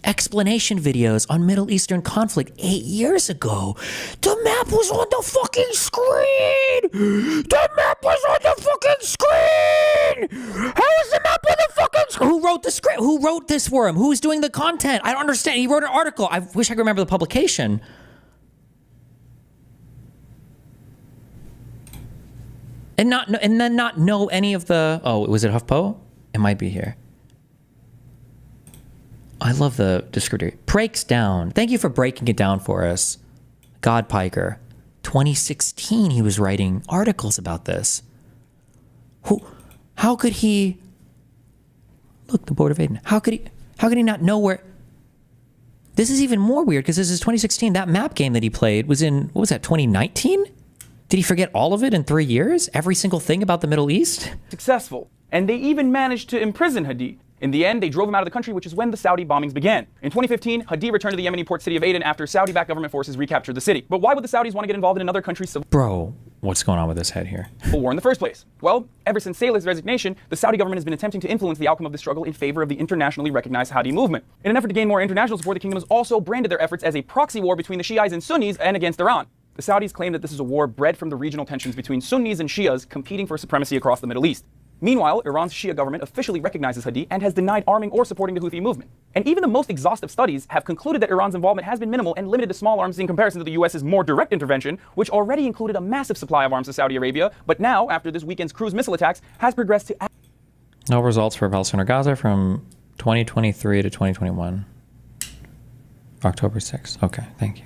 explanation videos on Middle Eastern conflict 8 years ago? The map was on the fucking screen! The map was on the fucking screen! How is the map on the fucking screen? Who wrote the script? Who wrote this for him? Who's doing the content? I don't understand. He wrote an article. I wish I could remember the publication. And then not know any of the... Oh, was it HuffPo? It might be here. I love the descriptor. Breaks down. Thank you for breaking it down for us. God Piker. 2016, he was writing articles about this. How could he... Look, the Board of Aden. How could he not know where... This is even more weird because this is 2016. That map game that he played was in, what was that, 2019? Did he forget all of it in 3 years? Every single thing about the Middle East? Successful. And they even managed to imprison Hadi. In the end, they drove him out of the country, which is when the Saudi bombings began. In 2015, Hadi returned to the Yemeni port city of Aden after Saudi-backed government forces recaptured the city. But why would the Saudis want to get involved in another country's civil Bro, what's going on with this head here? war in the first place? Well, ever since Saleh's resignation, the Saudi government has been attempting to influence the outcome of the struggle in favor of the internationally recognized Hadi movement. In an effort to gain more international support, the kingdom has also branded their efforts as a proxy war between the Shiites and Sunnis and against Iran. The Saudis claim that this is a war bred from the regional tensions between Sunnis and Shias competing for supremacy across the Middle East. Meanwhile, Iran's Shia government officially recognizes Hadi and has denied arming or supporting the Houthi movement. And even the most exhaustive studies have concluded that Iran's involvement has been minimal and limited to small arms in comparison to the US's more direct intervention, which already included a massive supply of arms to Saudi Arabia, but now, after this weekend's cruise missile attacks, has progressed to... No results for Palestine or Gaza from 2023 to 2021. October 6th. Okay, thank you.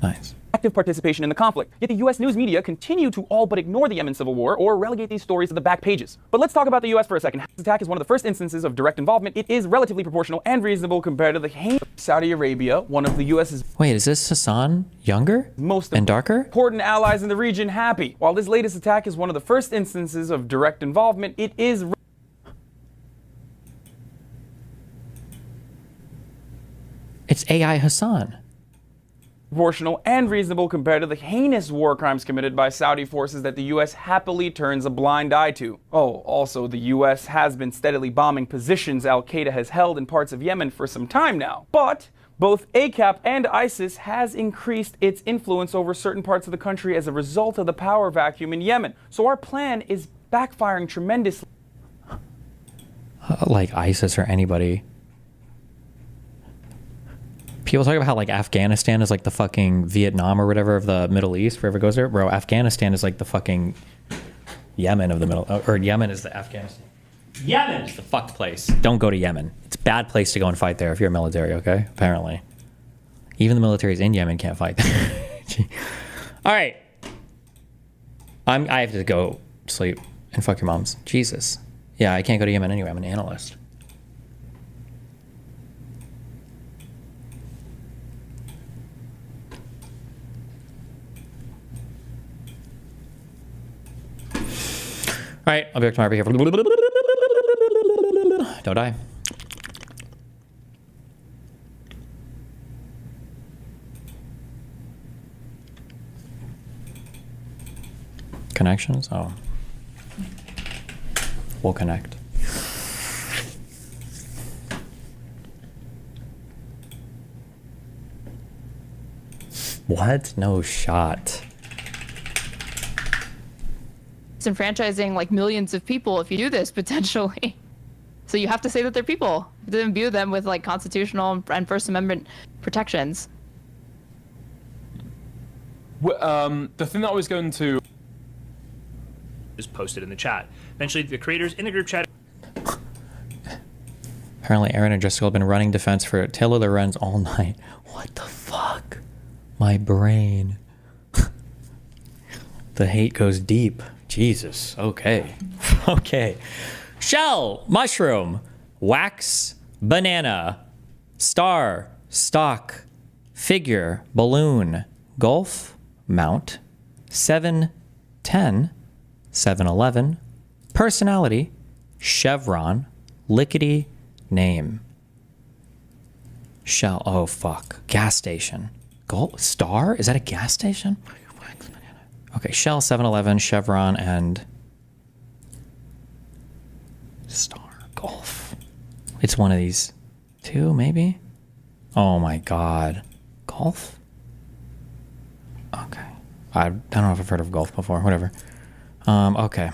Nice. Active participation in the conflict. Yet the US news media continue to all but ignore the Yemen civil war or relegate these stories to the back pages. But let's talk about the US for a second. This attack is one of the first instances of direct involvement. It is relatively proportional and reasonable compared to the heinous Saudi Arabia, one of the US's... Wait, is this Hassan younger and darker? Important allies in the region happy. While this latest attack is one of the first instances of direct involvement, it is... It's AI Hassan. proportional and reasonable compared to the heinous war crimes committed by Saudi forces that the US happily turns a blind eye to. Oh, also the US has been steadily bombing positions Al-Qaeda has held in parts of Yemen for some time now. But both ACAP and ISIS has increased its influence over certain parts of the country as a result of the power vacuum in Yemen. So our plan is backfiring tremendously. Like ISIS or anybody. People talk about how like Afghanistan is like the fucking Vietnam or whatever of the Middle East, wherever it goes there. Bro, Afghanistan is like the fucking Yemen of the middle, or Yemen is the Afghanistan. Yemen is the fucked place. Don't go to Yemen. It's a bad place to go and fight there if you're military, okay? Apparently. Even the militaries in Yemen can't fight there. All right. I have to go sleep and fuck your moms. Jesus. Yeah, I can't go to Yemen anyway. I'm an analyst. All right, I'll be back tomorrow. Be here. Don't die. Connections? Oh. We'll connect. What? No shot. Disenfranchising like millions of people if you do this potentially. So you have to say that they're people. You have to imbue them with like constitutional and First Amendment protections. The thing that I was going to is posted in the chat. Eventually, the creators in the group chat. Apparently, Aaron and Jessica have been running defense for Taylor Lorenz all night. What the fuck? My brain. The hate goes deep. Jesus. Okay. Okay. Shell, mushroom, wax, banana, star, stock, figure, balloon, golf, mount, 710, 7-Eleven, personality, chevron, lickety, name. Shell. Oh fuck. Gas station. Golf. Star? Is that a gas station? Okay, Shell, 7-Eleven, Chevron, and Star Golf. It's one of these two, maybe? Oh my god. Golf? Okay. I don't know if I've heard of golf before. Whatever. Okay.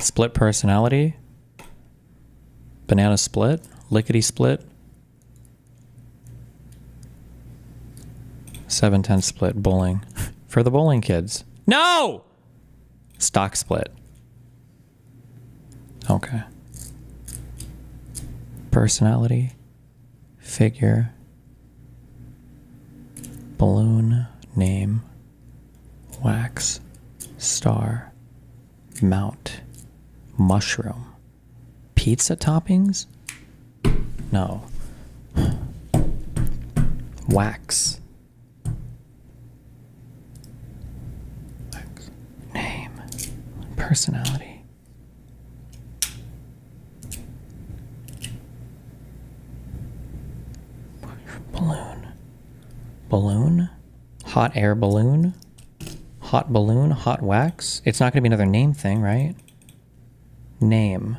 Split personality, banana split, lickety split, 710 split, bowling. For the bowling kids. No! Stock split. Okay. Personality, figure, balloon, name, wax, star, mount, mushroom, pizza toppings? No. Wax. Name. Personality. Balloon. Balloon? Hot air balloon? Hot balloon? Hot wax? It's not going to be another name thing, right? Name.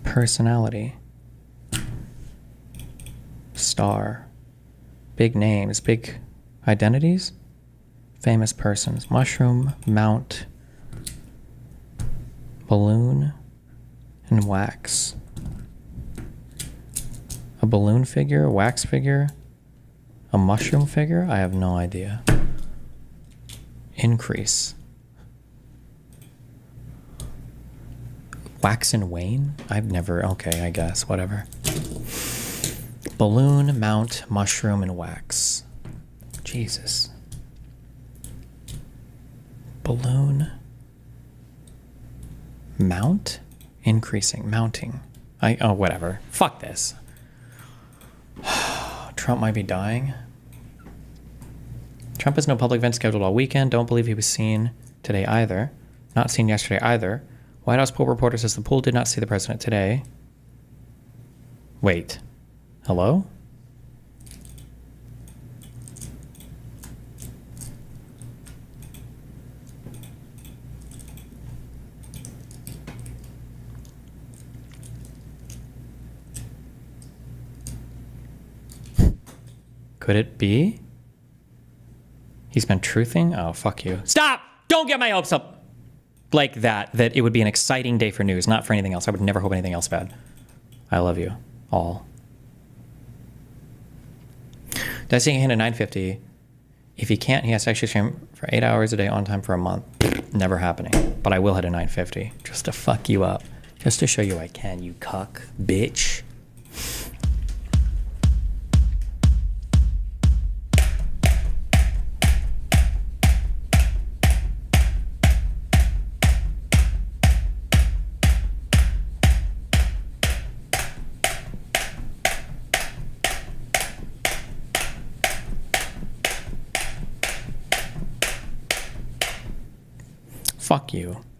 Personality. Star. Big names. Big identities? Famous persons. Mushroom, mount, balloon, and wax. A balloon figure, a wax figure, a mushroom figure? I have no idea. Increase. Wax and wane? I've never, okay, I guess, whatever. Balloon, mount, mushroom, and wax. Jesus. Balloon, Mount? Increasing. Mounting. Oh, whatever. Fuck this. Trump might be dying. Trump has no public event scheduled all weekend. Don't believe he was seen today either. Not seen yesterday either. White House poll reporter says the poll did not see the president today. Wait. Hello? Could it be? He's been truthing? Oh, fuck you. Stop! Don't get my hopes up like that it would be an exciting day for news, not for anything else. I would never hope anything else bad. I love you all. Dicing a hand at 9:50. If he can't, he has to actually stream for 8 hours a day on time for a month. Never happening. But I will hit a 9:50 just to fuck you up. Just to show you I can, you cuck bitch. Fuck you.